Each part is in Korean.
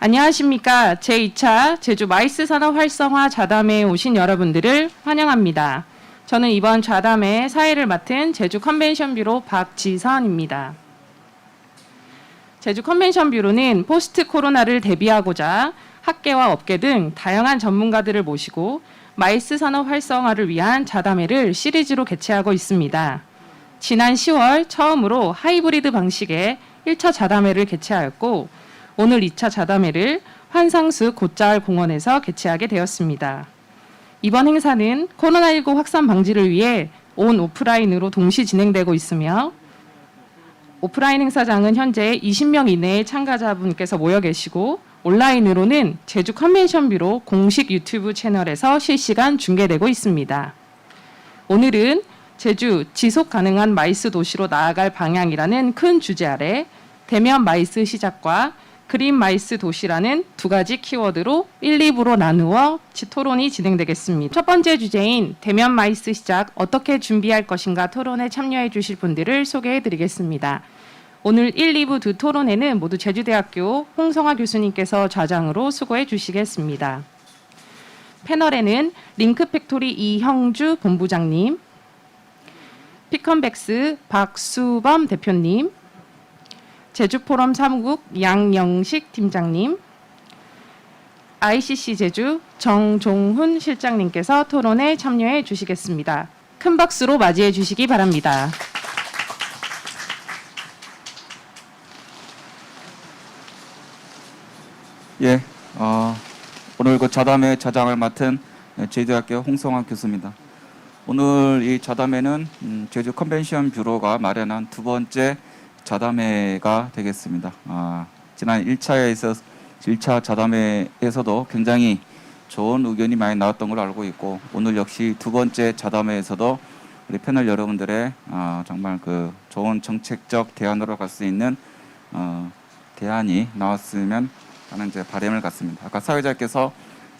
안녕하십니까. 제2차 제주 마이스 산업 활성화 좌담회에 오신 여러분들을 환영합니다. 저는 이번 좌담회 사회를 맡은 제주 컨벤션 뷰로 박지선입니다. 제주 컨벤션 뷰로는 포스트 코로나를 대비하고자 학계와 업계 등 다양한 전문가들을 모시고 마이스 산업 활성화를 위한 좌담회를 시리즈로 개최하고 있습니다. 지난 10월 처음으로 하이브리드 방식의 1차 좌담회를 개최하였고 오늘 2차 좌담회를 환상수 곶자알 공원에서 개최하게 되었습니다. 이번 행사는 코로나19 확산 방지를 위해 온 오프라인으로 동시 진행되고 있으며 오프라인 행사장은 현재 20명 이내의 참가자분께서 모여 계시고 온라인으로는 제주 컨벤션 뷰로 공식 유튜브 채널에서 실시간 중계되고 있습니다. 오늘은 제주 지속 가능한 마이스 도시로 나아갈 방향이라는 큰 주제 아래 대면 마이스 시작과 그린 마이스 도시라는 두 가지 키워드로 1, 2부로 나누어 토론이 진행되겠습니다. 첫 번째 주제인 대면 마이스 시작 어떻게 준비할 것인가 토론에 참여해 주실 분들을 소개해 드리겠습니다. 오늘 1, 2부 두 토론회는 모두 제주대학교 홍성화 교수님께서 좌장으로 수고해 주시겠습니다. 패널에는 링크팩토리 이형주 본부장님, 피컨백스 박수범 대표님, 제주포럼 사무국 양영식 팀장님, ICC 제주 정종훈 실장님께서 토론에 참여해 주시겠습니다. 큰 박수로 맞이해 주시기 바랍니다. 예, 오늘 그 좌담회 좌장을 맡은 제주대학교 홍성환 교수입니다. 오늘 이 좌담회는 제주 컨벤션 뷰로가 마련한 두 번째 좌담회가 되겠습니다. 지난 1차 좌담회에서도 굉장히 좋은 의견이 많이 나왔던 걸로 알고 있고 오늘 역시 두 번째 좌담회에서도 우리 패널 여러분들의 정말 그 좋은 정책적 대안으로 갈 수 있는 대안이 나왔으면 하는 이제 바람을 갖습니다. 아까 사회자께서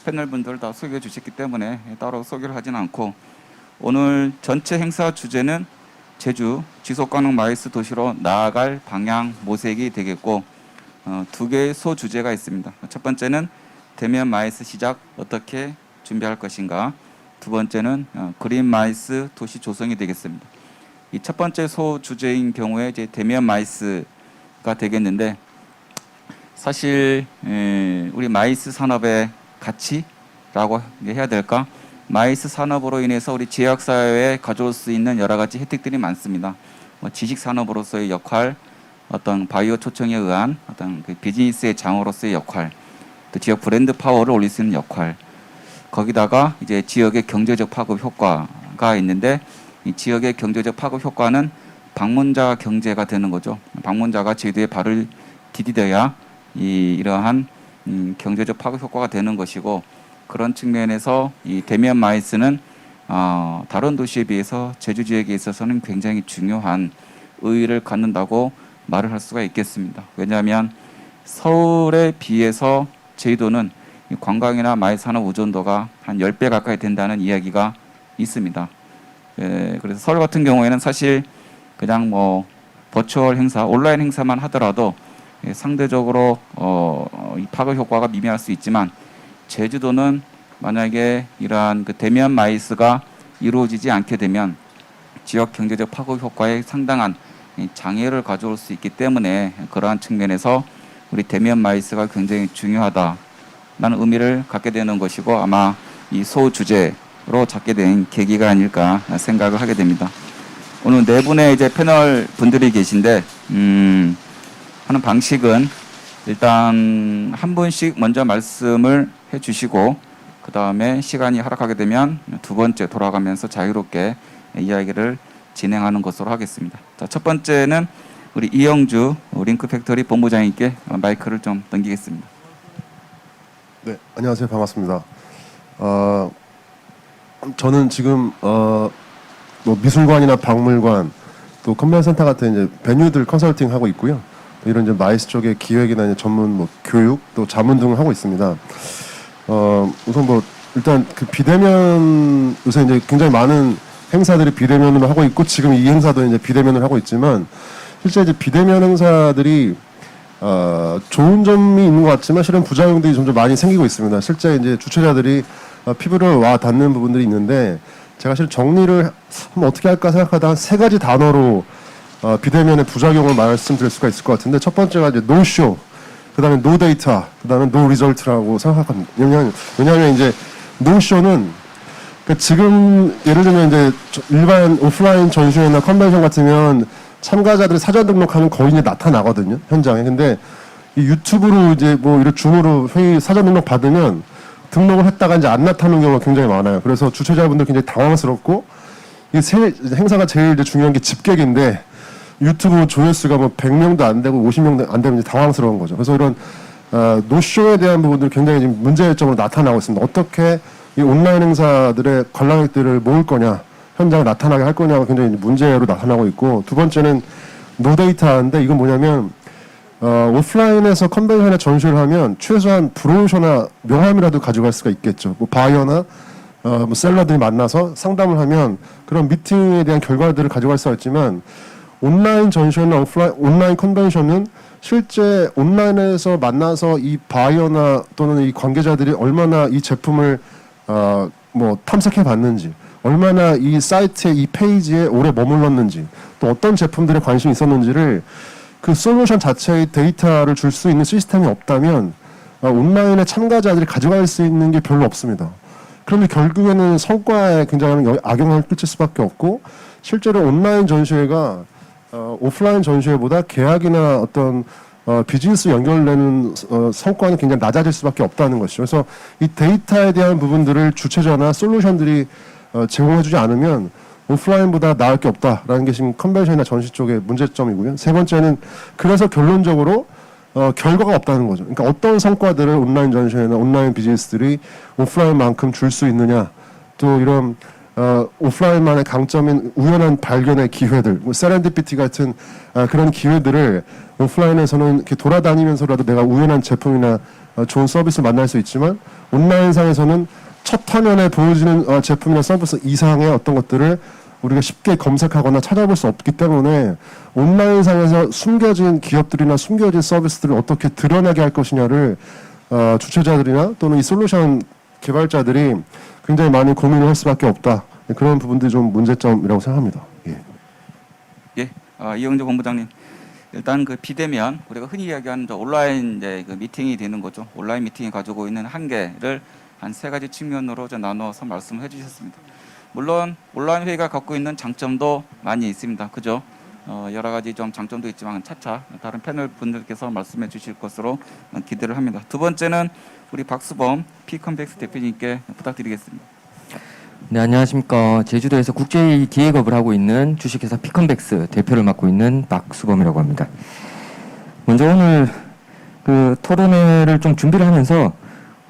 패널분들 다 소개해 주셨기 때문에 따로 소개를 하진 않고 오늘 전체 행사 주제는 제주 지속가능 마이스 도시로 나아갈 방향 모색이 되겠고 두 개의 소주제가 있습니다. 첫 번째는 대면 마이스 시작 어떻게 준비할 것인가, 두 번째는 그린 마이스 도시 조성이 되겠습니다. 이 첫 번째 소주제인 경우에 이제 대면 마이스가 되겠는데 사실 우리 마이스 산업의 가치라고 해야 될까? 마이스 산업으로 인해서 우리 지역사회에 가져올 수 있는 여러 가지 혜택들이 많습니다. 지식 산업으로서의 역할, 어떤 바이오 초청에 의한 어떤 그 비즈니스의 장으로서의 역할, 또 지역 브랜드 파워를 올릴 수 있는 역할, 거기다가 이제 지역의 경제적 파급 효과가 있는데 이 지역의 경제적 파급 효과는 방문자 경제가 되는 거죠. 방문자가 제주도에 발을 디디뎌야 이러한 경제적 파급 효과가 되는 것이고 그런 측면에서 이 대면 마이스는 다른 도시에 비해서 제주 지역에 있어서는 굉장히 중요한 의의를 갖는다고 말을 할 수가 있겠습니다. 왜냐하면 서울에 비해서 제주도는 관광이나 마이스 산업 의존도가 한 10배 가까이 된다는 이야기가 있습니다. 그래서 서울 같은 경우에는 사실 그냥 뭐 버추얼 행사, 온라인 행사만 하더라도 상대적으로 이 파급 효과가 미미할 수 있지만 제주도는 만약에 이러한 그 대면 마이스가 이루어지지 않게 되면 지역 경제적 파급 효과에 상당한 장애를 가져올 수 있기 때문에 그러한 측면에서 우리 대면 마이스가 굉장히 중요하다라는 의미를 갖게 되는 것이고 아마 이 소주제로 잡게 된 계기가 아닐까 생각을 하게 됩니다. 오늘 네 분의 이제 패널 분들이 계신데 하는 방식은 일단 한 분씩 먼저 말씀을 해주시고 그 다음에 시간이 허락하게 되면 두 번째 돌아가면서 자유롭게 이야기를 진행하는 것으로 하겠습니다. 자, 첫 번째는 우리 이영주 링크팩토리 본부장님께 마이크를 좀 넘기겠습니다. 네, 안녕하세요. 반갑습니다. 저는 지금 뭐 미술관이나 박물관 또 컨벤센터 같은 이제 베뉴들 컨설팅 하고 있고요. 이런 이제 마이스 쪽의 기획이나 이제 전문 뭐 교육 또 자문 등을 하고 있습니다. 우선 뭐 일단 그 비대면 요새 이제 굉장히 많은 행사들이 비대면으로 하고 있고 지금 이 행사도 이제 비대면을 하고 있지만 실제 이제 비대면 행사들이 좋은 점이 있는 것 같지만 실은 부작용들이 점점 많이 생기고 있습니다. 실제 이제 주최자들이 피부를 와 닿는 부분들이 있는데 제가 사실 정리를 한번 어떻게 할까 생각하다 한 세 가지 단어로 비대면의 부작용을 말씀드릴 수가 있을 것 같은데 첫 번째가 이제 no show, 그다음에 no data, 그다음에 no result라고 생각합니다. 왜냐하면 이제 no show는 그러니까 지금 예를 들면 이제 일반 오프라인 전시회나 컨벤션 같으면 참가자들이 사전 등록하면 거의 이제 나타나거든요, 현장에. 근데 이 유튜브로 이제 뭐 이런 줌으로 회의 사전 등록 받으면 등록을 했다가 이제 안 나타나는 경우가 굉장히 많아요. 그래서 주최자분들 굉장히 당황스럽고 이 행사가 제일 이제 중요한 게 집객인데 유튜브 조회수가 뭐 100명도 안 되고 50명도 안 되면 이제 당황스러운 거죠. 그래서 이런 노쇼에 대한 부분들이 굉장히 지금 문제점으로 나타나고 있습니다. 어떻게 이 온라인 행사들의 관람객들을 모을 거냐, 현장에 나타나게 할 거냐가 굉장히 문제로 나타나고 있고, 두 번째는 노데이터인데 이건 뭐냐면 오프라인에서 컨벤션에 전시를 하면 최소한 브로셔나 명함이라도 가져갈 수가 있겠죠. 뭐 바이어나 뭐 셀러들이 만나서 상담을 하면 그런 미팅에 대한 결과들을 가져갈 수가 있지만 온라인 전시회나 온라인 컨벤션은 실제 온라인에서 만나서 이 바이어나 또는 이 관계자들이 얼마나 이 제품을 뭐 탐색해 봤는지, 얼마나 이 사이트에 이 페이지에 오래 머물렀는지, 또 어떤 제품들에 관심이 있었는지를 그 솔루션 자체의 데이터를 줄 수 있는 시스템이 없다면 온라인에 참가자들이 가져갈 수 있는 게 별로 없습니다. 그런데 결국에는 성과에 굉장히 악영향을 끼칠 수밖에 없고, 실제로 온라인 전시회가 오프라인 전시회보다 계약이나 어떤 비즈니스 연결되는 성과는 굉장히 낮아질 수밖에 없다는 것이죠. 그래서 이 데이터에 대한 부분들을 주최자나 솔루션들이 제공해주지 않으면 오프라인보다 나을 게 없다라는 게 지금 컨벤션이나 전시 쪽의 문제점이고요. 세 번째는 그래서 결론적으로 결과가 없다는 거죠. 그러니까 어떤 성과들을 온라인 전시회나 온라인 비즈니스들이 오프라인만큼 줄 수 있느냐, 또 이런 오프라인만의 강점인 우연한 발견의 기회들, 뭐 세렌디피티 같은 그런 기회들을 오프라인에서는 이렇게 돌아다니면서라도 내가 우연한 제품이나 좋은 서비스 만날 수 있지만 온라인상에서는 첫 화면에 보여지는 제품이나 서비스 이상의 어떤 것들을 우리가 쉽게 검색하거나 찾아볼 수 없기 때문에 온라인상에서 숨겨진 기업들이나 숨겨진 서비스들을 어떻게 드러나게 할 것이냐를 주최자들이나 또는 이 솔루션 개발자들이 굉장히 많이 고민을 할 수밖에 없다. 그런 부분들이 좀 문제점이라고 생각합니다. 예. 이영재 본부장님, 일단 그 비대면, 우리가 흔히 이야기하는 온라인 이제 그 미팅이 되는 거죠. 온라인 미팅이 가지고 있는 한계를 한 세 가지 측면으로 좀 나눠서 말씀을 해주셨습니다. 물론 온라인 회의가 갖고 있는 장점도 많이 있습니다. 그죠? 여러 가지 좀 장점도 있지만 차차 다른 패널 분들께서 말씀해 주실 것으로 기대를 합니다. 두 번째는 우리 박수범 피컨벡스 대표님께 부탁드리겠습니다. 네, 안녕하십니까. 제주도에서 국제회의 기획업을 하고 있는 주식회사 피컨벡스 대표를 맡고 있는 박수범이라고 합니다. 먼저 오늘 그 토론회를 좀 준비를 하면서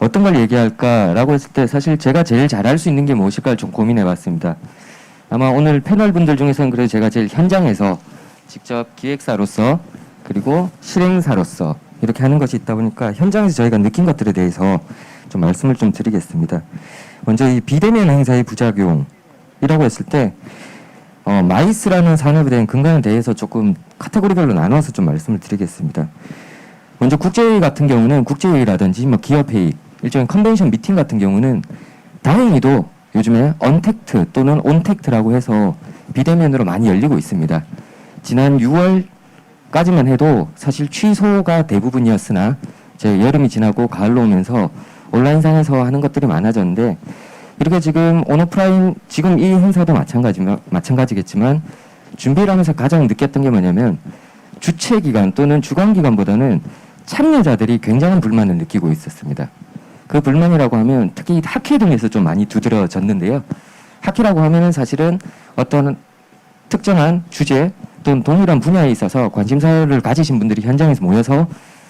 어떤 걸 얘기할까라고 했을 때 사실 제가 제일 잘할 수 있는 게 무엇일까를 좀 고민해 봤습니다. 아마 오늘 패널 분들 중에서는 그래도 제가 제일 현장에서 직접 기획사로서 그리고 실행사로서 이렇게 하는 것이 있다 보니까 현장에서 저희가 느낀 것들에 대해서 좀 말씀을 좀 드리겠습니다. 먼저 이 비대면 행사의 부작용이라고 했을 때 마이스라는 산업에 대한 근간에 대해서 조금 카테고리별로 나눠서 좀 말씀을 드리겠습니다. 먼저 국제회의 같은 경우는 국제회의라든지 뭐 기업회의, 일종의 컨벤션 미팅 같은 경우는 다행히도 요즘에 언택트 또는 온택트라고 해서 비대면으로 많이 열리고 있습니다. 지난 6월까지만 해도 사실 취소가 대부분이었으나 이제 여름이 지나고 가을로 오면서 온라인상에서 하는 것들이 많아졌는데, 이렇게 지금 온오프라인 지금 이 행사도 마찬가지겠지만 준비를 하면서 가장 느꼈던 게 뭐냐면 주최 기관 또는 주관 기관보다는 참여자들이 굉장한 불만을 느끼고 있었습니다. 그 불만이라고 하면 특히 학회 등에서 좀 많이 두드러졌는데요. 학회라고 하면은 사실은 어떤 특정한 주제 또는 동일한 분야에 있어서 관심사를 가지신 분들이 현장에서 모여서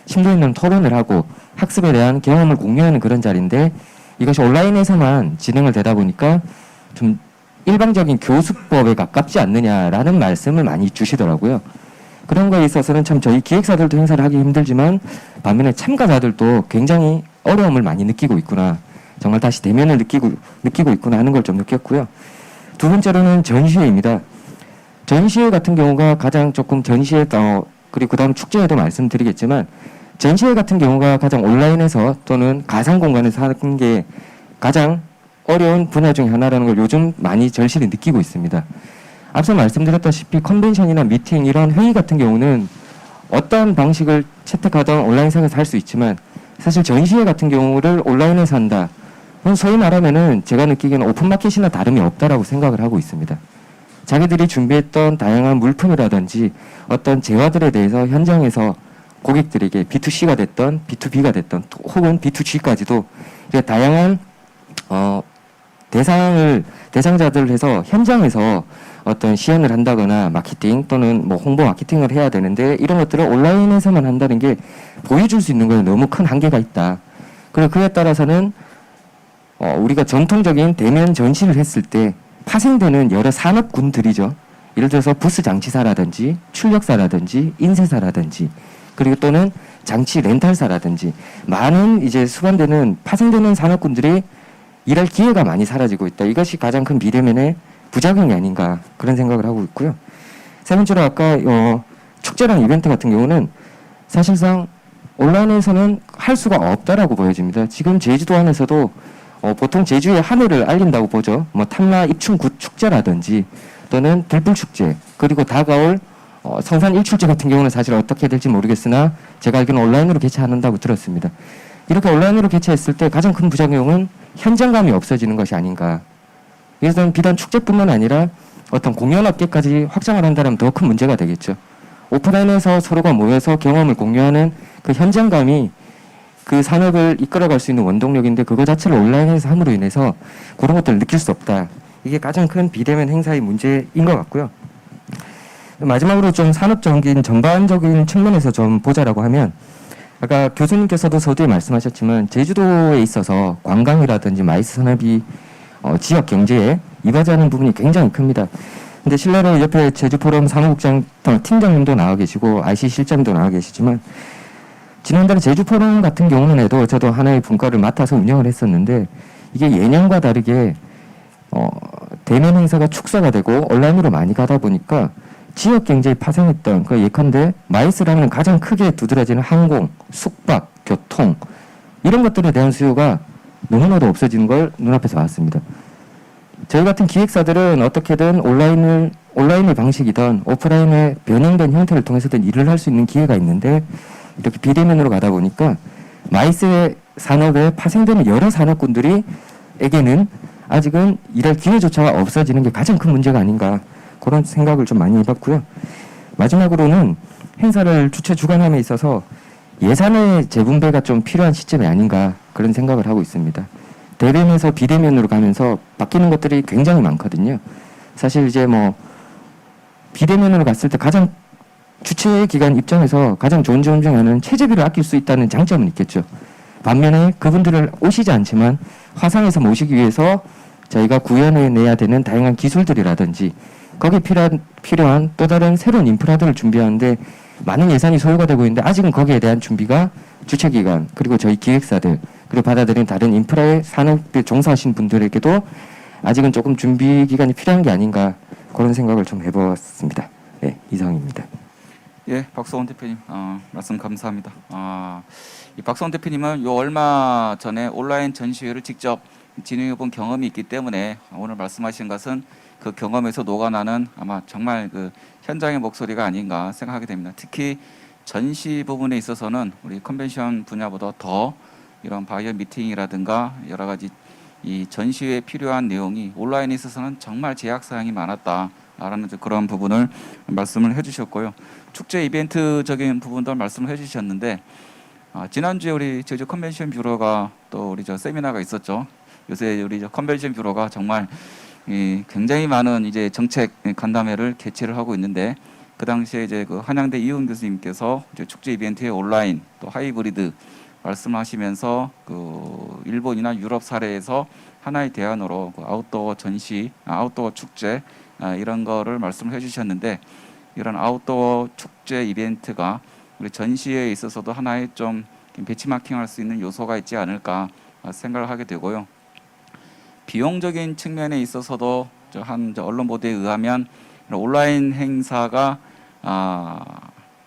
심도 있는 토론을 하고 학습에 대한 경험을 공유하는 그런 자리인데, 이것이 온라인에서만 진행을 되다 보니까 좀 일방적인 교수법에 가깝지 않느냐라는 말씀을 많이 주시더라고요. 그런 거에 있어서는 참 저희 기획사들도 행사를 하기 힘들지만 반면에 참가자들도 굉장히 어려움을 많이 느끼고 있구나, 정말 다시 대면을 느끼고 있구나 하는 걸 좀 느꼈고요. 두 번째로는 전시회입니다. 전시회 같은 경우가 가장 조금 전시회 그리고 그다음 축제에도 말씀드리겠지만 전시회 같은 경우가 가장 온라인에서 또는 가상 공간에서 하는 게 가장 어려운 분야 중 하나라는 걸 요즘 많이 절실히 느끼고 있습니다. 앞서 말씀드렸다시피 컨벤션이나 미팅 이런 회의 같은 경우는 어떤 방식을 채택하던 온라인상에서 할 수 있지만 사실 전시회 같은 경우를 온라인에서 한다. 그건 소위 말하면은 제가 느끼기에는 오픈마켓이나 다름이 없다라고 생각을 하고 있습니다. 자기들이 준비했던 다양한 물품이라든지 어떤 재화들에 대해서 현장에서 고객들에게 B2C가 됐던 B2B가 됐던 혹은 B2G까지도 다양한 대상자들을 해서 현장에서 어떤 시연을 한다거나 마케팅 또는 뭐 홍보 마케팅을 해야 되는데 이런 것들을 온라인에서만 한다는 게 보여줄 수 있는 거에 너무 큰 한계가 있다. 그리고 그에 따라서는 우리가 전통적인 대면 전시를 했을 때 파생되는 여러 산업군들이죠. 예를 들어서 부스 장치사라든지 출력사라든지 인쇄사라든지 그리고 또는 장치 렌탈사라든지 많은 이제 수반되는 파생되는 산업군들이 일할 기회가 많이 사라지고 있다. 이것이 가장 큰 비대면의 부작용이 아닌가 그런 생각을 하고 있고요. 세 번째로 아까 축제랑 이벤트 같은 경우는 사실상 온라인에서는 할 수가 없다라고 보여집니다. 지금 제주도 안에서도 보통 제주의 하늘을 알린다고 보죠. 뭐 탐라 입춘굿 축제라든지 또는 들불 축제 그리고 다가올 성산 일출제 같은 경우는 사실 어떻게 될지 모르겠으나 제가 알기로는 온라인으로 개최한다고 들었습니다. 이렇게 온라인으로 개최했을 때 가장 큰 부작용은 현장감이 없어지는 것이 아닌가. 그래서 비단 축제뿐만 아니라 어떤 공연업계까지 확장을 한다면 더 큰 문제가 되겠죠. 오프라인에서 서로가 모여서 경험을 공유하는 그 현장감이 그 산업을 이끌어갈 수 있는 원동력인데 그거 자체를 온라인에서 함으로 인해서 그런 것들을 느낄 수 없다. 이게 가장 큰 비대면 행사의 문제인 것 같고요. 마지막으로 좀 산업적인 전반적인 측면에서 좀 보자라고 하면 아까 교수님께서도 서두에 말씀하셨지만 제주도에 있어서 관광이라든지 마이스 산업이 지역 경제에 이바지하는 부분이 굉장히 큽니다. 근데 실례로 옆에 제주포럼 사무국장 팀장님도 나와 계시고 IC 실장님도 나와 계시지만 지난달에 제주포럼 같은 경우는 해도 저도 하나의 분과를 맡아서 운영을 했었는데 이게 예년과 다르게 대면 행사가 축소가 되고 온라인으로 많이 가다 보니까 지역 경제에 파생했던 그 예컨대 마이스라는 가장 크게 두드러지는 항공, 숙박, 교통 이런 것들에 대한 수요가 너무나도 없어지는 걸 눈앞에서 봤습니다. 저희 같은 기획사들은 어떻게든 온라인의 방식이든 오프라인의 변형된 형태를 통해서든 일을 할 수 있는 기회가 있는데 이렇게 비대면으로 가다 보니까 마이스의 산업에 파생되는 여러 산업군들에게는 아직은 일할 기회조차 없어지는 게 가장 큰 문제가 아닌가 그런 생각을 좀 많이 해봤고요. 마지막으로는 행사를 주최 주관함에 있어서 예산의 재분배가 좀 필요한 시점이 아닌가 그런 생각을 하고 있습니다. 대면에서 비대면으로 가면서 바뀌는 것들이 굉장히 많거든요. 사실 이제 뭐 비대면으로 갔을 때 가장 주최 기관 입장에서 가장 좋은 점 중 하나는 체재비를 아낄 수 있다는 장점은 있겠죠. 반면에 그분들을 오시지 않지만 화상에서 모시기 위해서 저희가 구현해내야 되는 다양한 기술들이라든지 거기에 필요한 또 다른 새로운 인프라들을 준비하는데 많은 예산이 소요가 되고 있는데 아직은 거기에 대한 준비가 주최기관 그리고 저희 기획사들 그리고 받아들인 다른 인프라의 산업에 종사하신 분들에게도 아직은 조금 준비 기간이 필요한 게 아닌가 그런 생각을 좀 해봤습니다. 네, 이상입니다. 예, 박수원 대표님 말씀 감사합니다. 이 박수원 대표님은 요 얼마 전에 온라인 전시회를 직접 진행해본 경험이 있기 때문에 오늘 말씀하신 것은 그 경험에서 녹아나는 아마 정말 그 현장의 목소리가 아닌가 생각하게 됩니다. 특히 전시 부분에 있어서는 우리 컨벤션 분야보다 더 이런 바이어 미팅이라든가 여러 가지 이 전시회에 필요한 내용이 온라인에 있어서는 정말 제약 사항이 많았다라는 그런 부분을 말씀을 해주셨고요. 축제 이벤트적인 부분도 말씀을 해주셨는데 지난주에 우리 제주 컨벤션 뷰로가 또 우리 세미나가 있었죠. 요새 우리 컨벤션 뷰로가 정말 굉장히 많은 이제 정책 간담회를 개최를 하고 있는데 그 당시에 이제 그 한양대 이훈 교수님께서 이제 축제 이벤트의 온라인 또 하이브리드 말씀하시면서 그 일본이나 유럽 사례에서 하나의 대안으로 그 아웃도어 전시, 아웃도어 축제 이런 거를 말씀을 해주셨는데 이런 아웃도어 축제 이벤트가 우리 전시에 있어서도 하나의 좀 배치마킹할 수 있는 요소가 있지 않을까 생각을 하게 되고요. 비용적인 측면에 있어서도 한 언론 보도에 의하면 온라인 행사가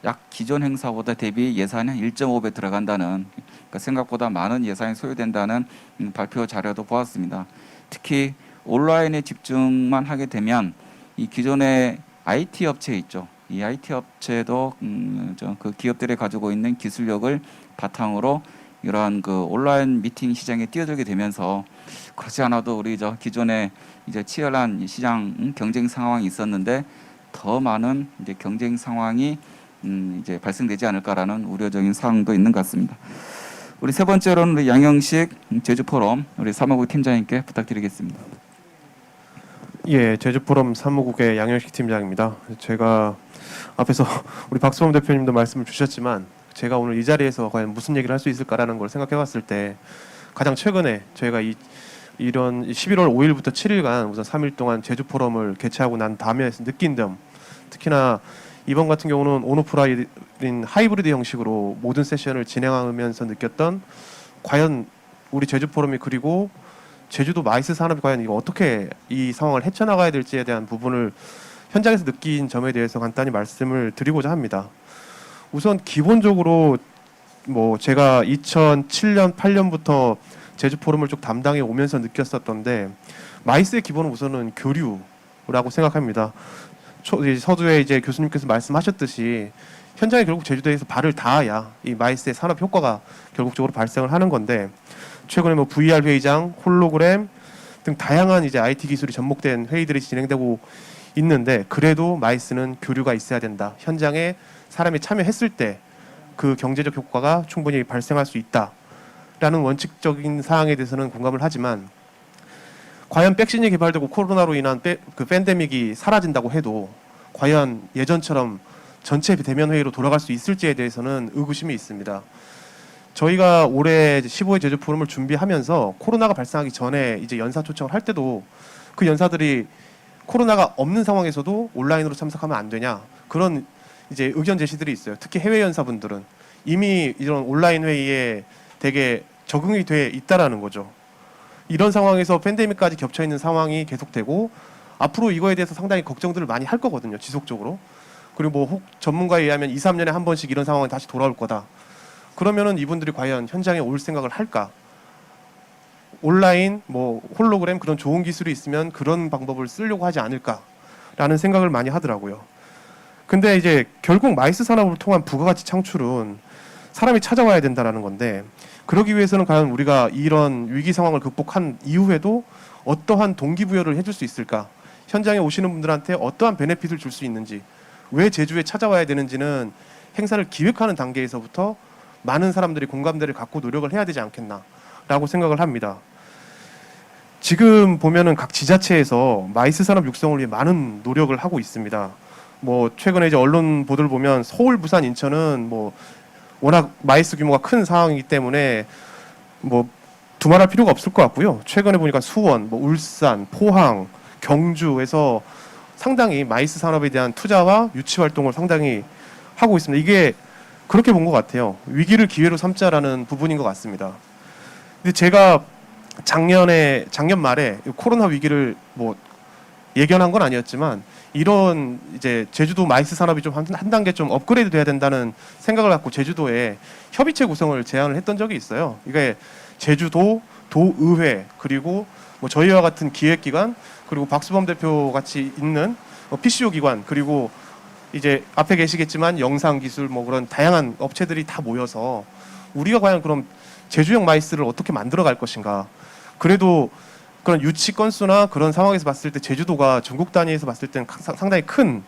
약 기존 행사보다 대비 예산이 한 1.5배 들어간다는, 그러니까 생각보다 많은 예산이 소요된다는 발표 자료도 보았습니다. 특히 온라인에 집중만 하게 되면 이 기존의 IT 업체 있죠. 이 IT 업체도 그 기업들이 가지고 있는 기술력을 바탕으로 이러한 그 온라인 미팅 시장에 뛰어들게 되면서, 그렇지 않아도 우리 기존에 이제 치열한 시장 경쟁 상황이 있었는데 더 많은 이제 경쟁 상황이 이제 발생되지 않을까라는 우려적인 사항도 있는 것 같습니다. 우리 세 번째로는 우리 양영식 제주 포럼 우리 사무국 팀장님께 부탁드리겠습니다. 예, 제주포럼 사무국의 양현식 팀장입니다. 제가 앞에서 우리 박수범 대표님도 말씀을 주셨지만 제가 오늘 이 자리에서 과연 무슨 얘기를 할 수 있을까라는 걸 생각해봤을 때 가장 최근에 저희가 이런 11월 5일부터 7일간 우선 3일 동안 제주포럼을 개최하고 난 다음에 느낀 점, 특히나 이번 같은 경우는 온오프라인 하이브리드 형식으로 모든 세션을 진행하면서 느꼈던, 과연 우리 제주포럼이 그리고 제주도 마이스 산업이 과연 이거 어떻게 이 상황을 헤쳐나가야 될지에 대한 부분을 현장에서 느낀 점에 대해서 간단히 말씀을 드리고자 합니다. 우선 기본적으로 뭐 제가 2007년 8년부터 제주 포럼을 쭉 담당해 오면서 느꼈었던데, 마이스의 기본은 우선은 교류라고 생각합니다. 서두에 이제 교수님께서 말씀하셨듯이 현장에 결국 제주도에서 발을 닿아야 이 마이스의 산업 효과가 결국적으로 발생을 하는 건데, 최근에 뭐 VR 회의장, 홀로그램 등 다양한 이제 IT 기술이 접목된 회의들이 진행되고 있는데, 그래도 마이스는 교류가 있어야 된다. 현장에 사람이 참여했을 때 그 경제적 효과가 충분히 발생할 수 있다라는 원칙적인 사항에 대해서는 공감을 하지만, 과연 백신이 개발되고 코로나로 인한 그 팬데믹이 사라진다고 해도 과연 예전처럼 전체 대면 회의로 돌아갈 수 있을지에 대해서는 의구심이 있습니다. 저희가 올해 15회 제주 포럼을 준비하면서 코로나가 발생하기 전에 이제 연사 초청을 할 때도 그 연사들이 코로나가 없는 상황에서도 온라인으로 참석하면 안 되냐, 그런 이제 의견 제시들이 있어요. 특히 해외 연사분들은 이미 이런 온라인 회의에 되게 적응이 돼 있다라는 거죠. 이런 상황에서 팬데믹까지 겹쳐 있는 상황이 계속되고 앞으로 이거에 대해서 상당히 걱정들을 많이 할 거거든요, 지속적으로. 그리고 뭐 혹 전문가에 의하면 2, 3년에 한 번씩 이런 상황이 다시 돌아올 거다. 그러면은 이분들이 과연 현장에 올 생각을 할까? 온라인, 뭐 홀로그램 그런 좋은 기술이 있으면 그런 방법을 쓰려고 하지 않을까라는 생각을 많이 하더라고요. 근데 이제 결국 마이스 산업을 통한 부가가치 창출은 사람이 찾아와야 된다라는 건데, 그러기 위해서는 과연 우리가 이런 위기 상황을 극복한 이후에도 어떠한 동기부여를 해줄 수 있을까? 현장에 오시는 분들한테 어떠한 베네핏을 줄 수 있는지, 왜 제주에 찾아와야 되는지는 행사를 기획하는 단계에서부터 많은 사람들이 공감대를 갖고 노력을 해야 되지 않겠나라고 생각을 합니다. 지금 보면은 각 지자체에서 마이스 산업 육성을 위해 많은 노력을 하고 있습니다. 뭐 최근에 이제 언론 보도를 보면 서울, 부산, 인천은 뭐 워낙 마이스 규모가 큰 상황이기 때문에 뭐 두말할 필요가 없을 것 같고요. 최근에 보니까 수원, 뭐 울산, 포항, 경주에서 상당히 마이스 산업에 대한 투자와 유치 활동을 상당히 하고 있습니다. 이게 그렇게 본 것 같아요. 위기를 기회로 삼자라는 부분인 것 같습니다. 근데 제가 작년 말에 코로나 위기를 뭐 예견한 건 아니었지만, 이런 이제 제주도 마이스 산업이 좀 한 단계 좀 업그레이드 돼야 된다는 생각을 갖고 제주도에 협의체 구성을 제안을 했던 적이 있어요. 이게 제주도, 도의회, 그리고 뭐 저희와 같은 기획기관, 그리고 박수범 대표 같이 있는 PCO 기관, 그리고 이제 앞에 계시겠지만 영상기술 뭐 그런 다양한 업체들이 다 모여서 우리가 과연 그럼 제주형 마이스를 어떻게 만들어갈 것인가. 그래도 그런 유치 건수나 그런 상황에서 봤을 때 제주도가 전국 단위에서 봤을 때는 상당히 큰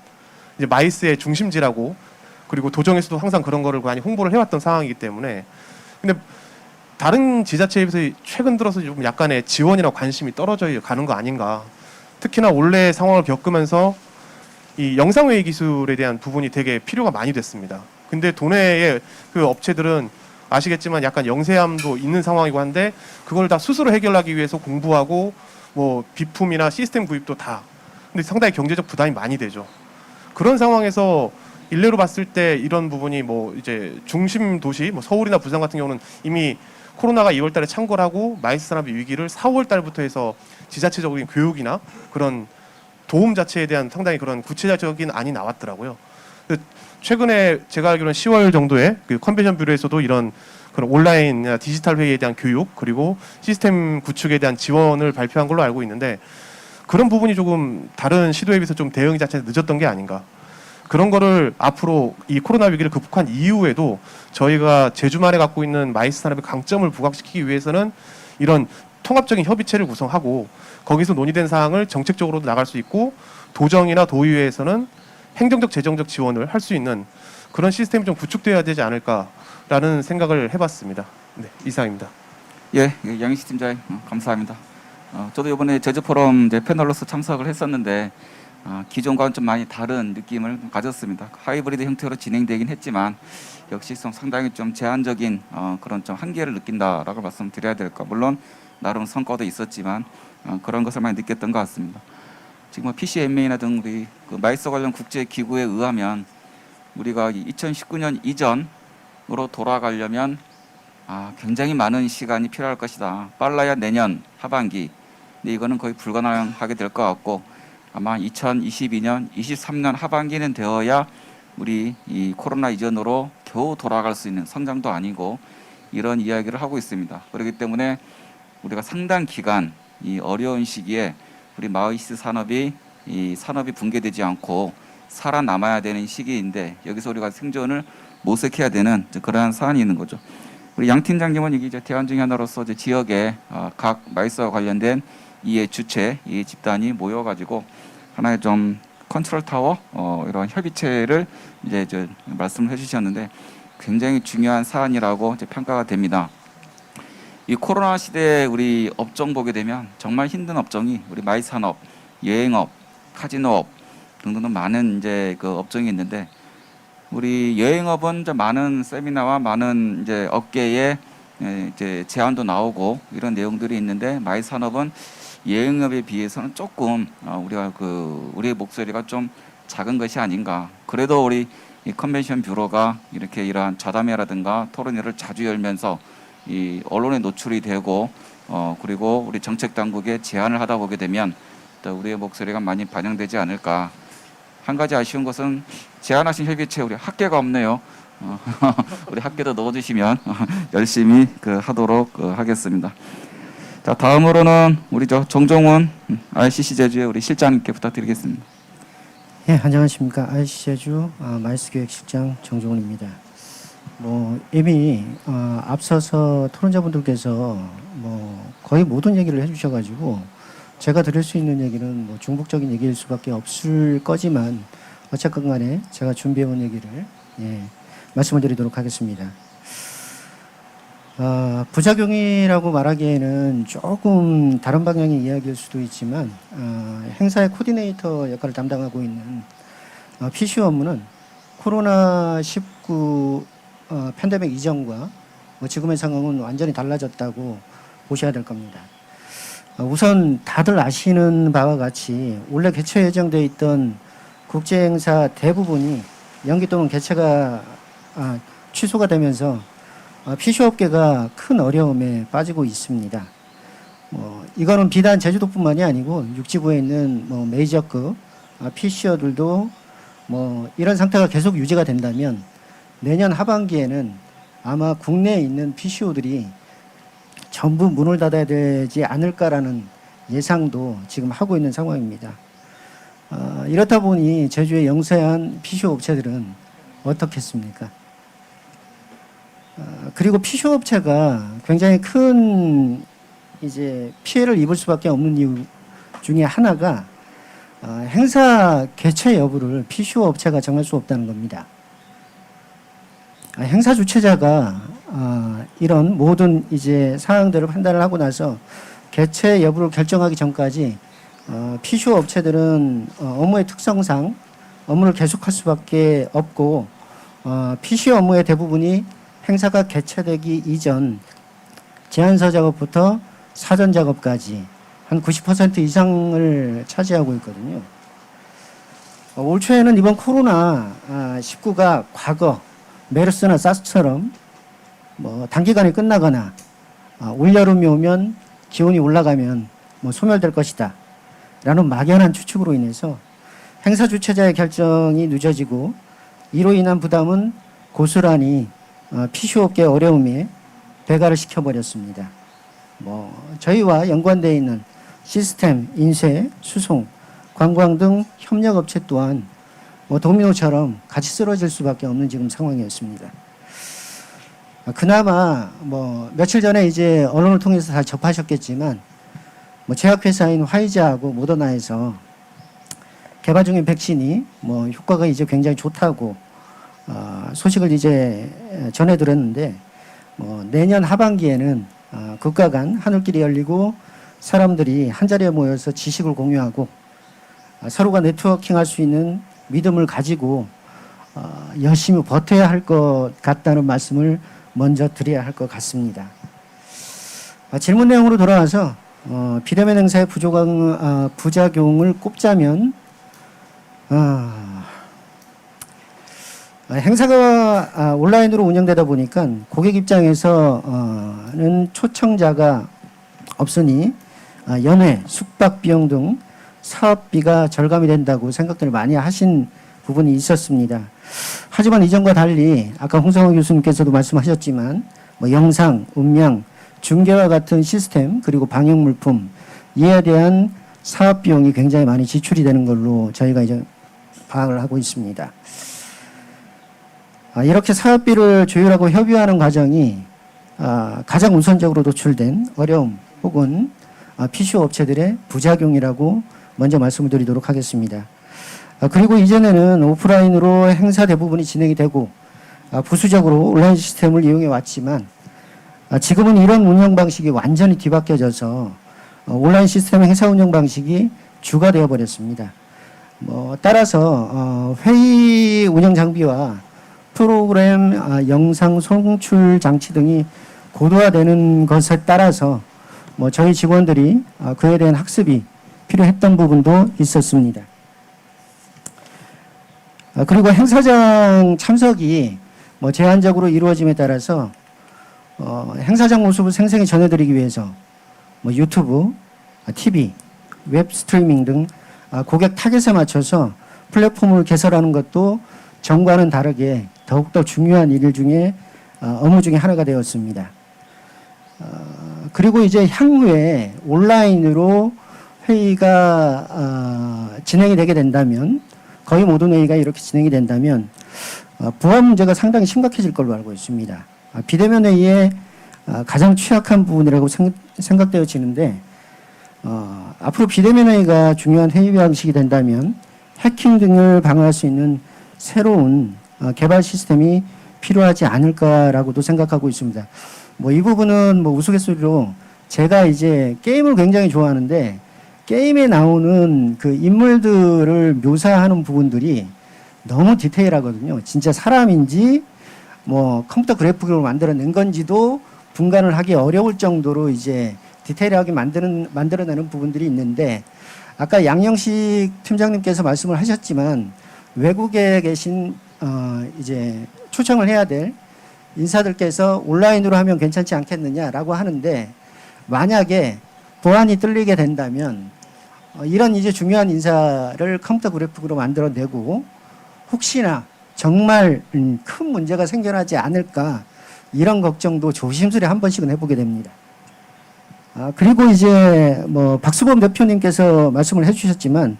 이제 마이스의 중심지라고, 그리고 도정에서도 항상 그런 거를 많이 홍보를 해왔던 상황이기 때문에. 근데 다른 지자체에 비해서 최근 들어서 좀 약간의 지원이나 관심이 떨어져 가는 거 아닌가. 특히나 원래 상황을 겪으면서 이 영상회의 기술에 대한 부분이 되게 필요가 많이 됐습니다. 근데 도내의 그 업체들은 아시겠지만 약간 영세함도 있는 상황이고 한데, 그걸 다 스스로 해결하기 위해서 공부하고 뭐 비품이나 시스템 구입도 다, 근데 상당히 경제적 부담이 많이 되죠. 그런 상황에서 일례로 봤을 때 이런 부분이 뭐 이제 중심 도시 뭐 서울이나 부산 같은 경우는 이미 코로나가 2월 달에 창궐하고 마이스 산업의 위기를 4월 달부터 해서 지자체적인 교육이나 그런 도움 자체에 대한 상당히 그런 구체적인 안이 나왔더라고요. 최근에 제가 알기로는 10월 정도에 그 컨벤션 뷰로에서도 이런 그런 온라인 디지털 회의에 대한 교육 그리고 시스템 구축에 대한 지원을 발표한 걸로 알고 있는데 그런 부분이 조금 다른 시도에 비해서 좀 대응 자체가 늦었던 게 아닌가. 그런 거를 앞으로 이 코로나 위기를 극복한 이후에도 저희가 제주만에 갖고 있는 마이스 산업의 강점을 부각시키기 위해서는 이런 통합적인 협의체를 구성하고 거기서 논의된 사항을 정책적으로도 나갈 수 있고 도정이나 도의회에서는 행정적 재정적 지원을 할 수 있는 그런 시스템이 좀 구축돼야 되지 않을까라는 생각을 해봤습니다. 네, 이상입니다. 예, 양희식 팀장님 감사합니다. 저도 이번에 제주 포럼 이제 패널로서 참석을 했었는데 기존과는 좀 많이 다른 느낌을 가졌습니다. 하이브리드 형태로 진행되긴 했지만 역시 상당히 좀 제한적인 그런 좀 한계를 느낀다라고 말씀드려야 될까. 물론 나름 성과도 있었지만 그런 것을 많이 느꼈던 것 같습니다. 지금 PCMA나 등 우리 그 마이스 관련 국제 기구에 의하면 우리가 2019년 이전으로 돌아가려면 굉장히 많은 시간이 필요할 것이다. 빨라야 내년 하반기. 근데 이거는 거의 불가능하게 될 것 같고 아마 2022년, 23년 하반기는 되어야 우리 이 코로나 이전으로 겨우 돌아갈 수 있는 성장도 아니고 이런 이야기를 하고 있습니다. 그렇기 때문에 우리가 상당 기간 이 어려운 시기에 우리 마이스 산업이 이 산업이 붕괴되지 않고 살아남아야 되는 시기인데 여기서 우리가 생존을 모색해야 되는 그러한 사안이 있는 거죠. 우리 양 팀장님은 이게 이제 대안 중에 하나로서 이제 지역에 각 마이스와 관련된 이해 주체, 이 집단이 모여가지고 하나의 좀 컨트롤 타워 이런 협의체를 이제 말씀을 해주셨는데 굉장히 중요한 사안이라고 이제 평가가 됩니다. 이 코로나 시대에 우리 업종 보게 되면 정말 힘든 업종이 우리 마이스 산업, 여행업, 카지노업 등등 많은 이제 그 업종이 있는데 우리 여행업은 이제 많은 세미나와 많은 이제 업계의 이제 제안도 나오고 이런 내용들이 있는데 마이스 산업은 여행업에 비해서는 조금 우리가 우리의 목소리가 좀 작은 것이 아닌가. 그래도 우리 이 컨벤션 뷰로가 이렇게 이러한 자담회라든가 토론회를 자주 열면서 이 언론에 노출이 되고 그리고 우리 정책 당국에 제안을 하다 보게 되면 또 우리의 목소리가 많이 반영되지 않을까. 한 가지 아쉬운 것은 제안하신 협의체 우리 학계가 없네요. 우리 학계도 넣어주시면 열심히 하도록 하겠습니다. 자, 다음으로는 우리 정종훈 RCC 제주의 우리 실장님께 부탁드리겠습니다. 예, 안녕하십니까. RCC 제주 마이스 기획실장 정종훈입니다. 이미 앞서서 토론자분들께서 거의 모든 얘기를 해주셔가지고 제가 드릴 수 있는 얘기는 중복적인 얘기일 수밖에 없을 거지만 어쨌건 간에 제가 준비해온 얘기를 말씀을 드리도록 하겠습니다. 부작용이라고 말하기에는 조금 다른 방향의 이야기일 수도 있지만 행사의 코디네이터 역할을 담당하고 있는 PCO 업무는 코로나19 팬데믹 이전과 지금의 상황은 완전히 달라졌다고 보셔야 될 겁니다. 우선 다들 아시는 바와 같이 원래 개최 예정되어 있던 국제행사 대부분이 연기 또는 개최가 취소가 되면서 PCO 업계가 큰 어려움에 빠지고 있습니다. 이거는 비단 제주도뿐만이 아니고 육지부에 있는 메이저급 PCO들도 이런 상태가 계속 유지가 된다면 내년 하반기에는 아마 국내에 있는 PCO들이 전부 문을 닫아야 되지 않을까라는 예상도 지금 하고 있는 상황입니다. 이렇다 보니 제주의 영세한 PCO 업체들은 어떻겠습니까? 그리고 PCO 업체가 굉장히 큰 이제 피해를 입을 수밖에 없는 이유 중에 하나가 행사 개최 여부를 PCO 업체가 정할 수 없다는 겁니다. 행사 주최자가 이런 모든 이제 사항들을 판단을 하고 나서 개최 여부를 결정하기 전까지 PCO 업체들은 업무의 특성상 업무를 계속할 수밖에 없고 PCO 업무의 대부분이 행사가 개최되기 이전 제안서 작업부터 사전 작업까지 한 90% 이상을 차지하고 있거든요. 올 초에는 이번 코로나19가 과거 메르스나 사스처럼 단기간에 끝나거나 올여름이 오면 기온이 올라가면 소멸될 것이다 라는 막연한 추측으로 인해서 행사 주최자의 결정이 늦어지고 이로 인한 부담은 고스란히 피슈업계 어려움에 배가를 시켜버렸습니다. 저희와 연관되어 있는 시스템, 인쇄, 수송, 관광 등 협력업체 또한 도미노처럼 같이 쓰러질 수밖에 없는 지금 상황이었습니다. 그나마 며칠 전에 이제 언론을 통해서 다 접하셨겠지만 제약회사인 화이자하고 모더나에서 개발 중인 백신이 효과가 이제 굉장히 좋다고 소식을 이제 전해드렸는데 내년 하반기에는 국가 간 하늘길이 열리고 사람들이 한자리에 모여서 지식을 공유하고 서로가 네트워킹할 수 있는 믿음을 가지고 열심히 버텨야 할 것 같다는 말씀을 먼저 드려야 할 것 같습니다. 질문 내용으로 돌아와서 비대면 행사의 부작용을 꼽자면 행사가 온라인으로 운영되다 보니까 고객 입장에서는 초청자가 없으니 연회, 숙박 비용 등 사업비가 절감이 된다고 생각들을 많이 하신 부분이 있었습니다. 하지만 이전과 달리 아까 홍성호 교수님께서도 말씀하셨지만 영상, 음량, 중계와 같은 시스템 그리고 방역 물품 이에 대한 사업 비용이 굉장히 많이 지출이 되는 걸로 저희가 이제 파악을 하고 있습니다. 이렇게 사업비를 조율하고 협의하는 과정이 가장 우선적으로 노출된 어려움 혹은 PCO 업체들의 부작용이라고 먼저 말씀을 드리도록 하겠습니다. 그리고 이전에는 오프라인으로 행사 대부분이 진행이 되고 부수적으로 온라인 시스템을 이용해 왔지만 지금은 이런 운영 방식이 완전히 뒤바뀌어져서 온라인 시스템 행사 운영 방식이 주가 되어 버렸습니다. 따라서 회의 운영 장비와 프로그램 영상 송출 장치 등이 고도화되는 것에 따라서 저희 직원들이 그에 대한 학습이 필요했던 부분도 있었습니다. 그리고 행사장 참석이 제한적으로 이루어짐에 따라서 행사장 모습을 생생히 전해드리기 위해서 유튜브, TV, 웹 스트리밍 등 고객 타겟에 맞춰서 플랫폼을 개설하는 것도 전과는 다르게 더욱더 중요한 일 중에 업무 중에 하나가 되었습니다. 그리고 이제 향후에 온라인으로 회의가 진행이 되게 된다면 거의 모든 회의가 이렇게 진행이 된다면 보안 문제가 상당히 심각해질 걸로 알고 있습니다. 비대면 회의의 가장 취약한 부분이라고 생각되어지는데 앞으로 비대면 회의가 중요한 회의 방식이 된다면 해킹 등을 방어할 수 있는 새로운 개발 시스템이 필요하지 않을까라고도 생각하고 있습니다. 이 부분은 우스갯소리로 제가 이제 게임을 굉장히 좋아하는데 게임에 나오는 그 인물들을 묘사하는 부분들이 너무 디테일하거든요. 진짜 사람인지 컴퓨터 그래픽으로 만들어낸 건지도 분간을 하기 어려울 정도로 이제 디테일하게 만들어내는 부분들이 있는데 아까 양영식 팀장님께서 말씀을 하셨지만 외국에 계신 이제 초청을 해야 될 인사들께서 온라인으로 하면 괜찮지 않겠느냐라고 하는데 만약에 보안이 뚫리게 된다면 이런 이제 중요한 인사를 컴퓨터 그래픽으로 만들어내고 혹시나 정말 큰 문제가 생겨나지 않을까 이런 걱정도 조심스레 한 번씩은 해보게 됩니다. 그리고 이제 박수범 대표님께서 말씀을 해주셨지만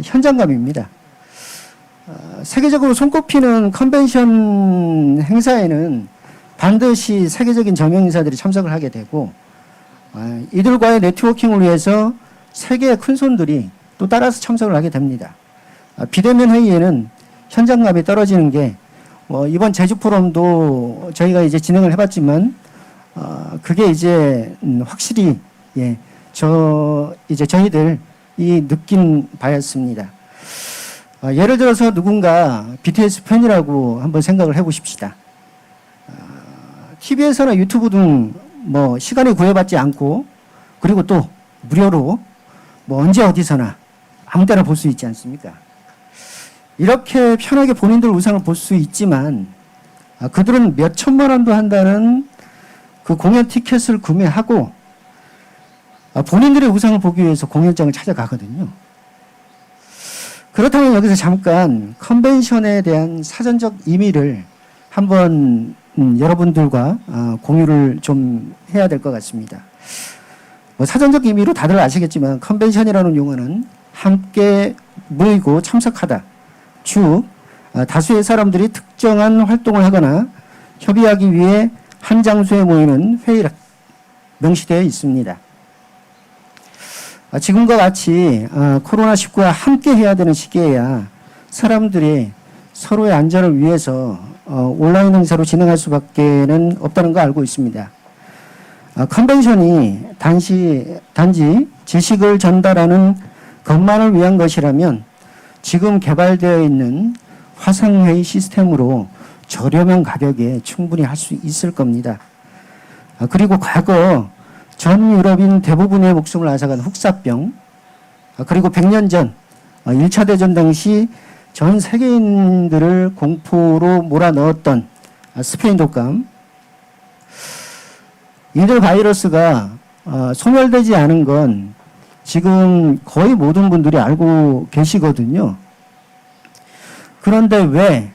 현장감입니다. 세계적으로 손꼽히는 컨벤션 행사에는 반드시 세계적인 저명 인사들이 참석을 하게 되고 이들과의 네트워킹을 위해서 세계의 큰손들이 또 따라서 참석을 하게 됩니다. 비대면 회의에는 현장감이 떨어지는 게 이번 제주 포럼도 저희가 이제 진행을 해봤지만 그게 이제 확실히 저희들이 느낀 바였습니다. 예를 들어서 누군가 BTS 팬이라고 한번 생각을 해보십시다. TV에서나 유튜브 등 시간이 구애받지 않고 그리고 또 무료로 언제 어디서나 아무 때나 볼 수 있지 않습니까? 이렇게 편하게 본인들 우상을 볼 수 있지만 그들은 몇 천만 원도 한다는 그 공연 티켓을 구매하고 본인들의 우상을 보기 위해서 공연장을 찾아가거든요. 그렇다면 여기서 잠깐 컨벤션에 대한 사전적 의미를 한번 여러분들과 공유를 좀 해야 될 것 같습니다. 뭐 사전적 의미로 다들 아시겠지만 컨벤션이라는 용어는 함께 모이고 참석하다. 즉 다수의 사람들이 특정한 활동을 하거나 협의하기 위해 한 장소에 모이는 회의라 명시되어 있습니다. 지금과 같이 코로나19와 함께 해야 되는 시기에야 사람들이 서로의 안전을 위해서 온라인 행사로 진행할 수밖에는 없다는 거 알고 있습니다. 컨벤션이 단지 지식을 전달하는 것만을 위한 것이라면 지금 개발되어 있는 화상회의 시스템으로 저렴한 가격에 충분히 할 수 있을 겁니다. 그리고 과거 전 유럽인 대부분의 목숨을 앗아간 흑사병, 그리고 100년 전 1차 대전 당시 전 세계인들을 공포로 몰아넣었던 스페인 독감, 이들 바이러스가 소멸되지 않은 건 지금 거의 모든 분들이 알고 계시거든요. 그런데 왜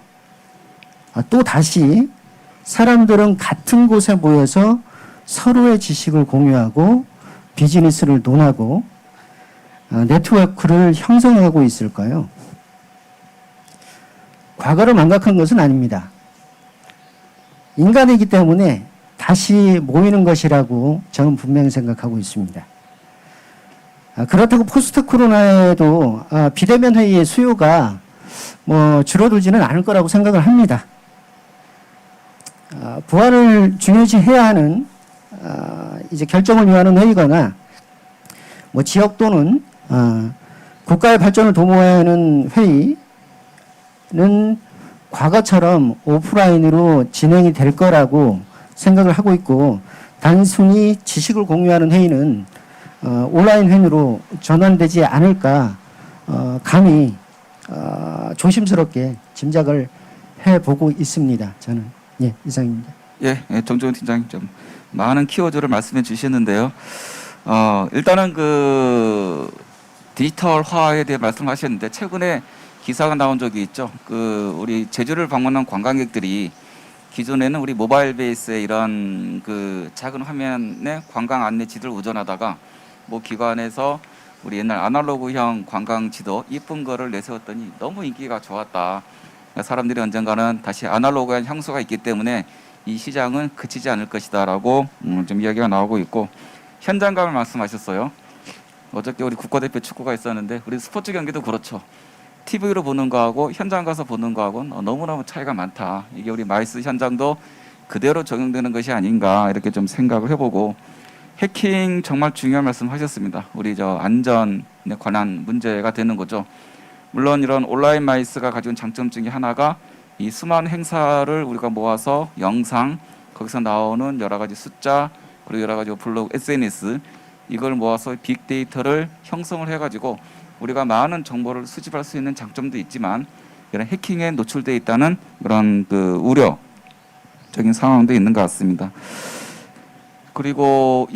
또 다시 사람들은 같은 곳에 모여서 서로의 지식을 공유하고 비즈니스를 논하고 네트워크를 형성하고 있을까요? 과거를 망각한 것은 아닙니다. 인간이기 때문에 다시 모이는 것이라고 저는 분명히 생각하고 있습니다. 그렇다고 포스트 코로나에도 비대면 회의의 수요가 뭐 줄어들지는 않을 거라고 생각을 합니다. 부활을 중요시해야 하는 이제 결정을 위하는 회의거나 뭐 지역 또는 국가의 발전을 도모해야 하는 회의는 과거처럼 오프라인으로 진행이 될 거라고 생각을 하고 있고, 단순히 지식을 공유하는 회의는 온라인 회의로 전환되지 않을까 감히 조심스럽게 짐작을 해보고 있습니다. 저는 이상입니다. 예, 정종훈 팀장님 좀 많은 키워드를 말씀해 주시는데요. 일단은 그 디지털화에 대해 말씀하셨는데 최근에 기사가 나온 적이 있죠. 우리 제주를 방문한 관광객들이 기존에는 우리 모바일 베이스의 이런 그 작은 화면에 관광 안내지도를 우전하다가 뭐 기관에서 우리 옛날 아날로그형 관광 지도 이쁜 거를 내세웠더니 너무 인기가 좋았다. 사람들이 언젠가는 다시 아날로그한 향수가 있기 때문에 이 시장은 그치지 않을 것이다라고 좀 이야기가 나오고 있고, 현장감을 말씀하셨어요. 어저께 우리 국가대표 축구가 있었는데 우리 스포츠 경기도 그렇죠. TV로 보는 거하고 현장 가서 보는 거하고는 너무너무 차이가 많다. 이게 우리 마이스 현장도 그대로 적용되는 것이 아닌가 이렇게 좀 생각을 해보고, 해킹 정말 중요한 말씀 하셨습니다. 우리 안전에 관한 문제가 되는 거죠. 물론 이런 온라인 마이스가 가지고 장점 중에 하나가 이 수많은 행사를 우리가 모아서 영상, 거기서 나오는 여러 가지 숫자, 그리고 여러 가지 블로그, SNS 이걸 모아서 빅데이터를 형성을 해가지고 우리가 많은 정보를 수집할 수 있는 장점도 있지만 이런 해킹에 노출돼 있다는 그런 그 우려적인 상황도 있는 것 같습니다. 그리고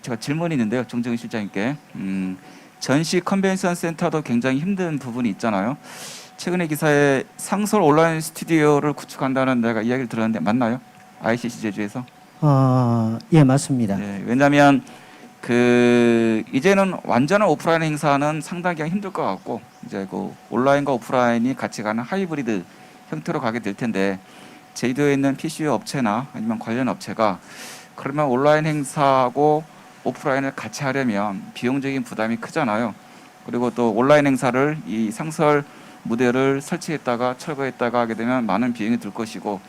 제가 질문이 있는데요, 정정희 실장님께. 전시 컨벤션 센터도 굉장히 힘든 부분이 있잖아요. 최근에 기사에 상설 온라인 스튜디오를 구축한다는 내가 이야기를 들었는데 맞나요? ICC 제주에서? 예, 맞습니다. 네, 왜냐하면 이제는 완전한 오프라인 행사는 상당히 힘들 것 같고 이제 그 온라인과 오프라인이 같이 가는 하이브리드 형태로 가게 될 텐데, 제주도에 있는 PCU 업체나 아니면 관련 업체가 그러면 온라인 행사하고 오프라인을 같이 하려면 비용적인 부담이 크잖아요. 그리고 또 온라인 행사를 이 상설 무대를 설치했다가 철거했다가 하게 되면 많은 비용이 들 것이고,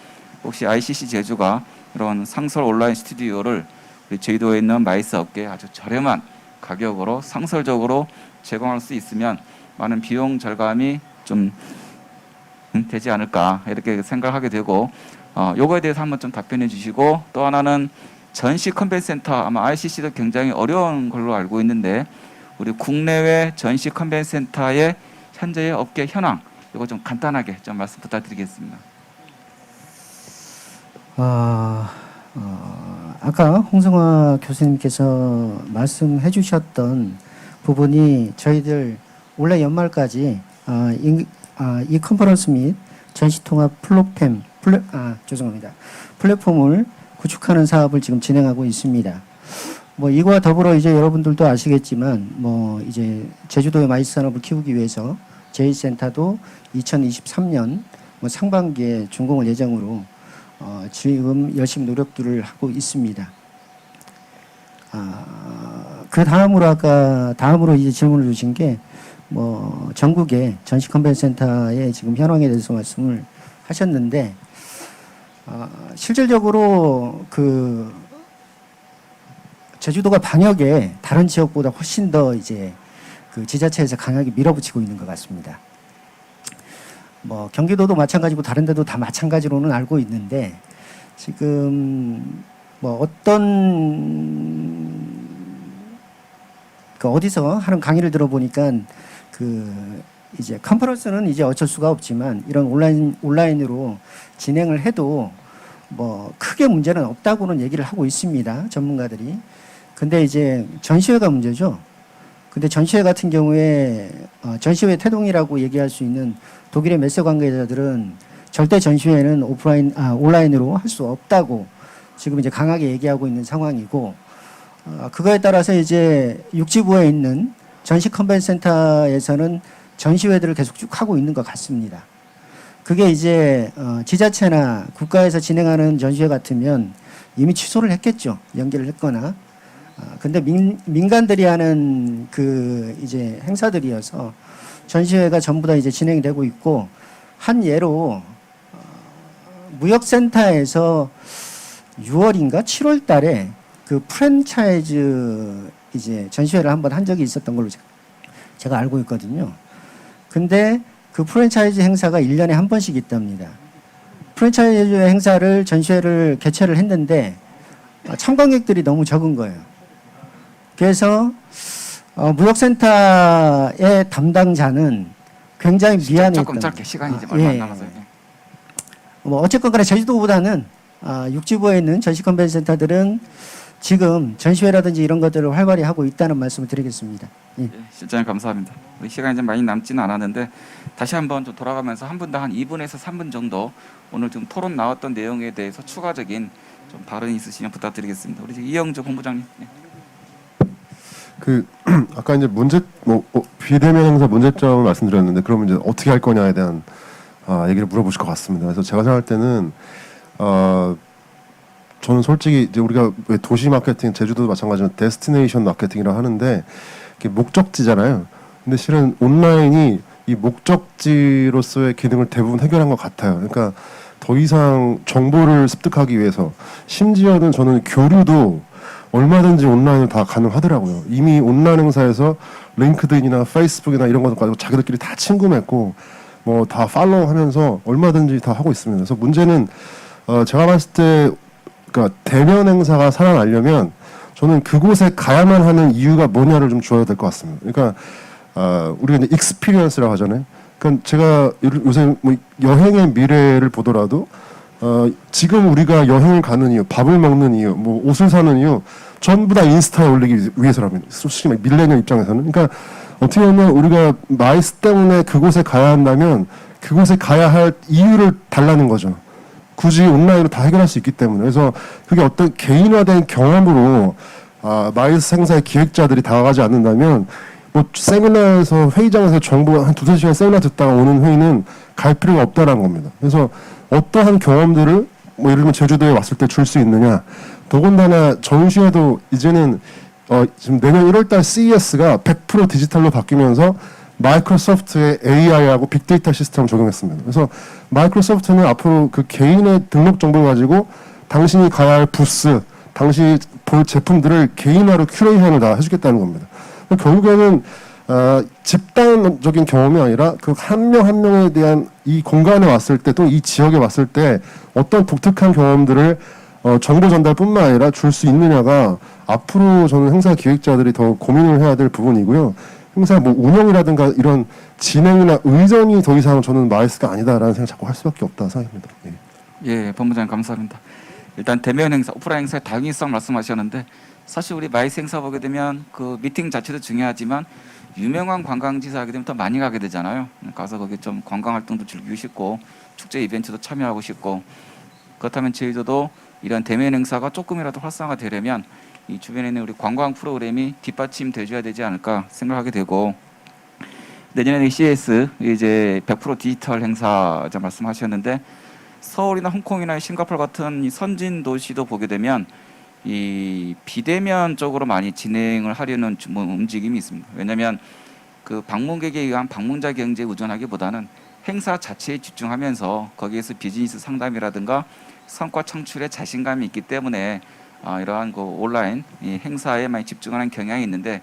혹시 ICC 제주가 이런 상설 온라인 스튜디오를 우리 제주도에 있는 마이스 업계에 아주 저렴한 가격으로 상설적으로 제공할 수 있으면 많은 비용 절감이 좀 되지 않을까 이렇게 생각하게 되고, 요거에 대해서 한번 좀 답변해 주시고, 또 하나는 전시 컨벤션 센터, 아마 ICC도 굉장히 어려운 걸로 알고 있는데 우리 국내외 전시 컨벤션 센터의 현재의 업계 현황 이거 좀 간단하게 좀 말씀 부탁드리겠습니다. 아까 홍성화 교수님께서 말씀해 주셨던 부분이 저희들 올해 연말까지 이 컨퍼런스 및 전시통합 플랫폼을 구축하는 사업을 지금 진행하고 있습니다. 뭐 이거와 더불어 이제 여러분들도 아시겠지만 뭐 이제 제주도의 마이스 산업을 키우기 위해서 제1센터도 2023년 뭐 상반기에 준공을 예정으로 지금 열심히 노력들을 하고 있습니다. 그 다음으로 이제 질문을 주신 게 뭐 전국의 전시 컨벤션 센터의 지금 현황에 대해서 말씀을 하셨는데 실질적으로 그 제주도가 방역에 다른 지역보다 훨씬 더 이제 그 지자체에서 강하게 밀어붙이고 있는 것 같습니다. 뭐 경기도도 마찬가지고 다른 데도 다 마찬가지로는 알고 있는데 지금 뭐 어디서 하는 강의를 들어보니까 그 이제 컨퍼런스는 이제 어쩔 수가 없지만 이런 온라인으로 진행을 해도 뭐 크게 문제는 없다고는 얘기를 하고 있습니다. 전문가들이. 근데 이제 전시회가 문제죠. 근데 전시회 같은 경우에 전시회 태동이라고 얘기할 수 있는 독일의 메세 관계자들은 절대 전시회는 온라인으로 할 수 없다고 지금 이제 강하게 얘기하고 있는 상황이고 그거에 따라서 이제 육지부에 있는 전시 컨벤션 센터에서는 전시회들을 계속 쭉 하고 있는 것 같습니다. 그게 이제 지자체나 국가에서 진행하는 전시회 같으면 이미 취소를 했겠죠. 연기를 했거나. 근데 민간들이 하는 그 이제 행사들이어서 전시회가 전부 다 이제 진행이 되고 있고 한 예로 무역센터에서 6월인가 7월 달에 그 프랜차이즈 이제 전시회를 한번 한 적이 있었던 걸로 제가 알고 있거든요. 근데 그 프랜차이즈 행사가 1년에 한 번씩 있답니다. 프랜차이즈 행사를 전시회를 개최를 했는데 참관객들이 너무 적은 거예요. 그래서 무역센터의 담당자는 굉장히 미안했던. 조금 짧게 시간이 이제 얼마 안 남아서요. 뭐 어쨌건 간에 제주도보다는 육지부에 있는 전시 컨벤션 센터들은 지금 전시회라든지 이런 것들을 활발히 하고 있다는 말씀을 드리겠습니다. 예. 예, 실장님 감사합니다. 우리 시간이 좀 많이 남지는 않았는데 다시 한번 좀 돌아가면서 한 분당 한 2분에서 3분 정도 오늘 좀 토론 나왔던 내용에 대해서 추가적인 좀 발언이 있으시면 부탁드리겠습니다. 우리 이영주 본부장님. 예. 그 아까 이제 비대면 행사 문제점을 말씀드렸는데 그러면 이제 어떻게 할 거냐에 대한 얘기를 물어보실 것 같습니다. 그래서 제가 생각할 때는 저는 솔직히 이제 우리가 왜 도시 마케팅 제주도도 마찬가지로 데스티네이션 마케팅이라고 하는데 이게 목적지잖아요. 근데 실은 온라인이 이 목적지로서의 기능을 대부분 해결한 것 같아요. 그러니까 더 이상 정보를 습득하기 위해서 심지어는 저는 교류도 얼마든지 온라인으로 다 가능하더라고요. 이미 온라인 행사에서 링크드인이나 페이스북이나 이런 것도 가지고 자기들끼리 다 친구 맺고 뭐 다 팔로우하면서 얼마든지 다 하고 있습니다. 그래서 문제는 제가 봤을 때 그러니까 대면 행사가 살아나려면 저는 그곳에 가야만 하는 이유가 뭐냐를 좀 줘야 될 것 같습니다. 그러니까 우리가 이제 익스피리언스라고 하잖아요. 그러니까 제가 요새 뭐 여행의 미래를 보더라도 지금 우리가 여행을 가는 이유, 밥을 먹는 이유, 뭐 옷을 사는 이유 전부 다 인스타에 올리기 위해서랍니다. 솔직히 밀레니얼 입장에서는. 그러니까 어떻게 보면 우리가 마이스 때문에 그곳에 가야 한다면 그곳에 가야 할 이유를 달라는 거죠. 굳이 온라인으로 다 해결할 수 있기 때문에. 그래서 그게 어떤 개인화된 경험으로 마이스 행사의 기획자들이 다가가지 않는다면 뭐 세미나에서 회의장에서 정보 한 2-3시간 세미나 듣다가 오는 회의는 갈 필요가 없다라는 겁니다. 그래서 어떠한 경험들을 뭐 예를 들면 제주도에 왔을 때 줄 수 있느냐. 더군다나 전시회도 이제는 지금 내년 1월달 CES가 100% 디지털로 바뀌면서 마이크로소프트의 AI하고 빅데이터 시스템을 적용했습니다. 그래서 마이크로소프트는 앞으로 그 개인의 등록 정보를 가지고 당신이 가야 할 부스, 당신이 볼 제품들을 개인화로 큐레이션을 다 해주겠다는 겁니다. 결국에는 집단적인 경험이 아니라 그 한 명 한 명에 대한 이 공간에 왔을 때 또 이 지역에 왔을 때 어떤 독특한 경험들을 정보 전달뿐만 아니라 줄 수 있느냐가 앞으로 저는 행사 기획자들이 더 고민을 해야 될 부분이고요. 행사 뭐 운영이라든가 이런 진행이나 의전이 더 이상 저는 마이스가 아니다라는 생각 자꾸 할 수밖에 없다 생각합니다. 예. 예, 본부장님 감사합니다. 일단 대면 행사, 오프라인 행사의 당위성 말씀하셨는데 사실 우리 마이스 행사 보게 되면 그 미팅 자체도 중요하지만 유명한 관광지에서 하게 되면 더 많이 가게 되잖아요. 가서 거기 좀 관광 활동도 즐기고 싶고 축제 이벤트도 참여하고 싶고 그렇다면 제주도도 이런 대면 행사가 조금이라도 활성화되려면 이 주변에 있는 우리 관광 프로그램이 뒷받침돼줘야 되지 않을까 생각하게 되고 내년에 CES 이제 100% 디지털 행사자 말씀하셨는데 서울이나 홍콩이나 싱가포르 같은 이 선진 도시도 보게 되면 이 비대면 쪽으로 많이 진행을 하려는 움직임이 있습니다. 왜냐하면 그 방문객에 의한 방문자 경제에 의존하기보다는 행사 자체에 집중하면서 거기에서 비즈니스 상담이라든가 성과 창출에 자신감이 있기 때문에 이러한 그 온라인 이 행사에 많이 집중하는 경향이 있는데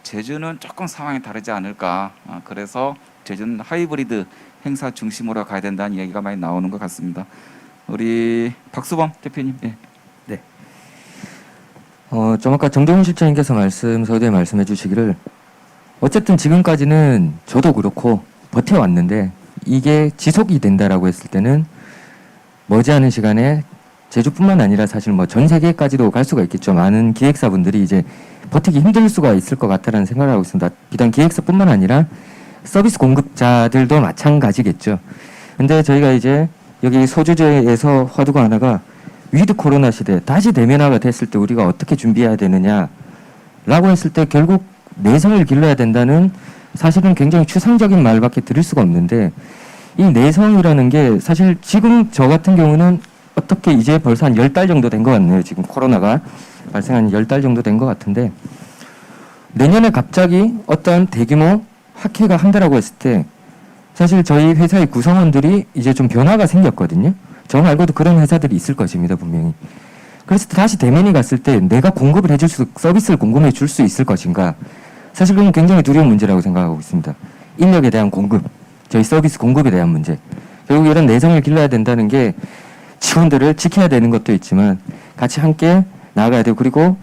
제주는 조금 상황이 다르지 않을까. 그래서 제주는 하이브리드 행사 중심으로 가야 된다는 이야기가 많이 나오는 것 같습니다. 우리 박수범 대표님. 네. 좀 아까 정동훈 실장님께서 서두에 말씀해 주시기를 어쨌든 지금까지는 저도 그렇고 버텨왔는데 이게 지속이 된다라고 했을 때는 머지않은 시간에 제주뿐만 아니라 사실 뭐 전 세계까지도 갈 수가 있겠죠. 많은 기획사분들이 이제 버티기 힘들 수가 있을 것 같다라는 생각을 하고 있습니다. 비단 기획사뿐만 아니라 서비스 공급자들도 마찬가지겠죠. 근데 저희가 이제 여기 소주제에서 화두가 하나가 위드 코로나 시대 다시 대면화가 됐을 때 우리가 어떻게 준비해야 되느냐라고 했을 때 결국 내성을 길러야 된다는 사실은 굉장히 추상적인 말밖에 드릴 수가 없는데 이 내성이라는 게 사실 지금 저 같은 경우는 어떻게 이제 벌써 한 10달 정도 된 것 같네요. 지금 코로나가 발생한 10달 정도 된 것 같은데 내년에 갑자기 어떤 대규모 학회가 한다라고 했을 때 사실 저희 회사의 구성원들이 이제 좀 변화가 생겼거든요. 저 말고도 그런 회사들이 있을 것입니다. 분명히. 그래서 다시 대면이 갔을 때 내가 공급을 해줄 수 서비스를 공급해 줄 수 있을 것인가 사실 그건 굉장히 두려운 문제라고 생각하고 있습니다. 인력에 대한 공급, 저희 서비스 공급에 대한 문제. 결국 이런 내성을 길러야 된다는 게 직원들을 지켜야 되는 것도 있지만 같이 함께 나아가야 되고 그리고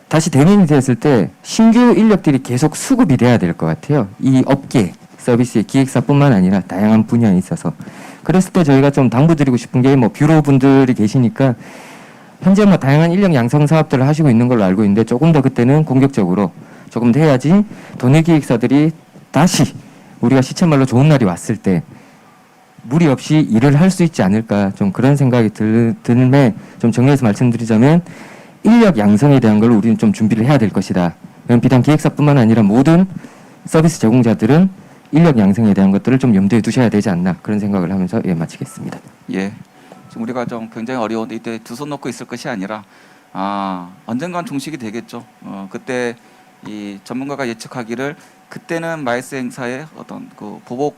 다시 대면이 됐을 때 신규 인력들이 계속 수급이 돼야 될 것 같아요. 이 업계 서비스의 기획사뿐만 아니라 다양한 분야에 있어서 그랬을 때 저희가 좀 당부드리고 싶은 게 뭐 뷰로 분들이 계시니까 현재 뭐 다양한 인력 양성 사업들을 하시고 있는 걸로 알고 있는데 조금 더 그때는 공격적으로 조금 더 해야지 돈의 기획사들이 다시 우리가 시쳇말로 좋은 날이 왔을 때 무리 없이 일을 할 수 있지 않을까 좀 그런 생각이 들매 좀 정리해서 말씀드리자면 인력 양성에 대한 걸 우리는 좀 준비를 해야 될 것이다. 비단 기획사뿐만 아니라 모든 서비스 제공자들은 인력 양성에 대한 것들을 좀 염두에 두셔야 되지 않나 그런 생각을 하면서 마치겠습니다. 예. 지금 우리가 좀 굉장히 어려운데 이때 두 손 놓고 있을 것이 아니라 언젠간 종식이 되겠죠. 그때 이 전문가가 예측하기를 그때는 마이스 행사의 어떤 그 보복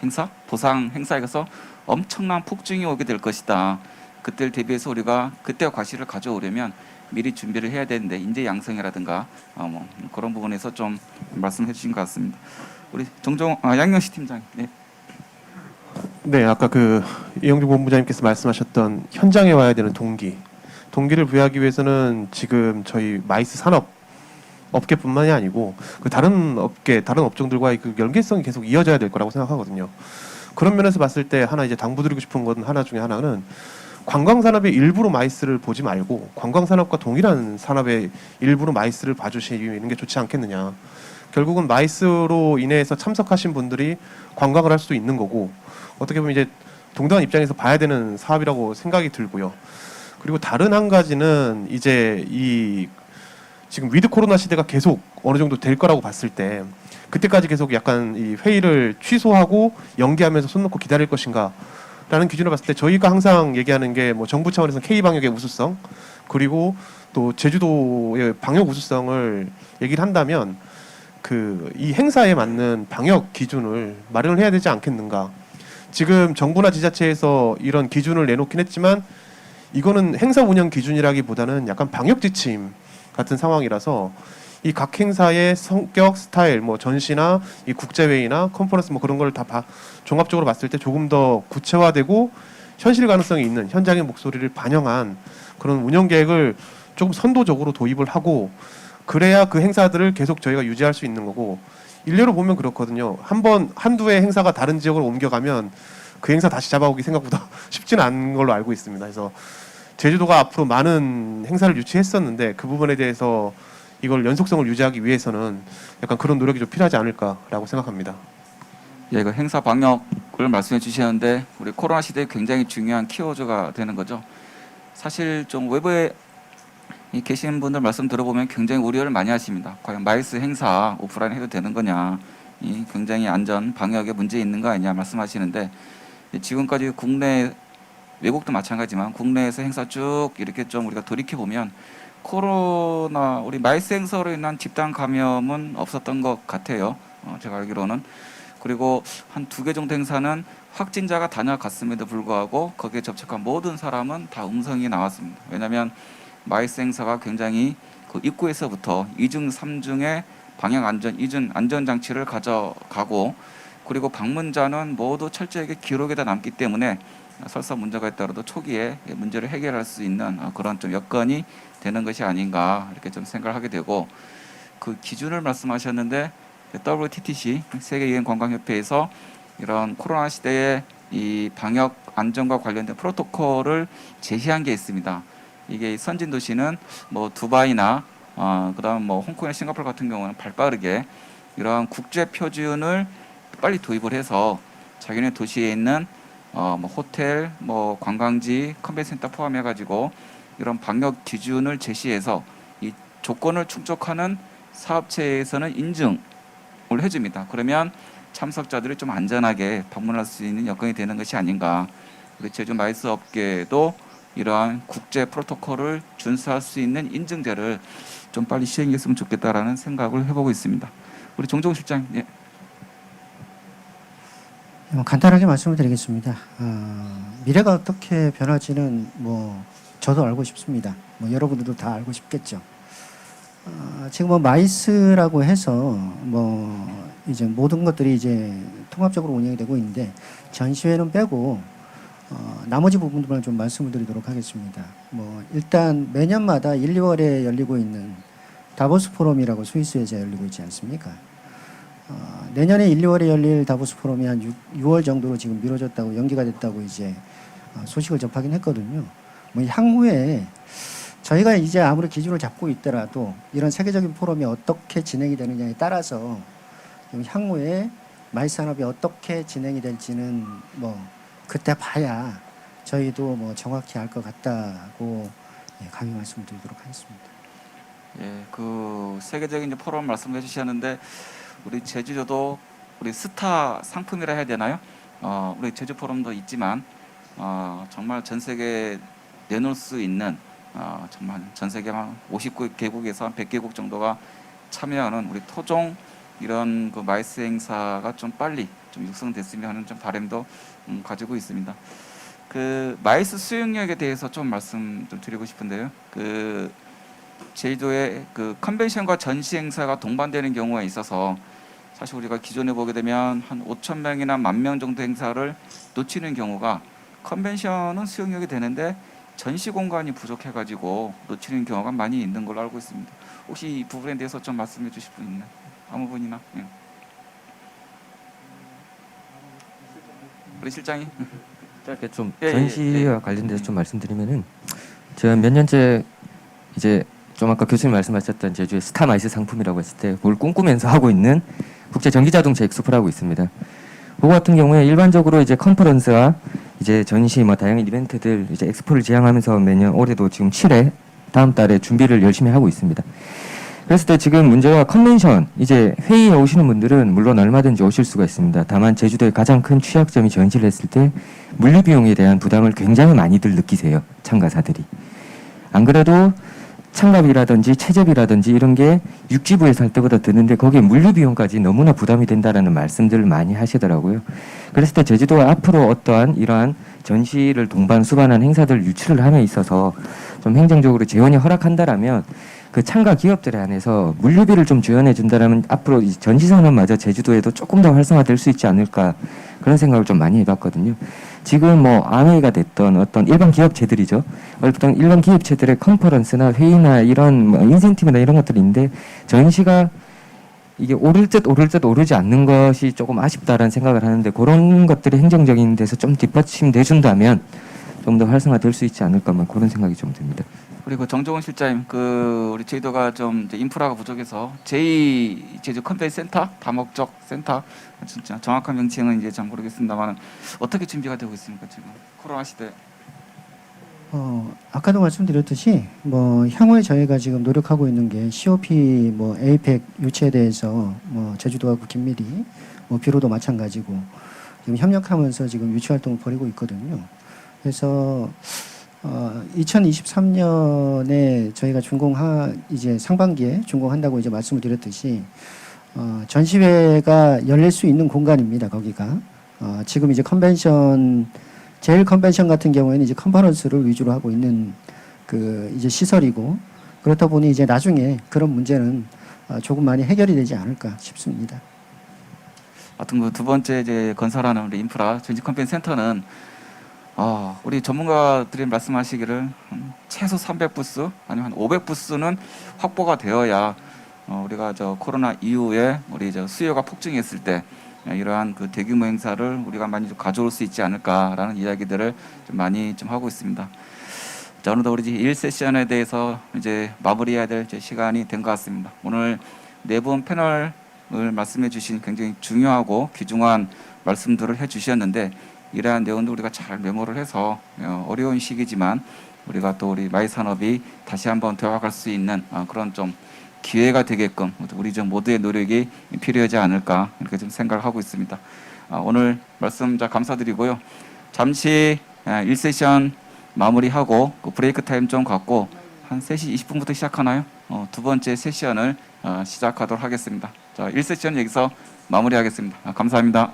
행사, 보상 행사에서 엄청난 폭증이 오게 될 것이다. 그때를 대비해서 우리가 그때와 과실을 가져오려면 미리 준비를 해야 되는데 인재 양성이라든가 뭐 그런 부분에서 좀 말씀해 주신 것 같습니다. 우리 양영시 팀장님. 네. 네, 아까 그 이영주 본부장님께서 말씀하셨던 현장에 와야 되는 동기를 부여하기 위해서는 지금 저희 마이스 산업 업계뿐만이 아니고 그 다른 업종들과의 그 연계성이 계속 이어져야 될 거라고 생각하거든요. 그런 면에서 봤을 때 하나 이제 당부드리고 싶은 건 하나 중에 하나는 관광산업의 일부로 마이스를 보지 말고 관광산업과 동일한 산업의 일부로 마이스를 봐주시는 게 좋지 않겠느냐. 결국은 마이스로 인해서 참석하신 분들이 관광을 할 수도 있는 거고 어떻게 보면 이제 동등한 입장에서 봐야 되는 사업이라고 생각이 들고요. 그리고 다른 한 가지는 이제 이 지금 위드 코로나 시대가 계속 어느 정도 될 거라고 봤을 때 그때까지 계속 약간 이 회의를 취소하고 연기하면서 손 놓고 기다릴 것인가 라는 기준을 봤을 때 저희가 항상 얘기하는 게 뭐 정부 차원에서 K방역의 우수성 그리고 또 제주도의 방역 우수성을 얘기를 한다면 그 이 행사에 맞는 방역 기준을 마련을 해야 되지 않겠는가. 지금 정부나 지자체에서 이런 기준을 내놓긴 했지만 이거는 행사 운영 기준이라기보다는 약간 방역 지침 같은 상황이라서 이 각 행사의 성격, 스타일, 뭐 전시나 이 국제회의나 컨퍼런스 뭐 그런 걸 다 종합적으로 봤을 때 조금 더 구체화되고 현실 가능성이 있는 현장의 목소리를 반영한 그런 운영 계획을 조금 선도적으로 도입을 하고 그래야 그 행사들을 계속 저희가 유지할 수 있는 거고 일례로 보면 그렇거든요. 한두 해 행사가 다른 지역으로 옮겨가면 그 행사 다시 잡아오기 생각보다 쉽지는 않은 걸로 알고 있습니다. 그래서 제주도가 앞으로 많은 행사를 유치했었는데 그 부분에 대해서 이걸 연속성을 유지하기 위해서는 약간 그런 노력이 좀 필요하지 않을까라고 생각합니다. 예, 그 행사 방역을 말씀해 주셨는데 우리 코로나 시대에 굉장히 중요한 키워드가 되는 거죠. 사실 좀 외부에 계신 분들 말씀 들어보면 굉장히 우려를 많이 하십니다. 과연 마이스 행사 오프라인 해도 되는 거냐, 이 굉장히 안전 방역에 문제 있는 거 아니냐 말씀하시는데, 지금까지 국내 외국도 마찬가지지만 국내에서 행사 쭉 이렇게 좀 우리가 돌이켜 보면 코로나 우리 마이스 행사로 인한 집단 감염은 없었던 것 같아요. 제가 알기로는. 그리고 한 2개 정도 행사는 확진자가 다녀갔음에도 불구하고 거기에 접촉한 모든 사람은 다 음성이 나왔습니다. 왜냐하면 마이스 행사가 굉장히 그 입구에서부터 2중, 3중의 방역 안전, 이중 안전 장치를 가져가고, 그리고 방문자는 모두 철저하게 기록에다 남기 때문에 설사 문제가 있더라도 초기에 문제를 해결할 수 있는 그런 좀 여건이 되는 것이 아닌가 이렇게 좀 생각을 하게 되고, 그 기준을 말씀하셨는데 WTTC 세계여행관광협회에서 이런 코로나 시대에 이 방역 안전과 관련된 프로토콜을 제시한 게 있습니다. 이게 선진 도시는 뭐 두바이나 그다음 뭐 홍콩이나 싱가포르 같은 경우는 발빠르게 이러한 국제 표준을 빨리 도입을 해서 자기네 도시에 있는 뭐 호텔, 뭐 관광지, 컨벤센터 포함해 가지고 이런 방역 기준을 제시해서 이 조건을 충족하는 사업체에서는 인증을 해줍니다. 그러면 참석자들이 좀 안전하게 방문할 수 있는 여건이 되는 것이 아닌가. 우리 제주 마이스 업계도 이러한 국제 프로토콜을 준수할 수 있는 인증제를 좀 빨리 시행했으면 좋겠다라는 생각을 해보고 있습니다. 우리 정종 실장. 예. 간단하게 말씀을 드리겠습니다. 미래가 어떻게 변할지는 뭐 저도 알고 싶습니다. 뭐 여러분들도 다 알고 싶겠죠. 지금 뭐 마이스라고 해서 뭐 이제 모든 것들이 이제 통합적으로 운영이 되고 있는데, 전시회는 빼고 나머지 부분들만 좀 말씀을 드리도록 하겠습니다. 뭐 일단 매년마다 1, 2월에 열리고 있는 다보스 포럼이라고 스위스에서 열리고 있지 않습니까? 내년에 1, 2월에 열릴 다보스 포럼이 한 6월 정도로 지금 미뤄졌다고, 연기가 됐다고 이제 소식을 접하긴 했거든요. 뭐 향후에 저희가 이제 아무리 기준을 잡고 있더라도 이런 세계적인 포럼이 어떻게 진행이 되느냐에 따라서 향후에 마이스 산업이 어떻게 진행이 될지는 뭐 그때 봐야 저희도 뭐 정확히 알 것 같다고 감히 말씀드리도록 하겠습니다. 예, 그 세계적인 이제 포럼 말씀해 주셨는데, 우리 제주도도 우리 스타 상품이라 해야 되나요? 우리 제주 포럼도 있지만 정말 전 세계에 내놓을 수 있는 정말 전 세계 한 59개국에서 한 100개국 정도가 참여하는 우리 토종 이런 그 마이스 행사가 좀 빨리 좀 육성됐으면 하는 좀 바람도 가지고 있습니다. 그 마이스 수용력에 대해서 좀 말씀 좀 드리고 싶은데요. 그 제주도의 그 컨벤션과 전시 행사가 동반되는 경우가 있어서 사실 우리가 기존에 보게 되면 한 5,000명이나 10,000명 정도 행사를 놓치는 경우가, 컨벤션은 수용력이 되는데 전시 공간이 부족해가지고 놓치는 경우가 많이 있는 걸로 알고 있습니다. 혹시 이 부분에 대해서 좀 말씀해 주실 분 있나요? 아무 분이나? 예. 우리 실장이 짧게 좀 예, 전시와 관련돼서 좀 말씀드리면은, 제가 몇 년째 이제 좀 아까 교수님 말씀하셨던 제주의 스타 마이스 상품이라고 했을 때 그걸 꿈꾸면서 하고 있는 국제 전기자동차 엑스포라고 있습니다. 그거 같은 경우에 일반적으로 이제 컨퍼런스와 이제 전시 뭐 다양한 이벤트들 이제 엑스포를 지향하면서 매년 올해도 지금 7회 다음 달에 준비를 열심히 하고 있습니다. 그랬을 때 지금 문제가 컨벤션 이제 회의에 오시는 분들은 물론 얼마든지 오실 수가 있습니다. 다만 제주도의 가장 큰 취약점이 전시를 했을 때 물류 비용에 대한 부담을 굉장히 많이들 느끼세요, 참가자들이. 안 그래도 참가비라든지 체접이라든지 이런 게 육지부에서 할 때보다 드는데 거기에 물류 비용까지 너무나 부담이 된다라는 말씀들을 많이 하시더라고요. 그랬을 때 제주도가 앞으로 어떠한 이러한 전시를 동반 수반한 행사들 유치를 함에 있어서 좀 행정적으로 재원이 허락한다라면 그 참가 기업들에 한해서 물류비를 좀 지원해 준다라면 앞으로 이 전시 산업마저 제주도에도 조금 더 활성화될 수 있지 않을까, 그런 생각을 좀 많이 해봤거든요. 지금 뭐 아메이가 됐던 어떤 일반 기업체들이죠. 어떤 일반 기업체들의 컨퍼런스나 회의나 이런 뭐 인센티브나 이런 것들이 있는데 전시가 이게 오를 듯 오르지 않는 것이 조금 아쉽다라는 생각을 하는데, 그런 것들이 행정적인 데서 좀 뒷받침돼 준다면 좀 더 활성화될 수 있지 않을까, 뭐 그런 생각이 좀 듭니다. 우리 그 정종훈 실장님, 우리 제주도가 좀 이제 인프라가 부족해서 제2 제주 컨벤션 센터, 다목적 센터, 진짜 정확한 명칭은 이제 잘 모르겠습니다만 어떻게 준비가 되고 있습니까 지금 코로나 시대? 아까도 말씀드렸듯이 뭐 향후에 저희가 지금 노력하고 있는 게 COP 뭐 APEC 유치에 대해서 뭐 제주도하고 긴밀히 뭐 뷰로도 마찬가지고 지금 협력하면서 지금 유치 활동을 벌이고 있거든요. 그래서 2023년에 저희가 이제 상반기에 준공한다고 이제 말씀을 드렸듯이 전시회가 열릴 수 있는 공간입니다. 거기가 지금 이제 제일 컨벤션 같은 경우에는 이제 컨퍼런스를 위주로 하고 있는 이제 시설이고 그렇다 보니 이제 나중에 그런 문제는 조금 많이 해결이 되지 않을까 싶습니다. 하여튼 그 두 번째 이제 건설하는 우리 인프라 전지 컨벤션 센터는 우리 전문가들이 말씀하시기를 최소 300부스 아니면 한 500부스는 확보가 되어야 우리가 저 코로나 이후에 우리 저 수요가 폭증했을 때 이러한 그 대규모 행사를 우리가 많이 좀 가져올 수 있지 않을까라는 이야기들을 좀 많이 좀 하고 있습니다. 자, 오늘도 우리 1세션에 대해서 이제 마무리해야 될 시간이 된 것 같습니다. 오늘 네 분 패널을 말씀해 주신 굉장히 중요하고 귀중한 말씀들을 해 주셨는데 이러한 내용도 우리가 잘 메모를 해서 어려운 시기지만 우리가 또 우리 마이 산업이 다시 한번 되어갈 수 있는 그런 좀 기회가 되게끔 우리 좀 모두의 노력이 필요하지 않을까 이렇게 좀 생각을 하고 있습니다. 오늘 말씀 잘 감사드리고요. 잠시 1세션 마무리하고 그 브레이크 타임 좀 갖고 한 3시 20분부터 시작하나요? 두 번째 세션을 시작하도록 하겠습니다. 자, 1세션 여기서 마무리하겠습니다. 감사합니다.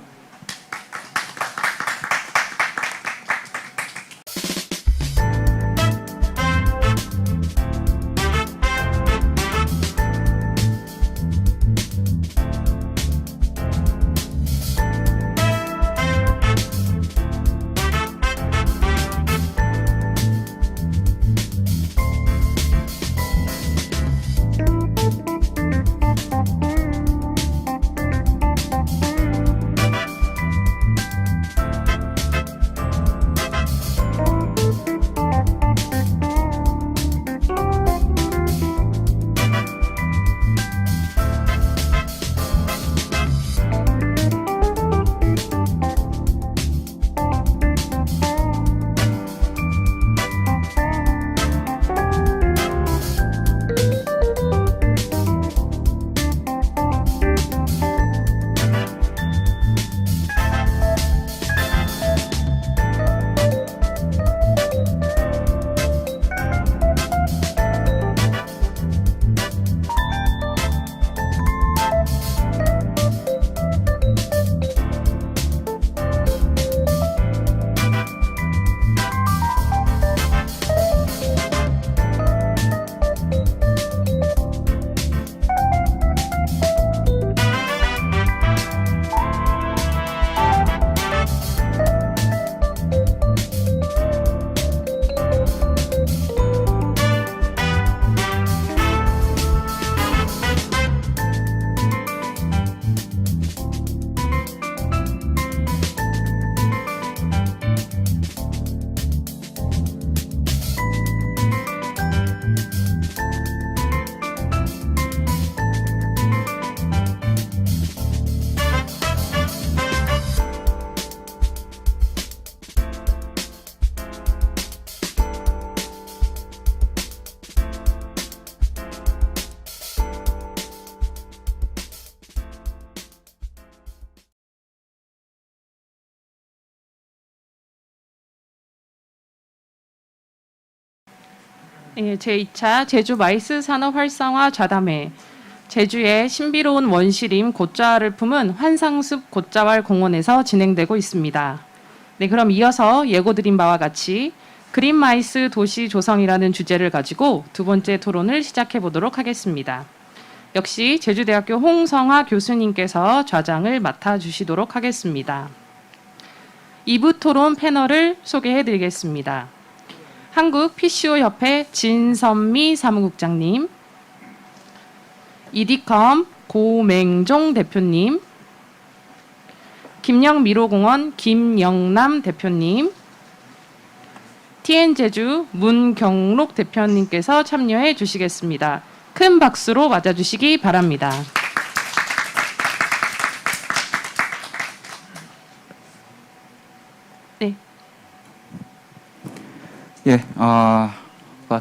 제2차 제주 마이스 산업 활성화 좌담회 제주의 신비로운 원시림 곶자를 품은 환상숲 곶자왈 공원에서 진행되고 있습니다. 네, 그럼 이어서 예고드린 바와 같이 그린 마이스 도시 조성이라는 주제를 가지고 두 번째 토론을 시작해 보도록 하겠습니다. 역시 제주대학교 홍성화 교수님께서 좌장을 맡아주시도록 하겠습니다. 2부 토론 패널을 소개해 드리겠습니다. 한국 PCO 협회 진선미 사무국장님, 이디컴 고맹종 대표님, 김영미로공원 김영남 대표님, TN제주 문경록 대표님께서 참여해 주시겠습니다. 큰 박수로 맞아주시기 바랍니다. 네. 예,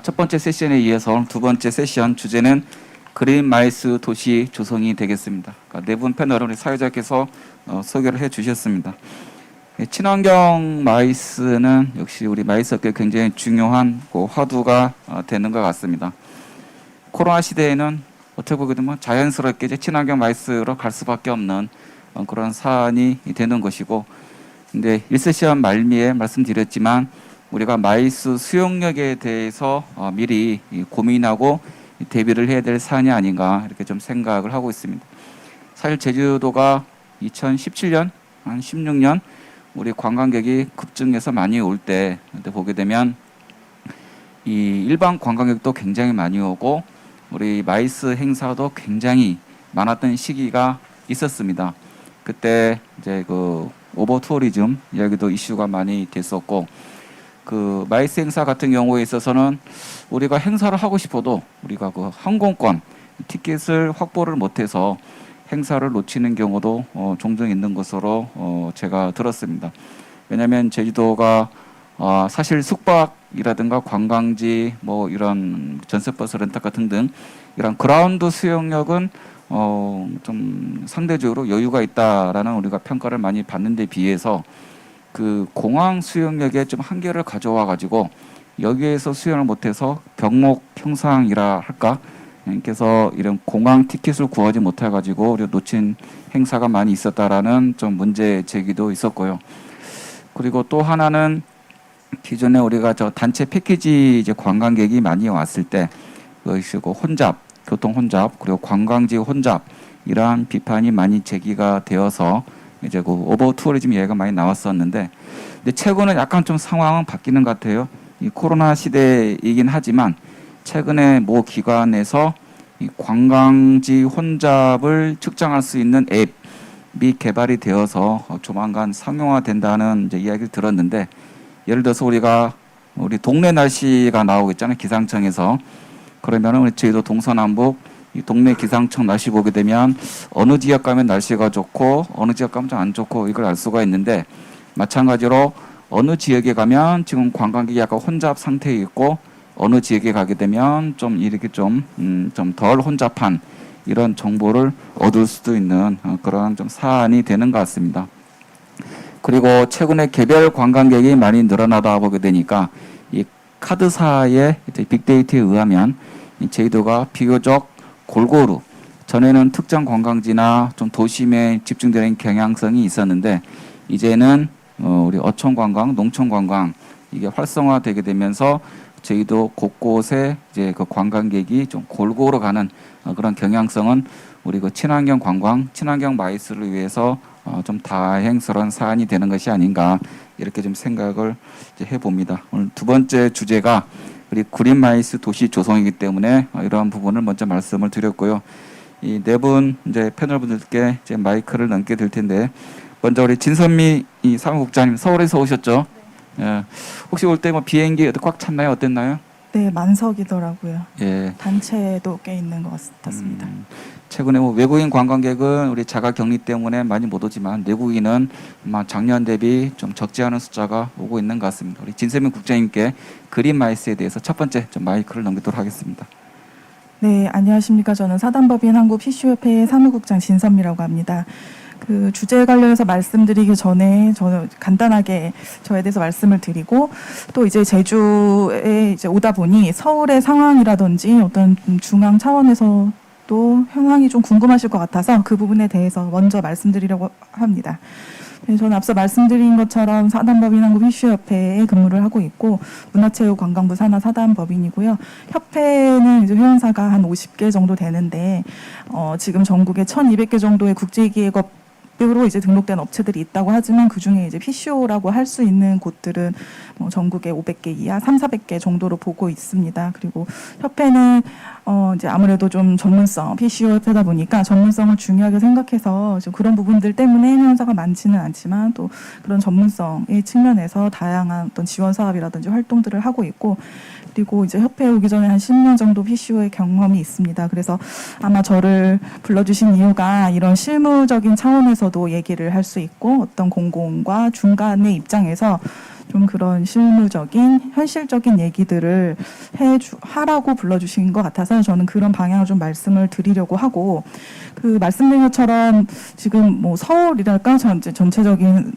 첫 번째 세션에 이어서 두 번째 세션 주제는 그린 마이스 도시 조성이 되겠습니다. 네 분 패널을 우리 사회자께서 소개를 해주셨습니다. 예, 친환경 마이스는 역시 우리 마이스업계 굉장히 중요한 화두가 되는 것 같습니다. 코로나 시대에는 어떻게 보게 되면 자연스럽게 이제 친환경 마이스로 갈 수밖에 없는 그런 사안이 되는 것이고, 근데 1세션 말미에 말씀드렸지만 우리가 마이스 수용력에 대해서 미리 고민하고 대비를 해야 될 사안이 아닌가 이렇게 좀 생각을 하고 있습니다. 사실 제주도가 2017년, 한 16년 우리 관광객이 급증해서 많이 올 때 보게 되면 이 일반 관광객도 굉장히 많이 오고 우리 마이스 행사도 굉장히 많았던 시기가 있었습니다. 그때 이제 그 오버 투어리즘 이야기도 이슈가 많이 됐었고, 그 마이스 행사 같은 경우에 있어서는 우리가 행사를 하고 싶어도 우리가 그 항공권 티켓을 확보를 못해서 행사를 놓치는 경우도 종종 있는 것으로 제가 들었습니다. 왜냐하면 제주도가 사실 숙박이라든가 관광지 뭐 이런 전세버스 렌터카 등등 이런 그라운드 수용력은 좀 상대적으로 여유가 있다라는 우리가 평가를 많이 받는 데 비해서 그 공항 수용력에 좀 한계를 가져와 가지고 여기에서 수용을 못해서 병목 형상이라 할까? 그래서 이런 공항 티켓을 구하지 못해 가지고 우리 놓친 행사가 많이 있었다라는 좀 문제 제기도 있었고요. 그리고 또 하나는 기존에 우리가 저 단체 패키지 이제 관광객이 많이 왔을 때 그것이고 혼잡, 교통 혼잡, 그리고 관광지 혼잡 이러한 비판이 많이 제기가 되어서 이제 그 오버 투어리즘 얘기가 많이 나왔었는데, 근데 최근에 약간 좀 상황은 바뀌는 것 같아요. 이 코로나 시대이긴 하지만 최근에 모 기관에서 이 관광지 혼잡을 측정할 수 있는 앱이 개발이 되어서 조만간 상용화된다는 이제 이야기를 들었는데, 예를 들어서 우리 동네 날씨가 나오고 있잖아요, 기상청에서. 그러면은 우리 저희도 동서남북 이 동네 기상청 날씨 보게 되면 어느 지역 가면 날씨가 좋고 어느 지역 가면 좀 안 좋고 이걸 알 수가 있는데, 마찬가지로 어느 지역에 가면 지금 관광객이 약간 혼잡 상태에 있고 어느 지역에 가게 되면 좀 이렇게 좀 덜 혼잡한 이런 정보를 얻을 수도 있는 그런 좀 사안이 되는 것 같습니다. 그리고 최근에 개별 관광객이 많이 늘어나다 보게 되니까 이 카드사의 빅데이터에 의하면 제주도가 비교적 골고루, 전에는 특정 관광지나 좀 도심에 집중되는 경향성이 있었는데 이제는 우리 어촌 관광, 농촌 관광 이게 활성화되게 되면서 저희도 곳곳에 이제 그 관광객이 좀 골고루 가는 그런 경향성은 우리 그 친환경 관광, 친환경 마이스를 위해서 좀 다행스러운 사안이 되는 것이 아닌가 이렇게 좀 생각을 이제 해봅니다. 오늘 두 번째 주제가 우리 그린 마이스 도시 조성이기 때문에 이러한 부분을 먼저 말씀을 드렸고요. 이 네 분 이제 패널 분들께 이제 마이크를 넘게 될 텐데, 먼저 우리 진선미 이 사무국장님 서울에서 오셨죠? 예. 혹시 올 때 뭐 비행기 꽉 찼나요? 어땠나요? 네, 만석이더라고요. 예. 단체도 꽤 있는 것 같습니다. 최근에 뭐 외국인 관광객은 우리 자가 격리 때문에 많이 못 오지만 내국인은 아마 작년 대비 좀 적지 않은 숫자가 오고 있는 것 같습니다. 우리 진세민 국장님께 그린 마이스에 대해서 첫 번째 좀 마이크를 넘기도록 하겠습니다. 네, 안녕하십니까. 저는 사단법인 한국피쉬협회 사무국장 진선미라고 합니다. 그 주제에 관련해서 말씀드리기 전에 저는 간단하게 저에 대해서 말씀을 드리고, 또 이제 제주에 이제 오다 보니 서울의 상황이라든지 어떤 중앙 차원에서 또 현황이 좀 궁금하실 것 같아서 그 부분에 대해서 먼저 말씀드리려고 합니다. 저는 앞서 말씀드린 것처럼 사단법인 한국피쉬협회에 근무를 하고 있고, 문화체육관광부 산하 사단법인이고요. 협회는 이제 회원사가 한 50개 정도 되는데 지금 전국에 1,200개 정도의 국제기획업 으로 이제 등록된 업체들이 있다고 하지만 그 중에 이제 PCO라고 할 수 있는 곳들은 뭐 전국에 500개 이하, 3,400개 정도로 보고 있습니다. 그리고 협회는 이제 아무래도 좀 전문성, PCO 협회다 보니까 전문성을 중요하게 생각해서 좀 그런 부분들 때문에 회원사가 많지는 않지만 또 그런 전문성의 측면에서 다양한 어떤 지원 사업이라든지 활동들을 하고 있고, 그리고 이제 협회에 오기 전에 한 10년 정도 PCO의 경험이 있습니다. 그래서 아마 저를 불러주신 이유가 이런 실무적인 차원에서도 얘기를 할 수 있고 어떤 공공과 중간의 입장에서 좀 그런 실무적인 현실적인 얘기들을 하라고 불러주신 것 같아서 저는 그런 방향을 좀 말씀을 드리려고 하고, 그 말씀드린 것처럼 지금 뭐 서울이랄까 전체적인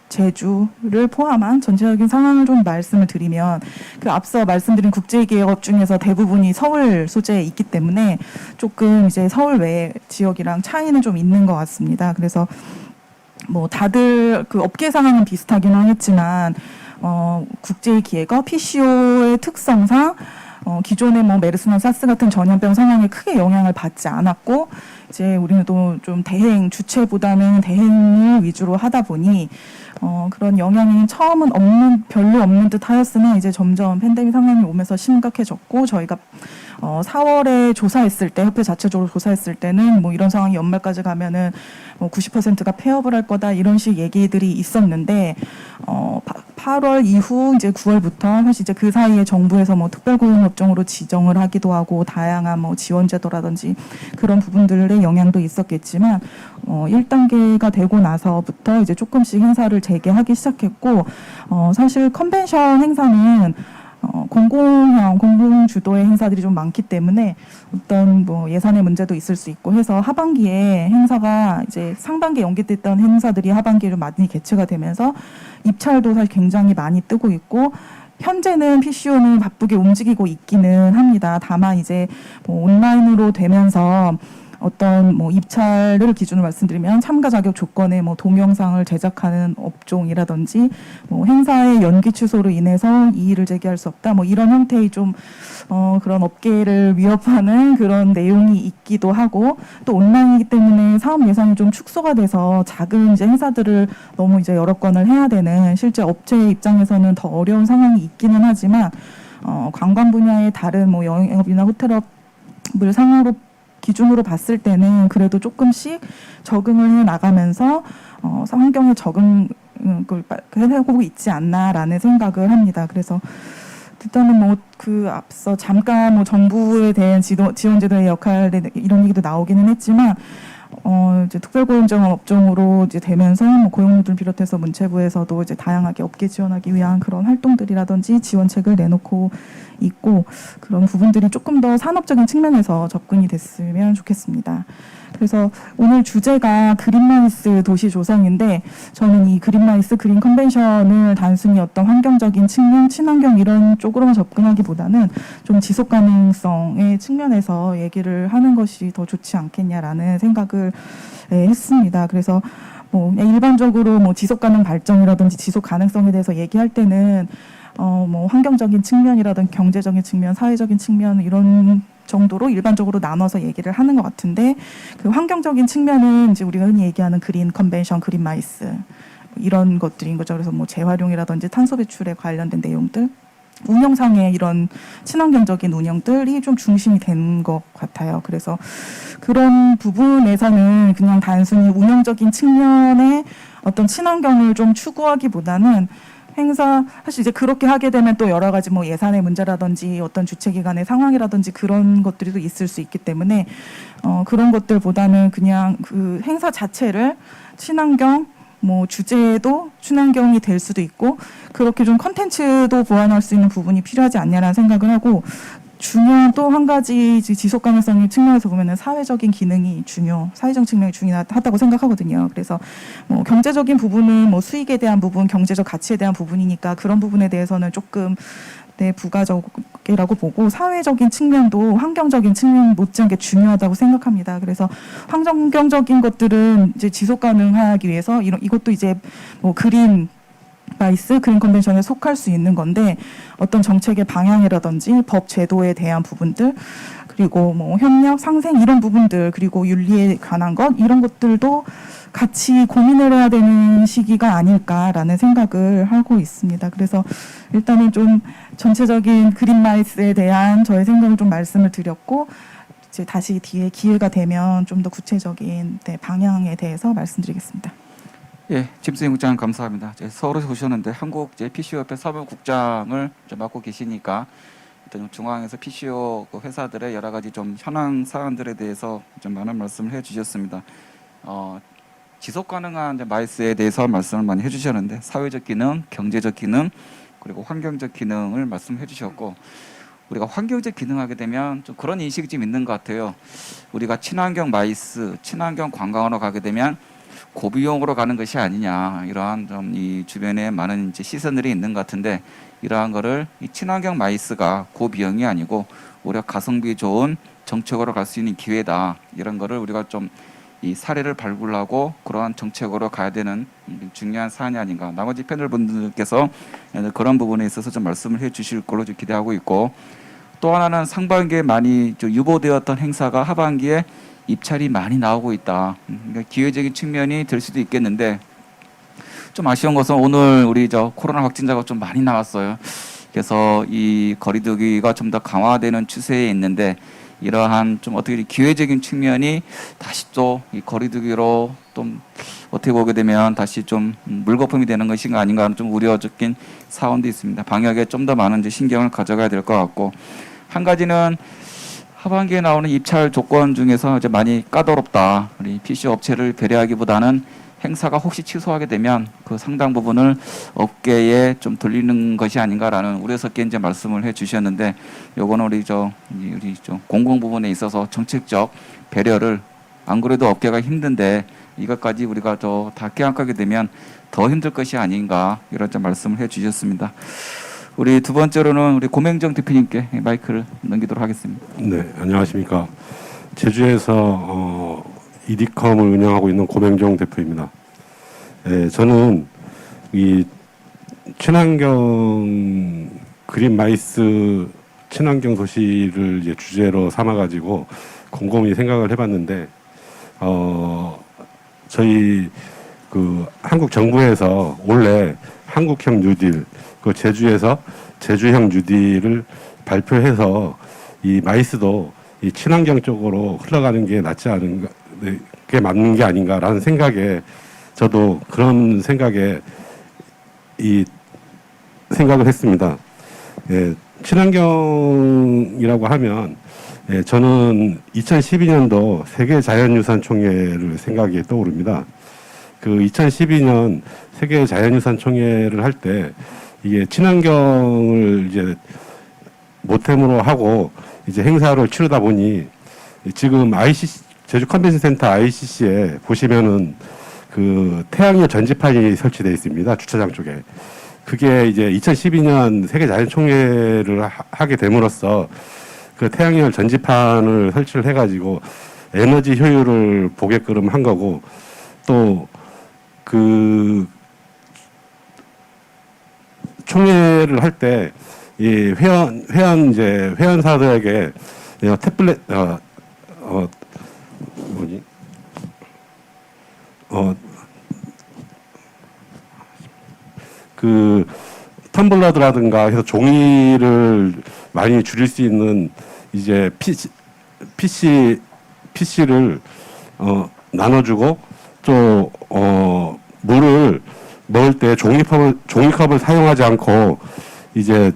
제주를 포함한 전체적인 상황을 좀 말씀을 드리면, 그 앞서 말씀드린 국제기업 중에서 대부분이 서울 소재에 있기 때문에 조금 이제 서울 외 지역이랑 차이는 좀 있는 것 같습니다. 그래서 뭐 다들 그 업계 상황은 비슷하긴 하겠지만 국제기회가 PCO의 특성상 기존의 뭐 메르스나 사스 같은 전염병 상황에 크게 영향을 받지 않았고, 이제 우리는 또 좀 대행 주체보다는 대행을 위주로 하다 보니 그런 영향이 처음은 별로 없는 듯 하였으나 이제 점점 팬데믹 상황이 오면서 심각해졌고, 저희가 4월에 조사했을 때, 협회 자체적으로 조사했을 때는 뭐 이런 상황이 연말까지 가면은 뭐 90%가 폐업을 할 거다 이런 식 얘기들이 있었는데 8월 이후 이제 9월부터 사실 이제 그 사이에 정부에서 뭐 특별고용업종으로 지정을 하기도 하고 다양한 뭐 지원제도라든지 그런 부분들의 영향도 있었겠지만 1단계가 되고 나서부터 이제 조금씩 행사를 재개하기 시작했고, 사실 컨벤션 행사는 공공 주도의 행사들이 좀 많기 때문에 어떤 뭐 예산의 문제도 있을 수 있고 해서 하반기에 행사가 이제 상반기에 연기됐던 행사들이 하반기에 좀 많이 개최가 되면서 입찰도 사실 굉장히 많이 뜨고 있고, 현재는 PCO는 바쁘게 움직이고 있기는 합니다. 다만 이제 뭐 온라인으로 되면서 어떤 뭐 입찰을 기준으로 말씀드리면 참가 자격 조건에 뭐 동영상을 제작하는 업종이라든지 뭐 행사의 연기 취소로 인해서 이의를 제기할 수 없다 뭐 이런 형태의 좀 그런 업계를 위협하는 그런 내용이 있기도 하고, 또 온라인이기 때문에 사업 예산이 좀 축소가 돼서 작은 이제 행사들을 너무 이제 여러 건을 해야 되는 실제 업체 입장에서는 더 어려운 상황이 있기는 하지만 관광 분야의 다른 뭐 영업이나 호텔업을 상으로 기준으로 봤을 때는 그래도 조금씩 적응을 해 나가면서 환경에 적응을 해보고 있지 않나라는 생각을 합니다. 그래서 일단은 뭐 그 앞서 잠깐 뭐 정부에 대한 지원제도의 역할 이런 얘기도 나오기는 했지만 이제 특별고용정 업종으로 이제 되면서 뭐 고용노동을 비롯해서 문체부에서도 이제 다양하게 업계 지원하기 위한 그런 활동들이라든지 지원책을 내놓고 있고, 그런 부분들이 조금 더 산업적인 측면에서 접근이 됐으면 좋겠습니다. 그래서 오늘 주제가 그린마이스 도시 조성인데, 저는 이 그린마이스 그린 컨벤션을 단순히 어떤 환경적인 측면, 친환경 이런 쪽으로만 접근하기보다는 좀 지속 가능성의 측면에서 얘기를 하는 것이 더 좋지 않겠냐라는 생각을 했습니다. 그래서 뭐 일반적으로 뭐 지속 가능 발전이라든지 지속 가능성에 대해서 얘기할 때는 뭐 환경적인 측면이라든 경제적인 측면, 사회적인 측면 이런 정도로 일반적으로 나눠서 얘기를 하는 것 같은데, 그 환경적인 측면은 이제 우리가 흔히 얘기하는 그린 컨벤션, 그린 마이스 이런 것들인 거죠. 그래서 뭐 재활용이라든지 탄소 배출에 관련된 내용들, 운영상의 이런 친환경적인 운영들이 좀 중심이 된 것 같아요. 그래서 그런 부분에서는 그냥 단순히 운영적인 측면의 어떤 친환경을 좀 추구하기보다는 행사 사실 이제 그렇게 하게 되면 또 여러 가지 뭐 예산의 문제라든지 어떤 주최기관의 상황이라든지 그런 것들이 또 있을 수 있기 때문에 그런 것들보다는 그냥 그 행사 자체를 친환경 뭐 주제도 친환경이 될 수도 있고, 그렇게 좀 컨텐츠도 보완할 수 있는 부분이 필요하지 않냐라는 생각을 하고, 중요한 또 한 가지 지속 가능성의 측면에서 보면은 사회적인 기능이 사회적 측면이 중요하다고 생각하거든요. 그래서 뭐 경제적인 부분은 뭐 수익에 대한 부분, 경제적 가치에 대한 부분이니까 그런 부분에 대해서는 조금 부가적이라고 보고, 사회적인 측면도 환경적인 측면 못지않게 중요하다고 생각합니다. 그래서 환경적인 것들은 이제 지속 가능하기 위해서 이것도 이제 뭐 그린 컨벤션에 속할 수 있는 건데, 어떤 정책의 방향이라든지 법 제도에 대한 부분들, 그리고 뭐 협력, 상생 이런 부분들 그리고 윤리에 관한 것 이런 것들도 같이 고민을 해야 되는 시기가 아닐까라는 생각을 하고 있습니다. 그래서 일단은 좀 전체적인 그린마이스에 대한 저의 생각을 좀 말씀을 드렸고 이제 다시 뒤에 기회가 되면 좀 더 구체적인 방향에 대해서 말씀드리겠습니다. 예, 김수영 국장 감사합니다. 서울에서 오셨는데 한국 PCO협회 사무국장을 좀 맡고 계시니까 일단 중앙에서 PCO 회사들의 여러 가지 좀 현황 사안들에 대해서 좀 많은 말씀을 해주셨습니다. 지속 가능한 마이스에 대해서 말씀을 많이 해주셨는데 사회적 기능, 경제적 기능, 그리고 환경적 기능을 말씀해 주셨고 우리가 환경적 기능하게 되면 좀 그런 인식이 좀 있는 것 같아요. 우리가 친환경 마이스, 친환경 관광으로 가게 되면 고비용으로 가는 것이 아니냐 이러한 좀 이 주변에 많은 이제 시선들이 있는 것 같은데 이러한 거를 이 친환경 마이스가 고비용이 아니고 오히려 가성비 좋은 정책으로 갈 수 있는 기회다 이런 거를 우리가 좀 이 사례를 발굴하고 그러한 정책으로 가야 되는 중요한 사안이 아닌가. 나머지 패널 분들께서 그런 부분에 있어서 좀 말씀을 해주실 걸로 좀 기대하고 있고 또 하나는 상반기에 많이 좀 유보되었던 행사가 하반기에 입찰이 많이 나오고 있다. 그러니까 기회적인 측면이 될 수도 있겠는데 좀 아쉬운 것은 오늘 우리 코로나 확진자가 좀 많이 나왔어요. 그래서 이 거리두기가 좀 더 강화되는 추세에 있는데 이러한 좀 어떻게 기회적인 측면이 다시 또 이 거리두기로 좀 어떻게 보게 되면 다시 좀 물거품이 되는 것인가 아닌가 하는 좀 우려적인 사원도 있습니다. 방역에 좀 더 많은 신경을 가져가야 될 것 같고 한 가지는 하반기에 나오는 입찰 조건 중에서 이제 많이 까다롭다. 우리 PC 업체를 배려하기보다는 행사가 혹시 취소하게 되면 그 상당 부분을 업계에 좀 돌리는 것이 아닌가라는 우려 섞인 이제 말씀을 해주셨는데, 요거는 우리 공공 부분에 있어서 정책적 배려를 안 그래도 업계가 힘든데 이것까지 우리가 다 깨앗게 되면 더 힘들 것이 아닌가 이런 좀 말씀을 해주셨습니다. 우리 두 번째로는 우리 고명정 대표님께 마이크를 넘기도록 하겠습니다. 네, 안녕하십니까. 제주에서 이디컴을 운영하고 있는 고명정 대표입니다. 네, 저는 이 친환경 그린 마이스 친환경 도시를 이제 주제로 삼아가지고 곰곰이 생각을 해봤는데 저희 그 한국 정부에서 원래 한국형 뉴딜 그 제주에서 제주형 뉴딜을 발표해서 이 마이스도 이 친환경 쪽으로 흘러가는 게 낫지 않은가, 게 맞는 게 아닌가라는 생각에 저도 그런 생각에 이 생각을 했습니다. 예, 친환경이라고 하면 저는 2012년도 세계 자연유산 총회를 생각이 떠오릅니다. 그 2012년 세계 자연유산 총회를 할 때 이게 친환경을 이제 모템으로 하고 이제 행사를 치르다 보니 지금 ICC 제주 컨벤션 센터 ICC에 보시면은 그 태양열 전지판이 설치되어 있습니다. 주차장 쪽에. 그게 이제 2012년 세계 자연 총회를 하게 됨으로써 그 태양열 전지판을 설치를 해가지고 에너지 효율을 보게끔 한 거고, 또 그 총회를 할 때 이 회원사들에게 태블릿 그 텀블러라든가 해서 종이를 많이 줄일 수 있는 이제 PC를 나눠주고, 또 물을 먹을 때 종이컵을 사용하지 않고 이제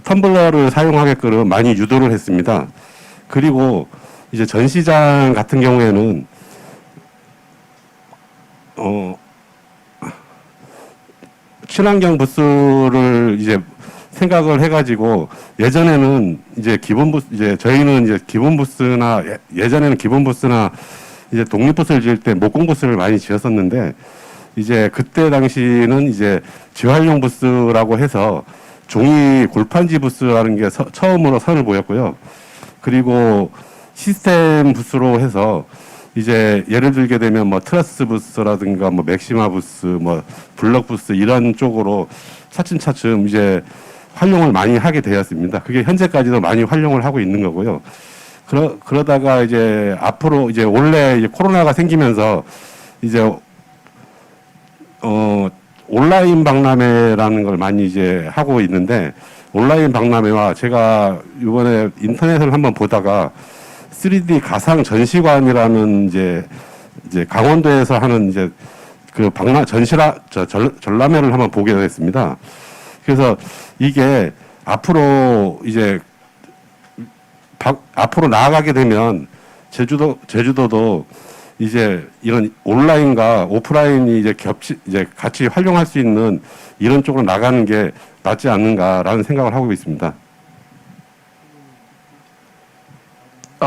텀블러를 사용하게끔 많이 유도를 했습니다. 그리고 이제 전시장 같은 경우에는 친환경 부스를 이제 생각을 해가지고, 예전에는 이제 기본 부스, 이제 저희는 이제 기본 부스나 예전에는 기본 부스나 이제 독립 부스를 지을 때 목공 부스를 많이 지었었는데, 이제 그때 당시는 이제 재활용 부스라고 해서 종이 골판지 부스라는 게 처음으로 선을 보였고요. 그리고 시스템 부스로 해서 이제 예를 들게 되면 뭐 트러스 부스라든가 뭐 맥시마 부스, 뭐 블럭 부스 이런 쪽으로 차츰차츰 이제 활용을 많이 하게 되었습니다. 그게 현재까지도 많이 활용을 하고 있는 거고요. 그러다가 이제 앞으로 이제 원래 이제 코로나가 생기면서 이제 온라인 박람회라는 걸 많이 이제 하고 있는데, 온라인 박람회와 제가 이번에 인터넷을 한번 보다가 3D 가상 전시관이라는 이제 강원도에서 하는 이제 그 전람회를 한번 보게 됐습니다. 그래서 이게 앞으로 이제 앞으로 나아가게 되면 제주도도 이제 이런 온라인과 오프라인이 이제 이제 같이 활용할 수 있는 이런 쪽으로 나가는 게 낫지 않는가라는 생각을 하고 있습니다.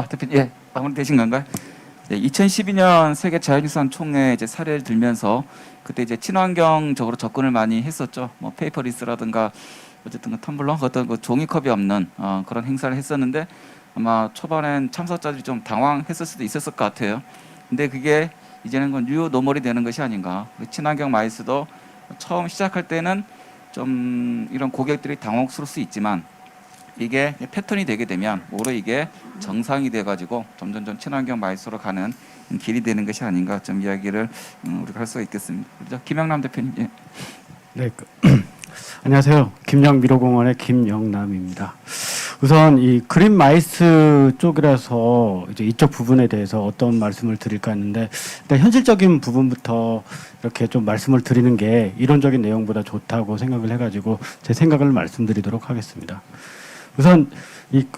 대표님, 예, 마무리되신 건가요? 네, 2012년 세계 자연유산 총회 이제 사례를 들면서 그때 이제 친환경적으로 접근을 많이 했었죠. 뭐 페이퍼리스라든가 어쨌든 그 텀블러, 어떤 그 종이컵이 없는 그런 행사를 했었는데 아마 초반엔 참석자들이 좀 당황했을 수도 있었을 것 같아요. 근데 그게 이제는 건 뉴 노멀이 되는 것이 아닌가. 친환경 마이스도 처음 시작할 때는 좀 이런 고객들이 당혹스러울 수 있지만 이게 패턴이 되게 되면 오히려 이게 정상이 돼가지고 점점 친환경 마이스로 가는 길이 되는 것이 아닌가 좀 이야기를 우리가 할 수가 있겠습니다. 그렇죠? 김영남 대표님. 예. 네, 안녕하세요. 김영미로공원의 김영남입니다. 우선 이 그린 마이스 쪽이라서 이제 이쪽 부분에 대해서 어떤 말씀을 드릴까 했는데, 일단 현실적인 부분부터 이렇게 좀 말씀을 드리는 게 이론적인 내용보다 좋다고 생각을 해가지고 제 생각을 말씀드리도록 하겠습니다. 우선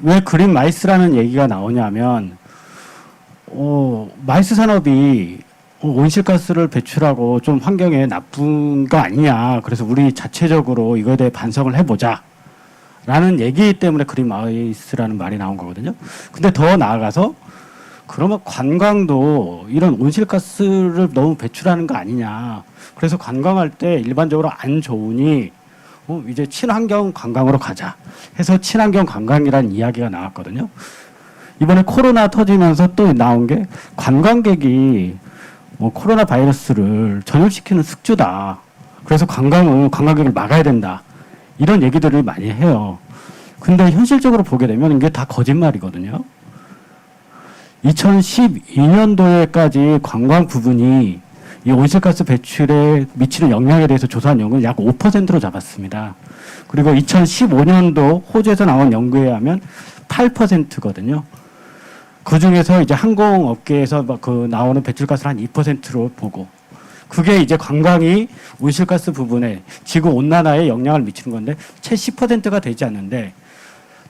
왜 그린 마이스라는 얘기가 나오냐면, 마이스 산업이 온실가스를 배출하고 좀 환경에 나쁜 거 아니냐. 그래서 우리 자체적으로 이거에 대해 반성을 해보자. 라는 얘기 때문에 그린 마이스라는 말이 나온 거거든요. 근데 더 나아가서 그러면 관광도 이런 온실가스를 너무 배출하는 거 아니냐. 그래서 관광할 때 일반적으로 안 좋으니 이제 친환경 관광으로 가자 해서 친환경 관광이라는 이야기가 나왔거든요. 이번에 코로나 터지면서 또 나온 게 관광객이 코로나 바이러스를 전염시키는 숙주다. 그래서 관광객을 막아야 된다. 이런 얘기들을 많이 해요. 근데 현실적으로 보게 되면 이게 다 거짓말이거든요. 2012년도에까지 관광 부분이 이 온실가스 배출에 미치는 영향에 대해서 조사한 연구는 약 5%로 잡았습니다. 그리고 2015년도 호주에서 나온 연구에 의하면 8%거든요. 그 중에서 이제 항공업계에서 그 나오는 배출가스를 한 2%로 보고, 그게 이제 관광이 온실가스 부분에 지구 온난화에 영향을 미치는 건데 채 10%가 되지 않는데,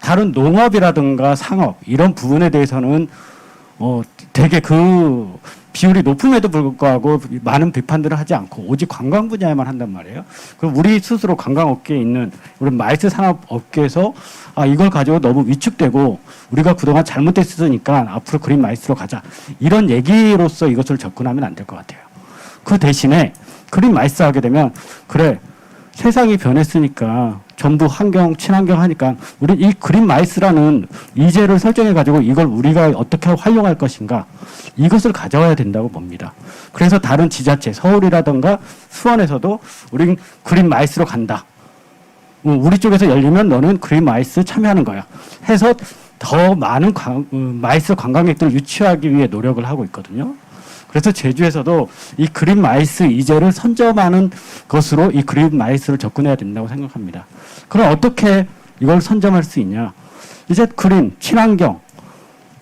다른 농업이라든가 상업 이런 부분에 대해서는 되게 그 비율이 높음에도 불구하고 많은 비판들을 하지 않고 오직 관광 분야에만 한단 말이에요. 그럼 우리 스스로 관광업계에 있는 우리 마이스 산업업계에서 이걸 가지고 너무 위축되고 우리가 그동안 잘못했으니까 앞으로 그린 마이스로 가자, 이런 얘기로서 이것을 접근하면 안 될 것 같아요. 그 대신에 그린 마이스 하게 되면, 그래 세상이 변했으니까 전부 환경 친환경 하니까 우리 이 그린 마이스라는 이제를 설정해 가지고 이걸 우리가 어떻게 활용할 것인가, 이것을 가져와야 된다고 봅니다. 그래서 다른 지자체 서울이라든가 수원에서도 우린 그린 마이스로 간다, 우리 쪽에서 열리면 너는 그린 마이스 참여하는 거야 해서 더 많은 마이스 관광객들을 유치하기 위해 노력을 하고 있거든요. 그래서 제주에서도 이 그린 마이스 이제를 선점하는 것으로 이 그린 마이스를 접근해야 된다고 생각합니다. 그럼 어떻게 이걸 선점할 수 있냐? 이제 그린, 친환경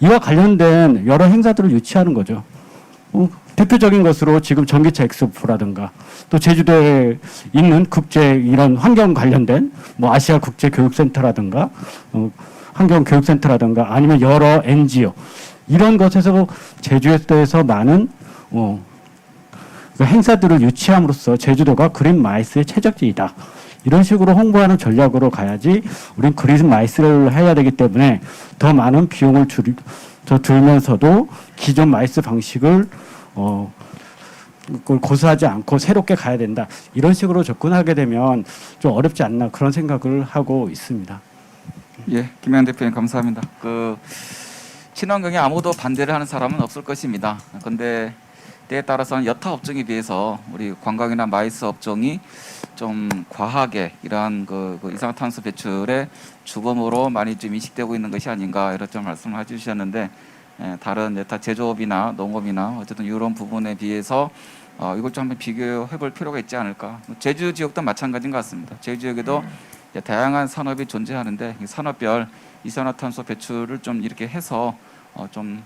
이와 관련된 여러 행사들을 유치하는 거죠. 대표적인 것으로 지금 전기차 엑스포라든가 또 제주도에 있는 국제 이런 환경 관련된 아시아 국제 교육센터라든가 환경 교육센터라든가 아니면 여러 NGO 이런 것에서 제주도에서 많은 행사들을 유치함으로써 제주도가 그린 마이스의 최적지이다, 이런 식으로 홍보하는 전략으로 가야지 우린 그린 마이스를 해야 되기 때문에 더 많은 비용을 들면서도 기존 마이스 방식을 고수하지 않고 새롭게 가야 된다, 이런 식으로 접근하게 되면 좀 어렵지 않나, 그런 생각을 하고 있습니다. 예, 김영 대표님 감사합니다. 친환경에 아무도 반대를 하는 사람은 없을 것입니다. 그런데 때에 따라서는 여타 업종에 비해서 우리 관광이나 마이스 업종이 좀 과하게 이러한 그 이산화탄소 배출의 주범으로 많이 좀 인식되고 있는 것이 아닌가 이런 좀 말씀을 해주셨는데 다른 여타 제조업이나 농업이나 어쨌든 이런 부분에 비해서 이걸 좀 한번 비교해 볼 필요가 있지 않을까. 제주 지역도 마찬가지인 것 같습니다. 제주 지역에도 다양한 산업이 존재하는데 이 산업별 이산화탄소 배출을 좀 이렇게 해서 좀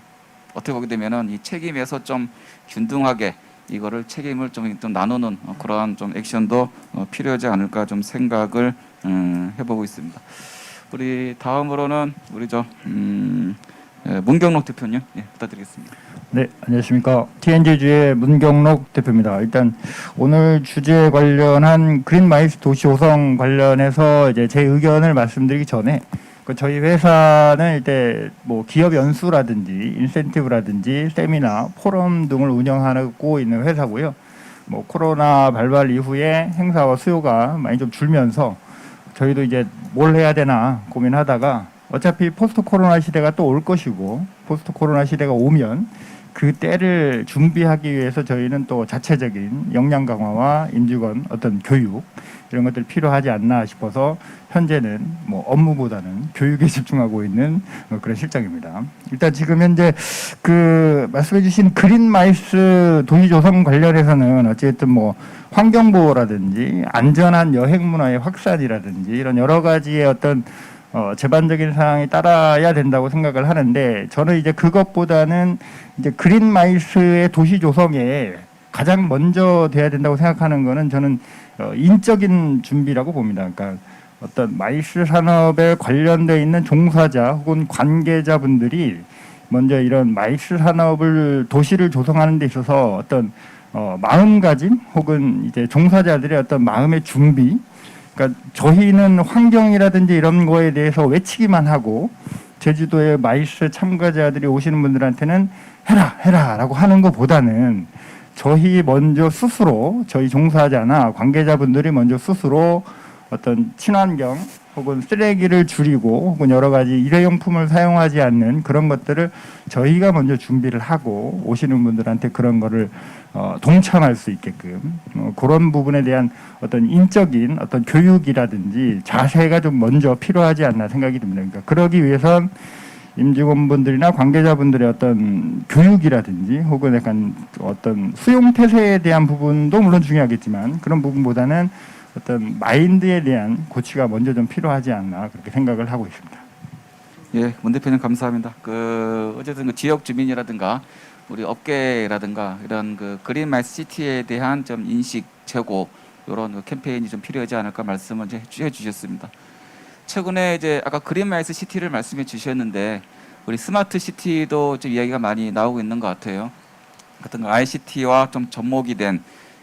어떻게 보게 되면은 이 책임에서 좀 균등하게 이거를 책임을 좀 나누는 그러한 좀 액션도 필요하지 않을까 좀 생각을 해보고 있습니다. 우리 다음으로는 우리 문경록 대표님 부탁드리겠습니다. 네, 안녕하십니까. TN제주의 문경록 대표입니다. 일단 오늘 주제 관련한 그린마이스 도시 조성 관련해서 이제 제 의견을 말씀드리기 전에 저희 회사는 이제 뭐 기업 연수라든지 인센티브라든지 세미나, 포럼 등을 운영하고 있는 회사고요. 뭐 코로나 발발 이후에 행사와 수요가 많이 좀 줄면서 저희도 이제 뭘 해야 되나 고민하다가 어차피 포스트 코로나 시대가 또 올 것이고 포스트 코로나 시대가 오면 그 때를 준비하기 위해서 저희는 또 자체적인 역량 강화와 임직원 어떤 교육 이런 것들 필요하지 않나 싶어서 현재는 뭐 업무보다는 교육에 집중하고 있는 그런 실정입니다. 일단 지금 현재 그 말씀해주신 그린마이스 도시조성 관련해서는 어쨌든 뭐 환경보호라든지 안전한 여행 문화의 확산이라든지 이런 여러 가지의 어떤 제반적인 사항이 따라야 된다고 생각을 하는데 저는 이제 그것보다는 이제 그린마이스의 도시 조성에 가장 먼저 돼야 된다고 생각하는 거는 저는 인적인 준비라고 봅니다. 그러니까 어떤 마이스 산업에 관련돼 있는 종사자 혹은 관계자분들이 먼저 이런 마이스 산업을 도시를 조성하는 데 있어서 어떤 마음가짐 혹은 이제 종사자들의 어떤 마음의 준비 그러니까 저희는 환경이라든지 이런 거에 대해서 외치기만 하고 제주도의 마이스 참가자들이 오시는 분들한테는 해라라고 하는 것보다는 저희 먼저 스스로 저희 종사자나 관계자분들이 먼저 스스로 어떤 친환경 혹은 쓰레기를 줄이고 혹은 여러 가지 일회용품을 사용하지 않는 그런 것들을 저희가 먼저 준비를 하고 오시는 분들한테 그런 거를 동참할 수 있게끔 그런 부분에 대한 어떤 인적인 어떤 교육이라든지 자세가 좀 먼저 필요하지 않나 생각이 듭니다. 그러니까 그러기 위해선 임직원분들이나 관계자분들의 어떤 교육이라든지 혹은 약간 어떤 수용 태세에 대한 부분도 물론 중요하겠지만 그런 부분보다는 어떤 마인드에 대한 고치가 먼저 좀 필요하지 않나 그렇게 생각을 하고 있습니다. 예, 문 대표님 감사합니다. 어쨌든 그 지역 주민이라든가 우리 업계라든가 이런 그 그린마이스 시티에 대한 좀 인식 제고 이런 그 캠페인이 좀 필요하지 않을까 말씀을 해 주셨습니다. 최근에 이제 아까 그린마이스 시티를 말씀해 주셨는데 우리 스마트 시티도 좀 이야기가 많이 나오고 있는 것 같아요. 같은 거 ICT와 좀 접목이 된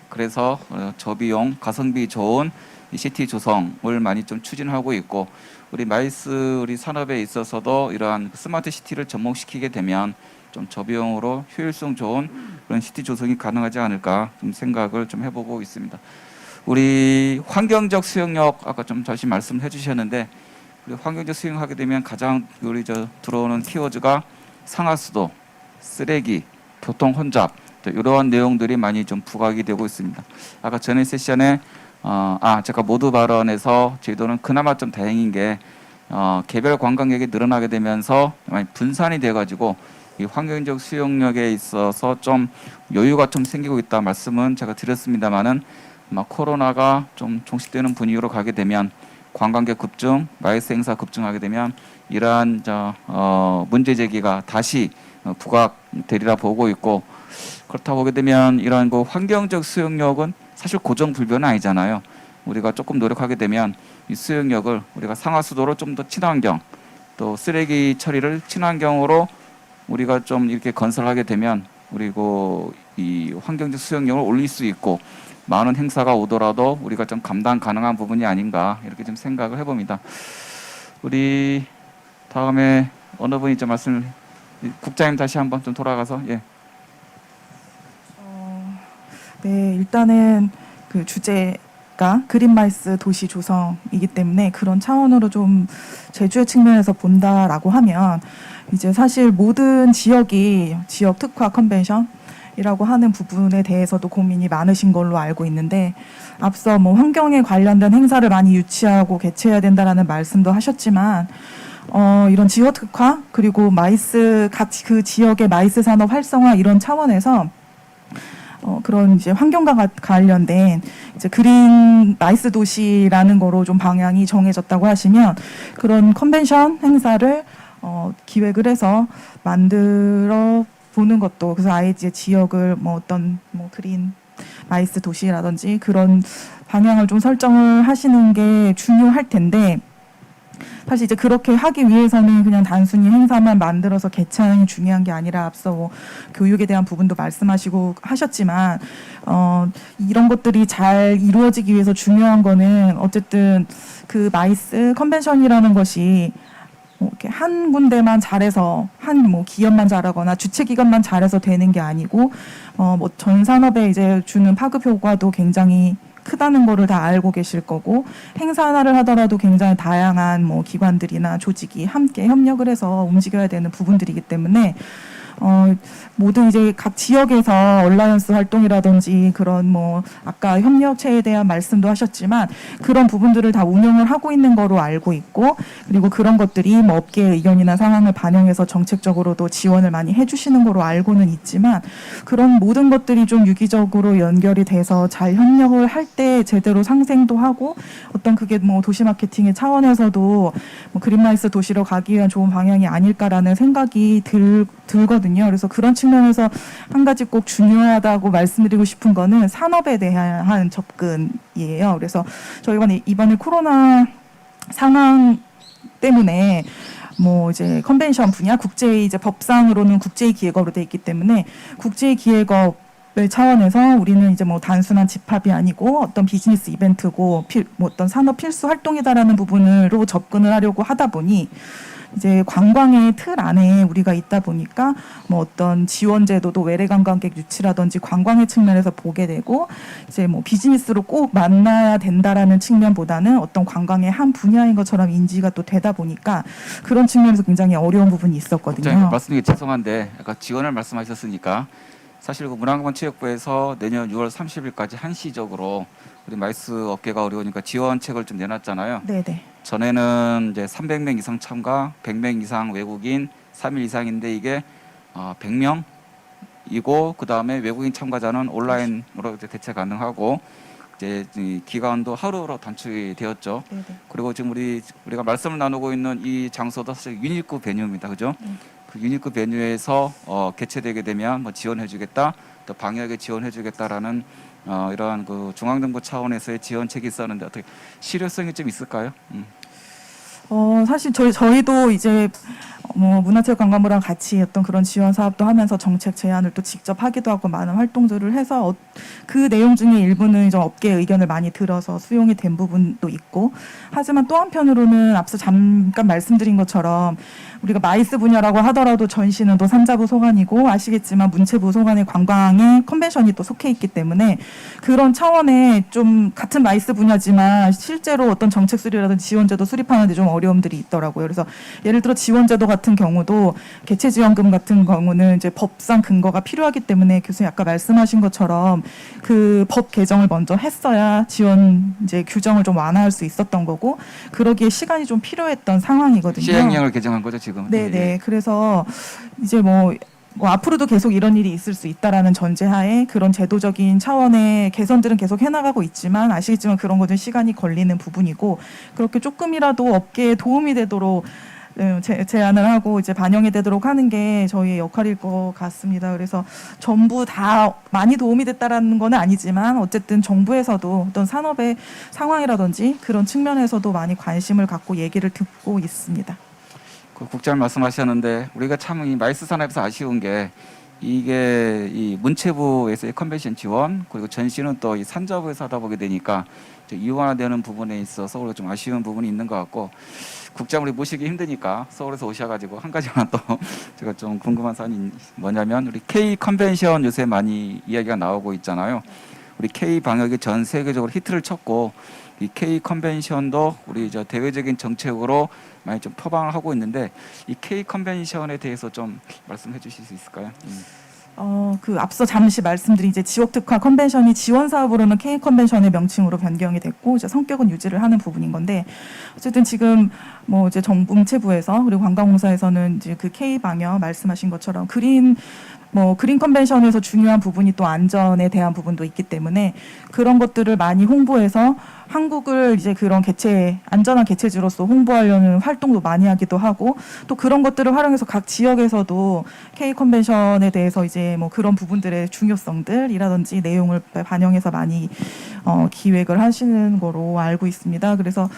그래서 저비용 가성비 좋은 시티 조성을 많이 좀 추진하고 있고 우리 마이스 우리 산업에 있어서도 이러한 스마트 시티를 접목시키게 되면 좀 저비용으로 효율성 좋은 그런 시티 조성이 가능하지 않을까 좀 생각을 좀 해보고 있습니다. 우리 환경적 수용력 아까 좀 다시 말씀해 주셨는데 우리 환경적 수용하게 되면 가장 우리 들어오는 키워드가 상하수도, 쓰레기, 교통 혼잡 이러한 내용들이 많이 좀 부각이 되고 있습니다. 아까 전에 세션에 제가 모두 발언에서 제주도는 그나마 좀 다행인 게 개별 관광객이 늘어나게 되면서 많이 분산이 돼가지고 이 환경적 수용력에 있어서 좀 여유가 좀 생기고 있다 말씀은 제가 드렸습니다만은 코로나가 좀 종식되는 분위기로 가게 되면 관광객 급증, 마이스 행사 급증하게 되면 이러한 문제 제기가 다시 부각되리라 보고 있고 그렇다 보게 되면 이러한 그 환경적 수용력은 사실 고정 불변은 아니잖아요. 우리가 조금 노력하게 되면 이 수용력을 우리가 상하수도로 좀 더 친환경 또 쓰레기 처리를 친환경으로 우리가 좀 이렇게 건설하게 되면 그리고 이 환경적 수용력을 올릴 수 있고 많은 행사가 오더라도 우리가 좀 감당 가능한 부분이 아닌가 이렇게 좀 생각을 해봅니다. 우리 다음에 어느 분이 좀 말씀을 국장님 다시 한번 좀 돌아가서 예. 네, 일단은 그 주제가 그린마이스 도시 조성이기 때문에 그런 차원으로 좀 제주의 측면에서 본다라고 하면 이제 사실 모든 지역이 지역 특화 컨벤션이라고 하는 부분에 대해서도 고민이 많으신 걸로 알고 있는데 앞서 뭐 환경에 관련된 행사를 많이 유치하고 개최해야 된다라는 말씀도 하셨지만 이런 지역 특화 그리고 마이스 각 그 지역의 마이스 산업 활성화 이런 차원에서 그런 이제 환경과 관련된 이제 그린 마이스 도시라는 거로 좀 방향이 정해졌다고 하시면 그런 컨벤션 행사를 기획을 해서 만들어 보는 것도 그래서 아예 이제 지역을 뭐 어떤 뭐 그린 마이스 도시라든지 그런 방향을 좀 설정을 하시는 게 중요할 텐데 사실 이제 그렇게 하기 위해서는 그냥 단순히 행사만 만들어서 개최하는 게 중요한 게 아니라 앞서 뭐 교육에 대한 부분도 말씀하시고 하셨지만 이런 것들이 잘 이루어지기 위해서 중요한 거는 어쨌든 그 마이스 컨벤션이라는 것이 뭐 이렇게 한 군데만 잘해서 한 뭐 기업만 잘하거나 주최 기관만 잘해서 되는 게 아니고 뭐 전 산업에 이제 주는 파급 효과도 굉장히 크다는 거를 다 알고 계실 거고 행사 하나를 하더라도 굉장히 다양한 뭐 기관들이나 조직이 함께 협력을 해서 움직여야 되는 부분들이기 때문에 모든 이제 각 지역에서 얼라이언스 활동이라든지 그런 뭐 아까 협력체에 대한 말씀도 하셨지만 그런 부분들을 다 운영을 하고 있는 거로 알고 있고 그리고 그런 것들이 뭐 업계의 의견이나 상황을 반영해서 정책적으로도 지원을 많이 해주시는 거로 알고는 있지만 그런 모든 것들이 좀 유기적으로 연결이 돼서 잘 협력을 할 때 제대로 상생도 하고 어떤 그게 뭐 도시 마케팅의 차원에서도 뭐 그린마이스 도시로 가기 위한 좋은 방향이 아닐까라는 생각이 들거든요. 그래서 그런 측면에서 한 가지 꼭 중요하다고 말씀드리고 싶은 거는 산업에 대한 접근이에요. 그래서 저희가 이번에 코로나 상황 때문에 뭐 이제 컨벤션 분야 국제 이제 법상으로는 국제 기획업으로 돼 있기 때문에 국제 기획업 차원에서 우리는 이제 뭐 단순한 집합이 아니고 어떤 비즈니스 이벤트고 뭐 어떤 산업 필수 활동이다라는 부분으로 접근을 하려고 하다 보니 이제 관광의 틀 안에 우리가 있다 보니까 뭐 어떤 지원 제도도 외래 관광객 유치라든지 관광의 측면에서 보게 되고 이제 뭐 비즈니스로 꼭 만나야 된다라는 측면보다는 어떤 관광의 한 분야인 것처럼 인지가 또 되다 보니까 그런 측면에서 굉장히 어려운 부분이 있었거든요. 말씀드리기 죄송한데 아까 지원을 말씀하셨으니까 사실 그 문화관광체육부에서 내년 6월 30일까지 한시적으로 우리 마이스 업계가 어려우니까 지원책을 좀 내놨잖아요. 네네. 전에는 이제 300명 이상 참가, 100명 이상 외국인, 3일 이상인데 이게 100명이고 그 다음에 외국인 참가자는 온라인으로 이제 대체 가능하고 이제 이 기간도 하루로 단축이 되었죠. 네네. 그리고 지금 우리가 말씀을 나누고 있는 이 장소도 사실 유니크 베뉴입니다, 그죠? 그 유니크 베뉴에서 개최되게 되면 뭐 지원해주겠다, 또 방역에 지원해주겠다라는 이러한 그 중앙정부 차원에서의 지원책이 있었는데 어떻게 실효성이 좀 있을까요? 사실 저희도 이제 뭐 문화체육관광부랑 같이 어떤 그런 지원 사업도 하면서 정책 제안을 또 직접 하기도 하고 많은 활동들을 해서 그 내용 중에 일부는 이제 업계의 의견을 많이 들어서 수용이 된 부분도 있고 하지만 또 한편으로는 앞서 잠깐 말씀드린 것처럼 우리가 마이스 분야라고 하더라도 전시는 또 산자부 소관이고 아시겠지만 문체부 소관의 관광에 컨벤션이 또 속해 있기 때문에 그런 차원의 좀 같은 마이스 분야지만 실제로 어떤 정책 수립이라든지 지원제도 수립하는데 좀 어려움들이 있더라고요. 그래서 예를 들어 지원제도 같은 경우도 개최 지원금 같은 경우는 이제 법상 근거가 필요하기 때문에 교수님 아까 말씀하신 것처럼 그 법 개정을 먼저 했어야 지원 이제 규정을 좀 완화할 수 있었던 거고 그러기에 시간이 좀 필요했던 상황이거든요. 시행령을 개정한 거죠 지금. 네네. 그래서 이제 뭐 앞으로도 계속 이런 일이 있을 수 있다라는 전제하에 그런 제도적인 차원의 개선들은 계속 해나가고 있지만 아시겠지만 그런 것은 시간이 걸리는 부분이고 그렇게 조금이라도 업계에 도움이 되도록 제안을 하고 이제 반영이 되도록 하는 게 저희의 역할일 것 같습니다. 그래서 전부 다 많이 도움이 됐다라는 건 아니지만 어쨌든 정부에서도 어떤 산업의 상황이라든지 그런 측면에서도 많이 관심을 갖고 얘기를 듣고 있습니다. 그 국장님 말씀하셨는데 우리가 참 이 마이스 산업에서 아쉬운 게 이게 이 문체부에서의 컨벤션 지원 그리고 전시는 또 이 산자부에서 하다 보게 되니까 이완화되는 부분에 있어서 우리가 좀 아쉬운 부분이 있는 것 같고 국장을 모시기 힘드니까 서울에서 오셔가지고 한 가지만 또 제가 좀 궁금한 사안이 뭐냐면 우리 K 컨벤션 요새 많이 이야기가 나오고 있잖아요. 우리 K 방역이 전 세계적으로 히트를 쳤고 이 K 컨벤션도 우리 저 대외적인 정책으로 많이 좀 표방을 하고 있는데 이 K 컨벤션에 대해서 좀 말씀해 주실 수 있을까요? 그 앞서 잠시 말씀드린 이제 지역 특화 컨벤션이 지원 사업으로는 K 컨벤션의 명칭으로 변경이 됐고 이제 성격은 유지를 하는 부분인 건데 어쨌든 지금 뭐 이제 정부체부에서 그리고 관광공사에서는 이제 그 K 방역 말씀하신 것처럼 그린 컨벤션에서 중요한 부분이 또 안전에 대한 부분도 있기 때문에 그런 것들을 많이 홍보해서 한국을 이제 그런 안전한 개체지로서 홍보하려는 활동도 많이 하기도 하고 또 그런 것들을 활용해서 각 지역에서도 K 컨벤션에 대해서 이제 뭐 그런 부분들의 중요성들이라든지 내용을 반영해서 많이 기획을 하시는 거로 알고 있습니다. 그래서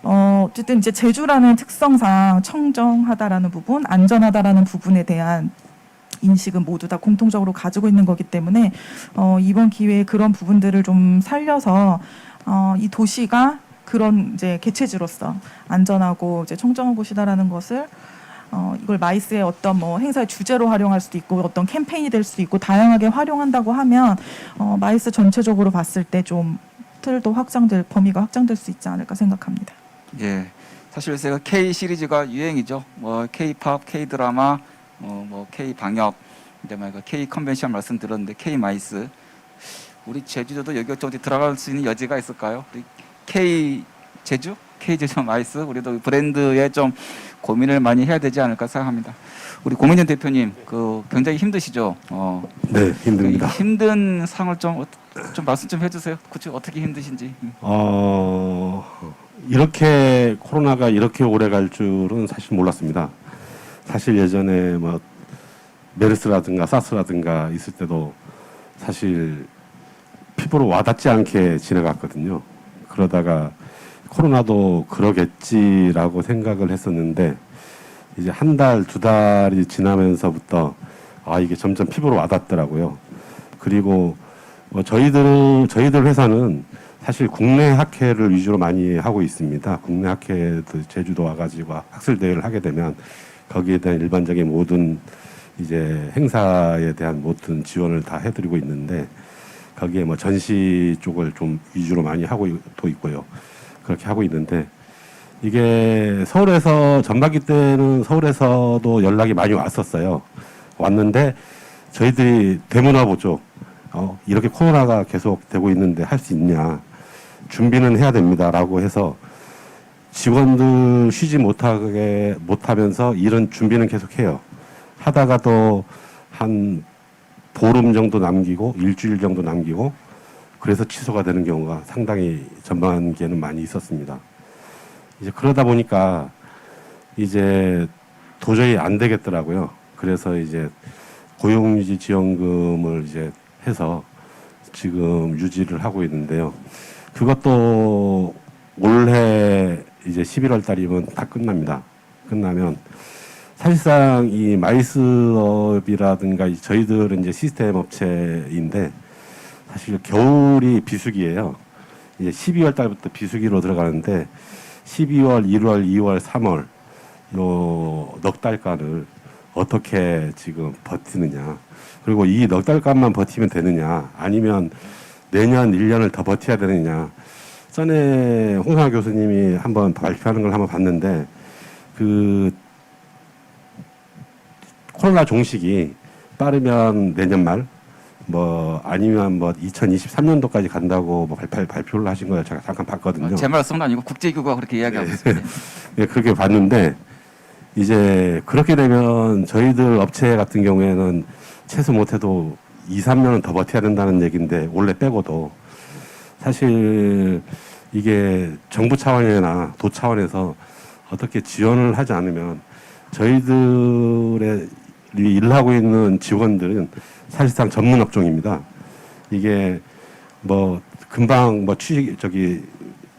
어쨌든 이제 제주라는 특성상 청정하다라는 부분, 안전하다라는 부분에 대한 인식은 모두 다 공통적으로 가지고 있는 거기 때문에 이번 기회에 그런 부분들을 좀 살려서 이 도시가 그런 이제 개체지로서 안전하고 이제 청정한 곳이다라는 것을 이걸 마이스의 어떤 뭐 행사의 주제로 활용할 수도 있고 어떤 캠페인이 될 수도 있고 다양하게 활용한다고 하면 마이스 전체적으로 봤을 때 좀 틀도 범위가 확장될 수 있지 않을까 생각합니다. 예, 사실 요새 K 시리즈가 유행이죠. 뭐 K-팝, K-드라마, 뭐 K 방역, 이제 뭐 K 컨벤션 말씀드렸는데 K 마이스, 우리 제주도도 여기 어디 들어갈 수 있는 여지가 있을까요? 우리 K 제주 마이스, 우리도 브랜드에 좀 고민을 많이 해야 되지 않을까 생각합니다. 우리 고민현 대표님, 굉장히 힘드시죠? 네, 힘듭니다. 힘든 상을 좀 말씀 좀 해주세요. 구체적으로 어떻게 힘드신지. 이렇게 코로나가 이렇게 오래 갈 줄은 사실 몰랐습니다. 사실 예전에 뭐 메르스라든가 사스라든가 있을 때도 사실 피부로 와닿지 않게 지나갔거든요. 그러다가 코로나도 그러겠지라고 생각을 했었는데 이제 한 달, 두 달이 지나면서부터 이게 점점 피부로 와닿더라고요. 그리고 뭐 저희들 회사는 사실 국내 학회를 위주로 많이 하고 있습니다. 국내 학회도 제주도 와가지고 학술 대회를 하게 되면 거기에 대한 일반적인 모든 이제 행사에 대한 모든 지원을 다 해드리고 있는데 거기에 뭐 전시 쪽을 좀 위주로 많이 하고 또 있고요. 그렇게 하고 있는데 이게 서울에서 전반기 때는 서울에서도 연락이 많이 왔었어요. 왔는데 저희들이 대문화 쪽 이렇게 코로나가 계속 되고 있는데 할 수 있냐, 준비는 해야 됩니다라고 해서 직원들 쉬지 못하면서 이런 준비는 계속 해요. 하다가 또 한 보름 정도 남기고 일주일 정도 남기고 그래서 취소가 되는 경우가 상당히 전반기에는 많이 있었습니다. 이제 그러다 보니까 이제 도저히 안 되겠더라고요. 그래서 이제 고용유지 지원금을 이제 해서 지금 유지를 하고 있는데요. 그것도 올해 이제 11월 달이면 다 끝납니다. 끝나면 사실상 이 마이스업이라든가 저희들은 이제 시스템 업체인데 사실 겨울이 비수기예요. 이제 12월 달부터 비수기로 들어가는데 12월, 1월, 2월, 3월 요 넉 달간을 어떻게 지금 버티느냐. 그리고 이 넉 달간만 버티면 되느냐. 아니면 내년 1년을 더 버텨야 되느냐. 전에 홍성화 교수님이 한번 발표하는 걸 한번 봤는데 코로나 종식이 빠르면 내년 말 뭐 아니면 뭐 2023년도까지 간다고 뭐 발표를 하신 거예요. 제가 잠깐 봤거든요. 제 말씀은 아니고 국제기구가 그렇게 이야기하고 있습니다. 네, 그렇게 봤는데 이제 그렇게 되면 저희들 업체 같은 경우에는 최소 못해도 2, 3년은 더 버텨야 된다는 얘기인데 원래 빼고도 사실 이게 정부 차원이나 도 차원에서 어떻게 지원을 하지 않으면 저희들의 일하고 있는 직원들은 사실상 전문 업종입니다. 이게 뭐 금방 뭐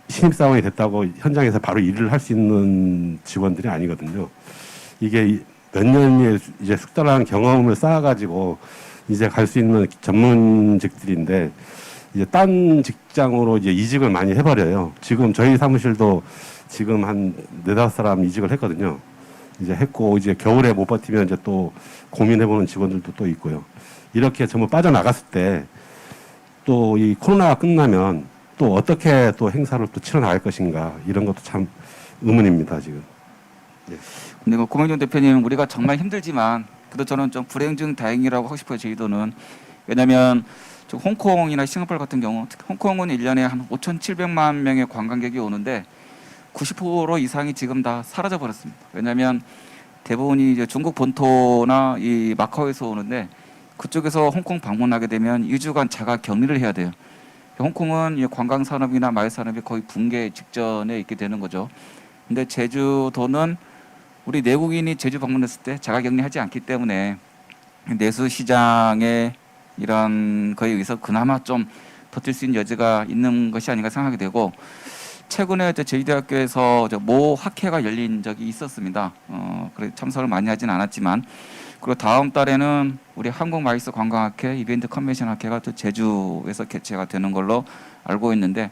신입사원이 됐다고 현장에서 바로 일을 할 수 있는 직원들이 아니거든요. 이게 몇 년의 이제 숙달한 경험을 쌓아가지고 이제 갈 수 있는 전문직들인데 이제 딴 직장으로 이제 이직을 많이 해버려요. 지금 저희 사무실도 지금 한 4-5사람 이직을 했거든요. 이제 했고 이제 겨울에 못 버티면 이제 또 고민해보는 직원들도 또 있고요. 이렇게 전부 빠져나갔을 때 또 이 코로나가 끝나면 또 어떻게 또 행사를 또 치러나갈 것인가 이런 것도 참 의문입니다 지금. 근데 고명준 대표님, 우리가 정말 힘들지만 그래도 저는 좀 불행 중 다행이라고 하고 싶어요. 제주도는. 왜냐하면 홍콩이나 싱가포르 같은 경우, 특히 홍콩은 1년에 한 5,700만 명의 관광객이 오는데 90% 이상이 지금 다 사라져 버렸습니다. 왜냐하면 대부분이 이제 중국 본토나 이 마카오에서 오는데 그쪽에서 홍콩 방문하게 되면 2주간 자가 격리를 해야 돼요. 홍콩은 이 관광 산업이나 마을 산업이 거의 붕괴 직전에 있게 되는 거죠. 근데 제주도는 우리 내국인이 제주 방문했을 때 자가 격리하지 않기 때문에 내수 시장의 이런 거에 의해서 그나마 좀 버틸 수 있는 여지가 있는 것이 아닌가 생각이 되고, 최근에 제주대학교에서 모 학회가 열린 적이 있었습니다. 그래 참석을 많이 하진 않았지만, 그리고 다음 달에는 우리 한국마이스 관광학회, 이벤트 컨벤션 학회가 또 제주에서 개최가 되는 걸로 알고 있는데,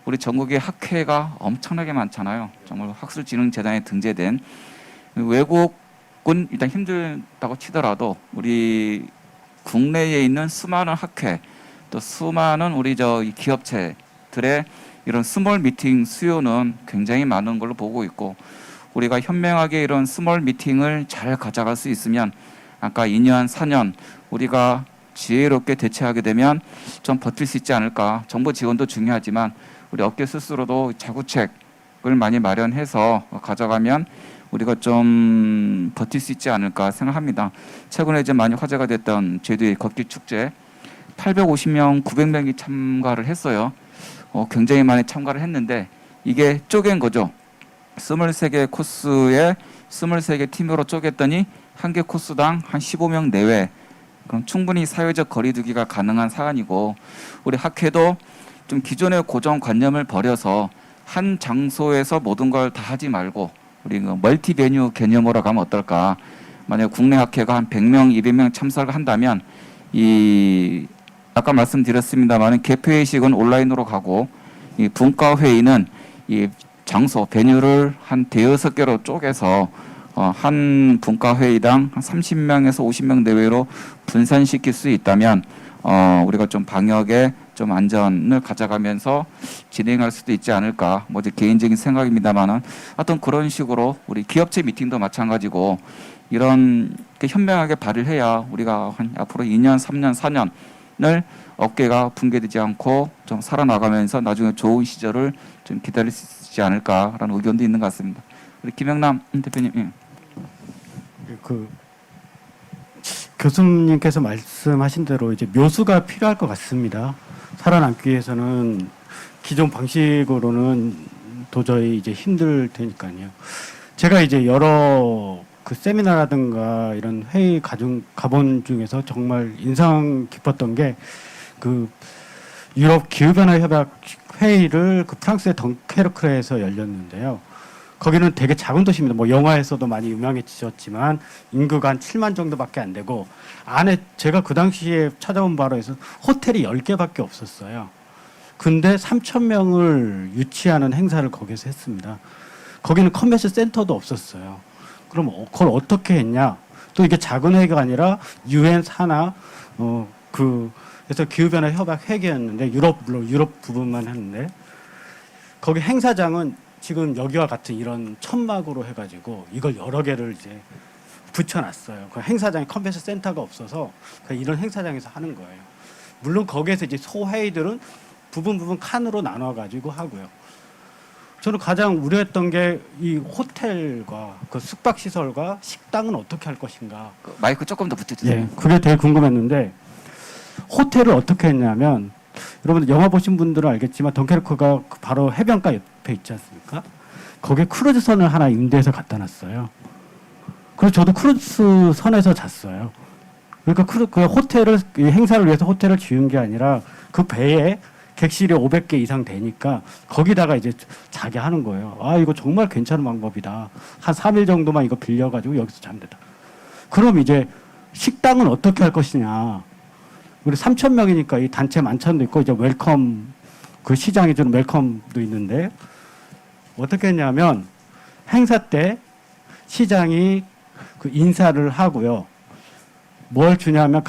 우리 전국에 학회가 엄청나게 많잖아요. 정말 학술진흥재단에 등재된. 외국은 일단 힘들다고 치더라도 우리 국내에 있는 수많은 학회, 또 수많은 우리 이 기업체들의 이런 스몰 미팅 수요는 굉장히 많은 걸로 보고 있고, 우리가 현명하게 이런 스몰 미팅을 잘 가져갈 수 있으면 아까 2년, 4년 우리가 지혜롭게 대처하게 되면 좀 버틸 수 있지 않을까. 정부 지원도 중요하지만 우리 업계 스스로도 자구책을 많이 마련해서 가져가면 우리가 좀 버틸 수 있지 않을까 생각합니다. 최근에 이제 많이 화제가 됐던 제주의 걷기 축제, 850명, 900명이 참가를 했어요. 굉장히 많이 참가를 했는데 이게 쪼갠 거죠. 23개 코스에 23개 팀으로 쪼갰더니 한 개 코스당 한 15명 내외. 그럼 충분히 사회적 거리두기가 가능한 사안이고, 우리 학회도 좀 기존의 고정관념을 버려서 한 장소에서 모든 걸 다 하지 말고 우리 멀티 베뉴 개념으로 가면 어떨까. 만약 국내 학회가 한 100명, 200명 참석을 한다면 이 아까 말씀드렸습니다만 개폐회식은 온라인으로 가고, 이 분과회의는 이 장소 베뉴를 한 대여섯 개로 쪼개서 한 분과회의당 한 30명에서 50명 내외로 분산시킬 수 있다면 우리가 좀 방역에 좀 안전을 가져가면서 진행할 수도 있지 않을까. 뭐 이제 개인적인 생각입니다만은 하여튼 그런 식으로 우리 기업체 미팅도 마찬가지고 이런 현명하게 발휘해야 우리가 한 앞으로 2년, 3년, 4년을 업계가 붕괴되지 않고 좀 살아나가면서 나중에 좋은 시절을 좀 기다릴 수 있지 않을까라는 의견도 있는 것 같습니다. 우리 김영남 대표님. 예. 교수님께서 말씀하신 대로 이제 묘수가 필요할 것 같습니다. 살아남기 위해서는 기존 방식으로는 도저히 이제 힘들 테니까요. 제가 이제 여러 세미나라든가 이런 회의 가본 중에서 정말 인상 깊었던 게 유럽 기후변화 협약 회의를 프랑스의 덩케르크에서 열렸는데요. 거기는 되게 작은 도시입니다. 뭐 영화에서도 많이 유명해지셨지만 인구가 한 7만 정도밖에 안 되고, 안에 제가 그 당시에 찾아온 바로에서 호텔이 10개밖에 없었어요. 근데 3,000명을 유치하는 행사를 거기서 했습니다. 거기는 컨벤션 센터도 없었어요. 그럼 그걸 어떻게 했냐? 또 이게 작은 회의가 아니라 유엔 산하 그래서 기후변화 협약 회의였는데 유럽 부분만 했는데, 거기 행사장은 지금 여기와 같은 이런 천막으로 해가지고 이걸 여러 개를 이제 붙여놨어요. 그 행사장에 컨벤션 센터가 없어서 이런 행사장에서 하는 거예요. 물론 거기에서 이제 소회의들은 부분 칸으로 나눠가지고 하고요. 저는 가장 우려했던 게 이 호텔과 그 숙박 시설과 식당은 어떻게 할 것인가. 마이크 조금 더 붙여주세요. 네, 그게 되게 궁금했는데, 호텔을 어떻게 했냐면, 여러분 영화 보신 분들은 알겠지만 덩케르크가 바로 해변가 옆에 있지 않습니까? 거기에 크루즈선을 하나 임대해서 갖다 놨어요. 그래서 저도 크루즈선에서 잤어요. 그러니까 그 호텔을, 이 행사를 위해서 호텔을 지은 게 아니라 그 배에 객실이 500개 이상 되니까 거기다가 이제 자게 하는 거예요. 아, 이거 정말 괜찮은 방법이다. 한 3일 정도만 이거 빌려가지고 여기서 잠들다. 그럼 이제 식당은 어떻게 할 것이냐. 우리 3,000명이니까 이 단체 만찬도 있고 이제 웰컴, 그 시장에 주는 웰컴도 있는데, 어떻게 했냐면 행사 때 시장이 그 인사를 하고요. 뭘 주냐면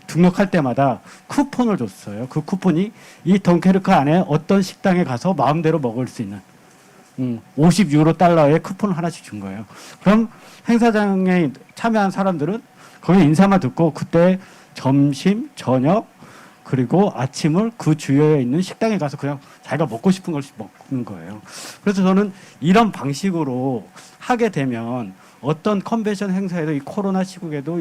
등록할 때마다 쿠폰을 줬어요. 그 쿠폰이 이 덩케르크 안에 어떤 식당에 가서 마음대로 먹을 수 있는 50유로 달러의 쿠폰을 하나씩 준 거예요. 그럼 행사장에 참여한 사람들은 거기 인사만 듣고 그때 점심, 저녁 그리고 아침을 그 주위에 있는 식당에 가서 그냥 자기가 먹고 싶은 걸 먹는 거예요. 그래서 저는 이런 방식으로 하게 되면 어떤 컨벤션 행사에도 이 코로나 시국에도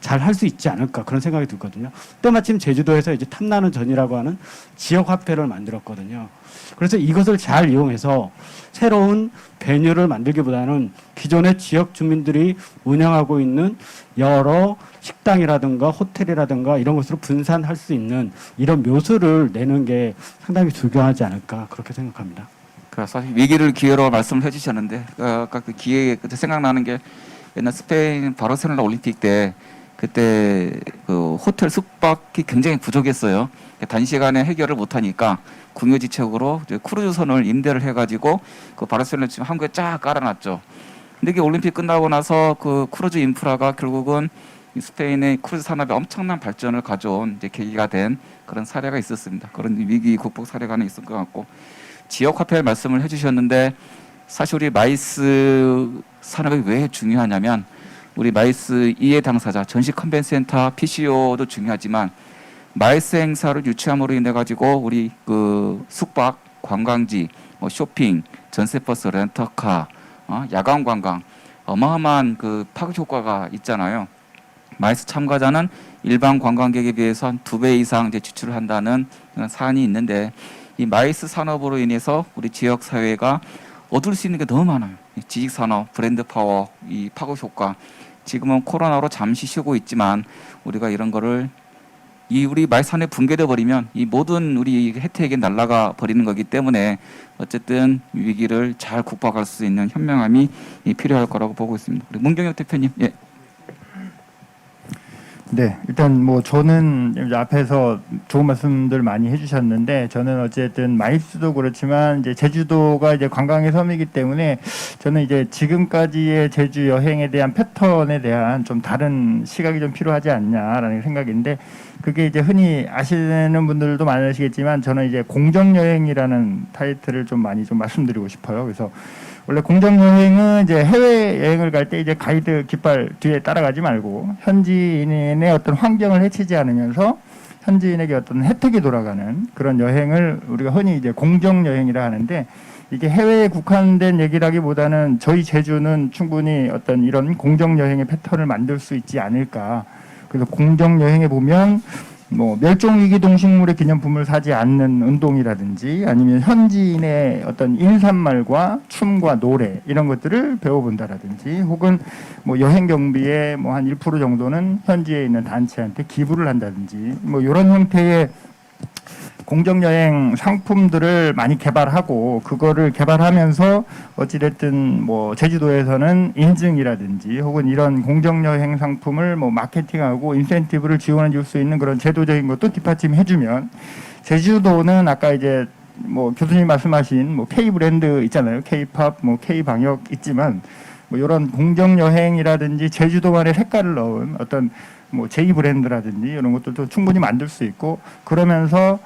잘 할 수 있지 않을까 그런 생각이 들거든요. 때마침 제주도에서 이제 탐나는 전이라고 하는 지역 화폐를 만들었거든요. 그래서 이것을 잘 이용해서 새로운 베뉴를 만들기보다는 기존의 지역 주민들이 운영하고 있는 여러 식당이라든가 호텔이라든가 이런 것으로 분산할 수 있는 이런 묘수를 내는 게 상당히 중요하지 않을까 그렇게 생각합니다. 사실 위기를 기회로 말씀을 해주셨는데 아까 그 기회 그때 생각나는 게 옛날 스페인 바르셀로나 올림픽 때 그때 그 호텔 숙박이 굉장히 부족했어요. 단시간에 해결을 못하니까 궁여지책으로 이제 크루즈선을 임대를 해가지고 그 바르셀로나 지금 한국에 쫙 깔아놨죠. 근데 이게 올림픽 끝나고 나서 그 크루즈 인프라가 결국은 이 스페인의 크루즈 산업에 엄청난 발전을 가져온 이제 계기가 된 그런 사례가 있었습니다. 그런 위기 극복 사례가 하나 있을 것 같고. 지역 화폐 말씀을 해주셨는데 사실 우리 마이스 산업이 왜 중요하냐면 우리 마이스 이해 당사자 전시 컨벤센터 PCO도 중요하지만 마이스 행사를 유치함으로 인해 가지고 우리 그 숙박, 관광지, 뭐 쇼핑, 전세버스, 렌터카, 야간 관광 어마어마한 그 파급 효과가 있잖아요. 마이스 참가자는 일반 관광객에 비해서 한 2배 이상 이제 지출을 한다는 그런 사안이 있는데. 이 마이스 산업으로 인해서 우리 지역 사회가 얻을 수 있는 게 너무 많아요. 지식 산업, 브랜드 파워, 이 파급 효과. 지금은 코로나로 잠시 쉬고 있지만 우리가 이런 거를 이 우리 마이스 산업이 붕괴돼 버리면 이 모든 우리 혜택이 날아가 버리는 거기 때문에 어쨌든 위기를 잘 극복할 수 있는 현명함이 필요할 거라고 보고 있습니다. 우리 문경혁 대표님. 예. 네, 일단 뭐 저는 이제 앞에서 좋은 말씀들 많이 해주셨는데 저는 어쨌든 마이스도 그렇지만 이제 제주도가 이제 관광의 섬이기 때문에 저는 이제 지금까지의 제주 여행에 대한 패턴에 대한 좀 다른 시각이 좀 필요하지 않냐라는 생각인데 그게 이제 흔히 아시는 분들도 많으시겠지만 저는 이제 공정 여행이라는 타이틀을 좀 많이 좀 말씀드리고 싶어요. 그래서 원래 공정 여행은 이제 해외 여행을 갈 때 이제 가이드 깃발 뒤에 따라가지 말고 현지인의 어떤 환경을 해치지 않으면서 현지인에게 어떤 혜택이 돌아가는 그런 여행을 우리가 흔히 이제 공정 여행이라 하는데 이게 해외에 국한된 얘기라기보다는 저희 제주는 충분히 어떤 이런 공정 여행의 패턴을 만들 수 있지 않을까. 그래서 공정 여행에 보면 뭐 멸종위기 동식물의 기념품을 사지 않는 운동이라든지 아니면 현지인의 어떤 인사말과 춤과 노래 이런 것들을 배워본다라든지 혹은 뭐 여행 경비의 뭐 한 1% 정도는 현지에 있는 단체한테 기부를 한다든지 뭐 이런 형태의 공정여행 상품들을 많이 개발하고 그거를 개발하면서 어찌됐든 뭐 제주도에서는 인증이라든지 혹은 이런 공정여행 상품을 뭐 마케팅하고 인센티브를 지원해 줄 수 있는 그런 제도적인 것도 뒷받침해주면 제주도는 아까 이제 뭐 교수님 말씀하신 뭐 K 브랜드 있잖아요. K-팝, 뭐 K 방역 있지만 뭐 이런 공정여행이라든지 제주도만의 색깔을 넣은 어떤 뭐 제2 브랜드라든지 이런 것들도 충분히 만들 수 있고 그러면서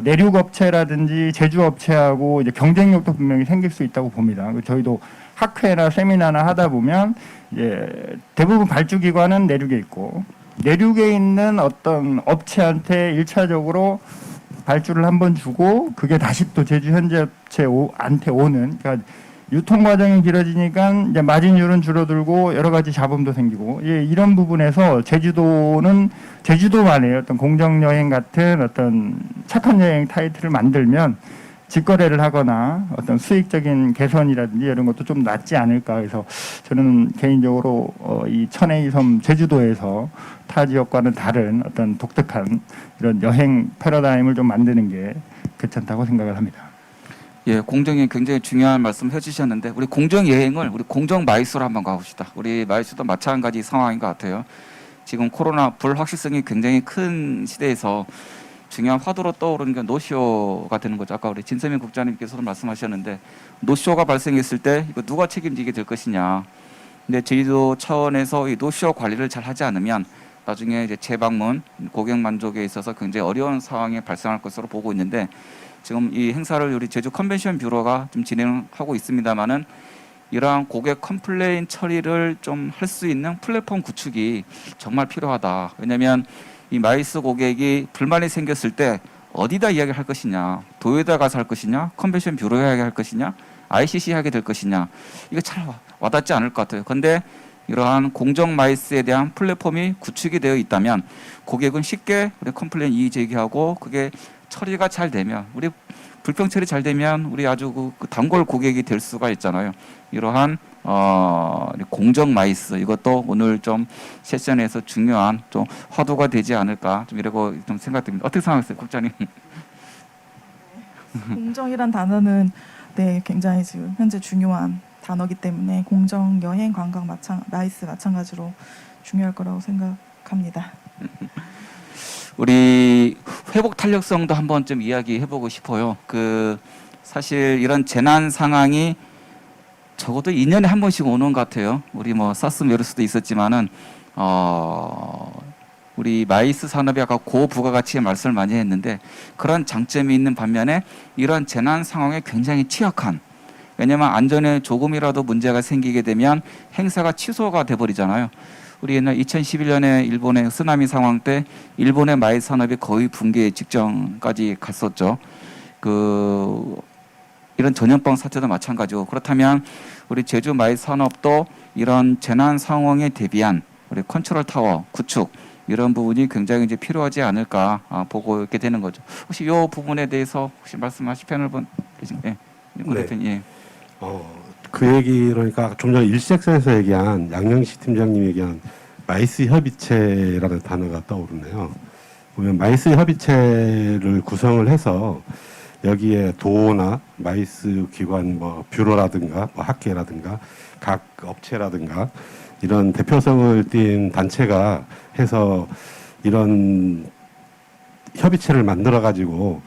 내륙 업체라든지 제주 업체하고 이제 경쟁력도 분명히 생길 수 있다고 봅니다. 저희도 학회나 세미나나 하다 보면 이제 대부분 발주기관은 내륙에 있고 내륙에 있는 어떤 업체한테 1차적으로 발주를 한번 주고 그게 다시 또 제주 현지 업체한테 오는 그러니까 유통 과정이 길어지니까 이제 마진율은 줄어들고 여러 가지 잡음도 생기고 이런 부분에서 제주도는 제주도만의 어떤 공정 여행 같은 어떤 착한 여행 타이틀을 만들면 직거래를 하거나 어떤 수익적인 개선이라든지 이런 것도 좀 낫지 않을까 해서 저는 개인적으로 이 천혜의 섬 제주도에서 타 지역과는 다른 어떤 독특한 이런 여행 패러다임을 좀 만드는 게 괜찮다고 생각을 합니다. 예, 공정이 굉장히 중요한 말씀 해주셨는데 우리 공정 여행을 우리 공정 마이스로 한번 가봅시다. 우리 마이스도 마찬가지 상황인 것 같아요. 지금 코로나 불확실성이 굉장히 큰 시대에서 중요한 화두로 떠오르는 게 노쇼가 되는 거죠. 아까 우리 진서민 국장님께서도 말씀하셨는데 노쇼가 발생했을 때 이거 누가 책임지게 될 것이냐. 근데 제주도 차원에서 이 노쇼 관리를 잘 하지 않으면 나중에 이제 재방문, 고객 만족에 있어서 굉장히 어려운 상황이 발생할 것으로 보고 있는데 지금 이 행사를 우리 제주 컨벤션 뷰로가 좀 진행하고 있습니다만은 이러한 고객 컴플레인 처리를 좀 할 수 있는 플랫폼 구축이 정말 필요하다. 왜냐하면 이 마이스 고객이 불만이 생겼을 때 어디다 이야기할 것이냐, 도에다 가서 할 것이냐, 컨벤션 뷰로에 하게 할 것이냐, ICC 하게 될 것이냐, 이거 잘 와닿지 않을 것 같아요. 그런데 이러한 공정 마이스에 대한 플랫폼이 구축이 되어 있다면 고객은 쉽게 우리 컴플레인 이의 제기하고 그게 처리가 잘 되면, 우리 불평 처리 잘 되면 우리 아주 그 단골 고객이 될 수가 있잖아요. 이러한 공정 마이스, 이것도 오늘 좀 세션에서 중요한 좀 화두가 되지 않을까 좀 이러고 좀 생각됩니다. 어떻게 생각하세요, 국장님? 공정이란 단어는 네, 굉장히 지금 현재 중요한 단어기 때문에 공정, 여행, 관광 마이스 마찬가지로 중요할 거라고 생각합니다. 우리 회복 탄력성도 한번 좀 이야기해보고 싶어요. 사실 이런 재난 상황이 적어도 2년에 한 번씩 오는 것 같아요. 우리 뭐 사스 메르스도 있었지만은 우리 마이스 산업이 아까 고부가가치의 말씀을 많이 했는데 그런 장점이 있는 반면에 이런 재난 상황에 굉장히 취약한, 왜냐하면 안전에 조금이라도 문제가 생기게 되면 행사가 취소가 돼버리잖아요. 우리 옛날 2011년에 일본의 쓰나미 상황 때 일본의 마이스 산업이 거의 붕괴 직전까지 갔었죠. 이런 전염병 사태도 마찬가지고, 그렇다면 우리 제주 마이스 산업도 이런 재난 상황에 대비한 우리 컨트롤 타워 구축, 이런 부분이 굉장히 이제 필요하지 않을까 보고 있게 되는 거죠. 혹시 이 부분에 대해서 혹시 말씀하실 패널분 계신가요? 네. 예. 그 얘기, 그러니까 좀 전에 일색선에서 얘기한 양영식 팀장님이 얘기한 마이스 협의체라는 단어가 떠오르네요. 보면 마이스 협의체를 구성을 해서 여기에 도나 마이스 기관 뭐 뷰로라든가 뭐 학계라든가 각 업체라든가 이런 대표성을 띈 단체가 해서 이런 협의체를 만들어 가지고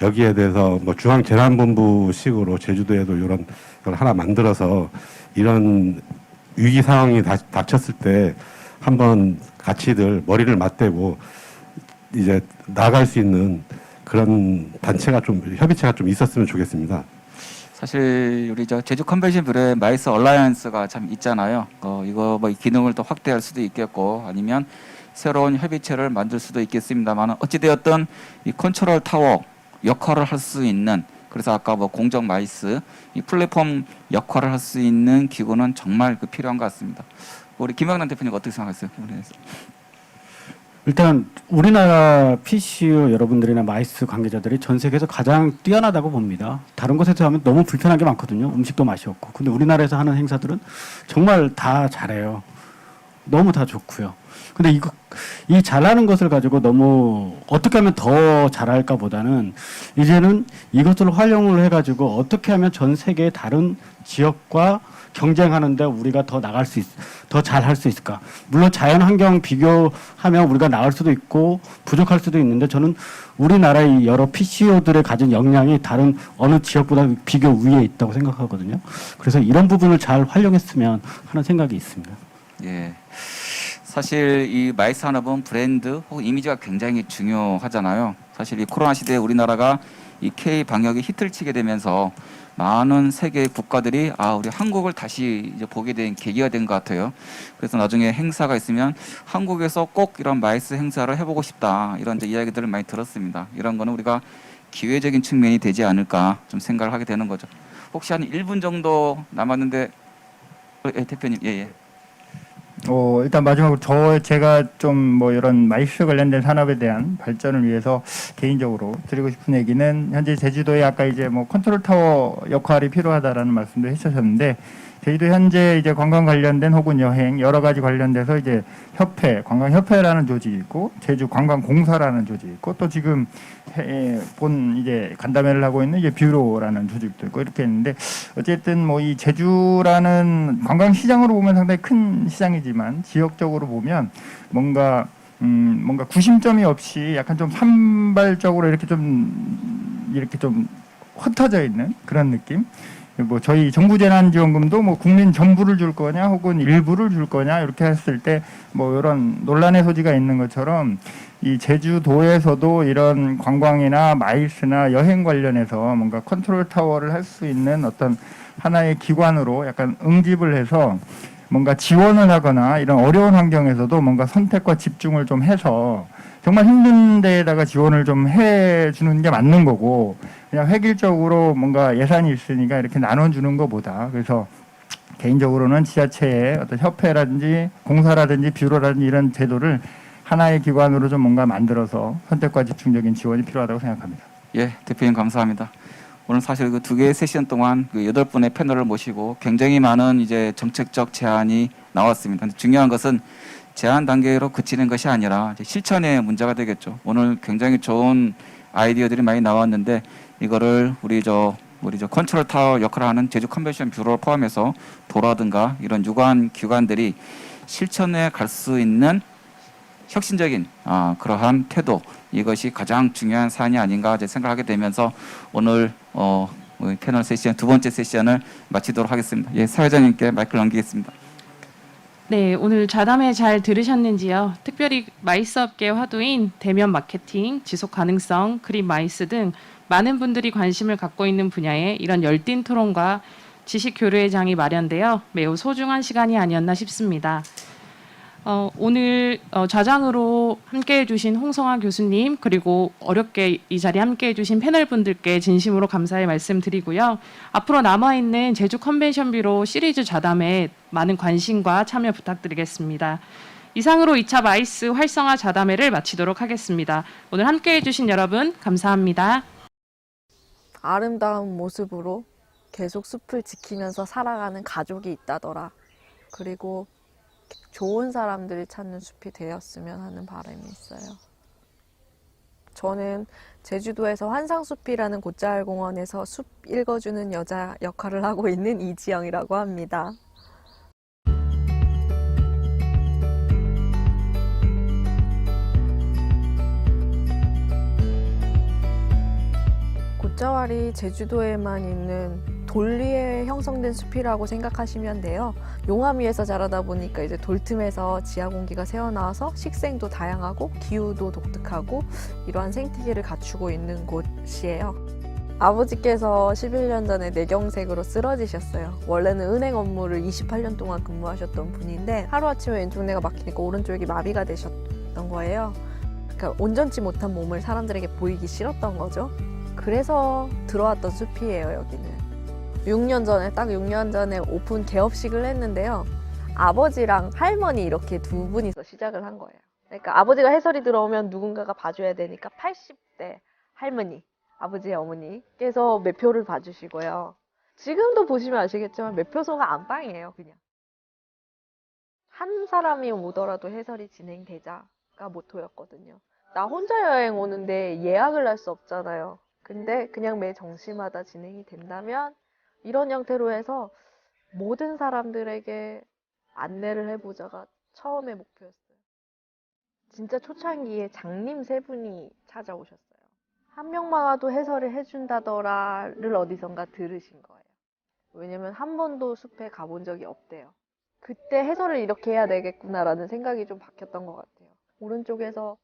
여기에 대해서 뭐 중앙재난본부식으로 제주도에도 이런 걸 하나 만들어서 이런 위기 상황이 닥쳤을 때 한번 같이들 머리를 맞대고 이제 나아갈 수 있는 그런 단체가 좀, 협의체가 좀 있었으면 좋겠습니다. 사실 우리 제주 컨벤션 뷰로에 마이스 얼라이언스가 참 있잖아요. 이거 뭐 기능을 더 확대할 수도 있겠고 아니면 새로운 협의체를 만들 수도 있겠습니다만, 어찌되었든 이 컨트롤 타워 역할을 할 수 있는, 그래서 아까 뭐 공정 마이스 이 플랫폼 역할을 할 수 있는 기구는 정말 필요한 것 같습니다. 우리 김영란 대표님 어떻게 생각하세요? 일단 우리나라 PCU 여러분들이나 마이스 관계자들이 전 세계에서 가장 뛰어나다고 봅니다. 다른 곳에서 하면 너무 불편한 게 많거든요. 음식도 맛이 없고. 근데 우리나라에서 하는 행사들은 정말 다 잘해요. 너무 다 좋고요. 근데 이 잘하는 것을 가지고 너무 어떻게 하면 더 잘할까 보다는 이제는 이것을 활용을 해가지고 어떻게 하면 전 세계의 다른 지역과 경쟁하는데 우리가 더 나갈 수 더 잘할 수 있을까? 물론 자연 환경 비교하면 우리가 나을 수도 있고 부족할 수도 있는데 저는 우리나라의 여러 PCO들의 가진 역량이 다른 어느 지역보다 비교 위에 있다고 생각하거든요. 그래서 이런 부분을 잘 활용했으면 하는 생각이 있습니다. 예. 사실 이 마이스 산업은 브랜드 혹은 이미지가 굉장히 중요하잖아요. 사실 이 코로나 시대에 우리나라가 이 K 방역이 히트를 치게 되면서 많은 세계 국가들이 우리 한국을 다시 이제 보게 된 계기가 된 것 같아요. 그래서 나중에 행사가 있으면 한국에서 꼭 이런 마이스 행사를 해보고 싶다, 이런 이제 이야기들을 많이 들었습니다. 이런 거는 우리가 기회적인 측면이 되지 않을까 좀 생각을 하게 되는 거죠. 혹시 한 1분 정도 남았는데 대표님. 예. 일단 마지막으로 제가 좀 뭐 이런 마이스 관련된 산업에 대한 발전을 위해서 개인적으로 드리고 싶은 얘기는, 현재 제주도에 아까 이제 뭐 컨트롤 타워 역할이 필요하다라는 말씀도 해주셨는데, 제주도 현재 이제 관광 관련된 혹은 여행 여러 가지 관련돼서 이제 관광협회라는 조직이 있고 제주 관광공사라는 조직이 있고 또 지금 이제 간담회를 하고 있는 이제 뷰로라는 조직도 있고 이렇게 있는데, 어쨌든 뭐 이 제주라는 관광 시장으로 보면 상당히 큰 시장이지만 지역적으로 보면 뭔가 구심점이 없이 약간 좀 산발적으로 이렇게 좀 흩어져 있는 그런 느낌. 뭐 저희 정부 재난지원금도 뭐 국민 전부를 줄 거냐 혹은 일부를 줄 거냐 이렇게 했을 때 뭐 이런 논란의 소지가 있는 것처럼 이 제주도에서도 이런 관광이나 마이스나 여행 관련해서 뭔가 컨트롤 타워를 할 수 있는 어떤 하나의 기관으로 약간 응집을 해서 뭔가 지원을 하거나 이런 어려운 환경에서도 뭔가 선택과 집중을 좀 해서 정말 힘든 데에다가 지원을 좀 해주는 게 맞는 거고, 그냥 획일적으로 뭔가 예산이 있으니까 이렇게 나눠주는 것보다, 그래서 개인적으로는 지자체의 어떤 협회라든지 공사라든지 뷰로라든지 이런 제도를 하나의 기관으로 좀 뭔가 만들어서 선택과 집중적인 지원이 필요하다고 생각합니다. 예, 대표님 감사합니다. 오늘 사실 그 2개의 세션 동안 그 8분의 패널을 모시고 굉장히 많은 이제 정책적 제안이 나왔습니다. 근데 중요한 것은 제안 단계로 그치는 것이 아니라 이제 실천의 문제가 되겠죠. 오늘 굉장히 좋은 아이디어들이 많이 나왔는데 이거를 우리 저 컨트롤 타워 역할을 하는 제주 컨벤션 뷰로를 포함해서 도라든가 이런 유관 기관들이 실천에 갈 수 있는 혁신적인 그러한 태도, 이것이 가장 중요한 사안이 아닌가 생각하게 되면서 오늘 우리 패널 세션 2번째 세션을 마치도록 하겠습니다. 예, 사회자님께 마이크를 넘기겠습니다. 네, 오늘 좌담회 잘 들으셨는지요? 특별히 마이스 업계 화두인 대면 마케팅, 지속 가능성, 그린 마이스 등 많은 분들이 관심을 갖고 있는 분야에 이런 열띤 토론과 지식 교류의 장이 마련되어 매우 소중한 시간이 아니었나 싶습니다. 오늘 좌장으로 함께해 주신 홍성화 교수님, 그리고 어렵게 이 자리에 함께해 주신 패널 분들께 진심으로 감사의 말씀드리고요. 앞으로 남아있는 제주 컨벤션 뷰로 시리즈 좌담에 많은 관심과 참여 부탁드리겠습니다. 이상으로 2차 마이스 활성화 좌담회를 마치도록 하겠습니다. 오늘 함께해 주신 여러분 감사합니다. 아름다운 모습으로 계속 숲을 지키면서 살아가는 가족이 있다더라. 그리고 좋은 사람들이 찾는 숲이 되었으면 하는 바람이 있어요. 저는 제주도에서 환상숲이라는 곶자알공원에서 숲 읽어주는 여자 역할을 하고 있는 이지영이라고 합니다. 곶자왈이 제주도에만 있는 돌 위에 형성된 숲이라고 생각하시면 돼요. 용암 위에서 자라다 보니까 이제 돌 틈에서 지하 공기가 새어나와서 식생도 다양하고 기후도 독특하고 이러한 생태계를 갖추고 있는 곳이에요. 아버지께서 11년 전에 뇌경색으로 쓰러지셨어요. 원래는 은행 업무를 28년 동안 근무하셨던 분인데 하루아침에 왼쪽 뇌가 막히니까 오른쪽이 마비가 되셨던 거예요. 그러니까 온전치 못한 몸을 사람들에게 보이기 싫었던 거죠. 그래서 들어왔던 숲이에요, 여기는. 6년 전에, 딱 6년 전에 오픈 개업식을 했는데요. 아버지랑 할머니 이렇게 두 분이서 시작을 한 거예요. 그러니까 아버지가 해설이 들어오면 누군가가 봐줘야 되니까 80대 할머니, 아버지의 어머니께서 매표를 봐주시고요. 지금도 보시면 아시겠지만 매표소가 안방이에요, 그냥. 한 사람이 오더라도 해설이 진행되자가 모토였거든요. 나 혼자 여행 오는데 예약을 할 수 없잖아요. 근데 그냥 매 정시마다 진행이 된다면 이런 형태로 해서 모든 사람들에게 안내를 해보자가 처음의 목표였어요. 진짜 초창기에 장님 3분이 찾아오셨어요. 한 명만 와도 해설을 해준다더라를 어디선가 들으신 거예요. 왜냐면 한 번도 숲에 가본 적이 없대요. 그때 해설을 이렇게 해야 되겠구나라는 생각이 좀 바뀌었던 것 같아요. 오른쪽에서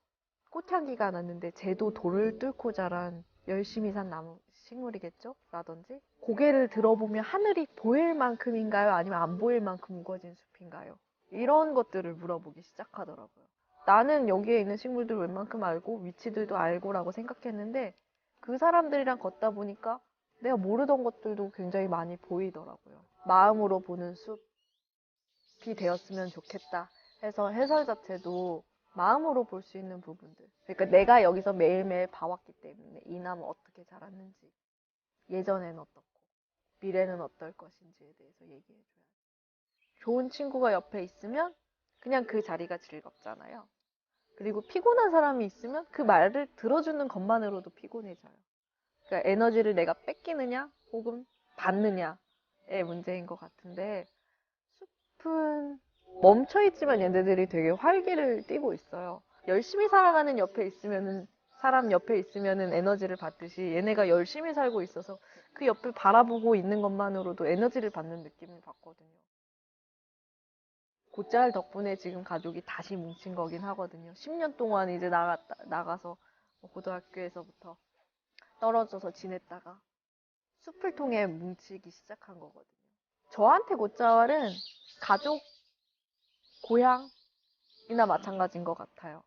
꽃향기가 났는데 쟤도 돌을 뚫고 자란 열심히 산 나무 식물이겠죠? 라든지 고개를 들어보면 하늘이 보일 만큼인가요? 아니면 안 보일 만큼 우거진 숲인가요? 이런 것들을 물어보기 시작하더라고요. 나는 여기에 있는 식물들 웬만큼 알고 위치들도 알고라고 생각했는데 그 사람들이랑 걷다 보니까 내가 모르던 것들도 굉장히 많이 보이더라고요. 마음으로 보는 숲이 되었으면 좋겠다 해서 해설 자체도 마음으로 볼 수 있는 부분들. 그러니까 내가 여기서 매일매일 봐왔기 때문에 이 나무 어떻게 자랐는지, 예전에는 어떻고, 미래는 어떨 것인지에 대해서 얘기해줘야 돼. 좋은 친구가 옆에 있으면 그냥 그 자리가 즐겁잖아요. 그리고 피곤한 사람이 있으면 그 말을 들어주는 것만으로도 피곤해져요. 그러니까 에너지를 내가 뺏기느냐 혹은 받느냐의 문제인 것 같은데 숲은 멈춰있지만 얘네들이 되게 활기를 띠고 있어요. 열심히 살아가는 옆에 있으면 사람 옆에 있으면은 에너지를 받듯이 얘네가 열심히 살고 있어서 그 옆을 바라보고 있는 것만으로도 에너지를 받는 느낌을 받거든요. 곧잘 덕분에 지금 가족이 다시 뭉친 거긴 하거든요. 10년 동안 이제 나가서 고등학교에서부터 떨어져서 지냈다가 숲을 통해 뭉치기 시작한 거거든요. 저한테 곧잘은 가족, 고향이나 마찬가지인 것 같아요.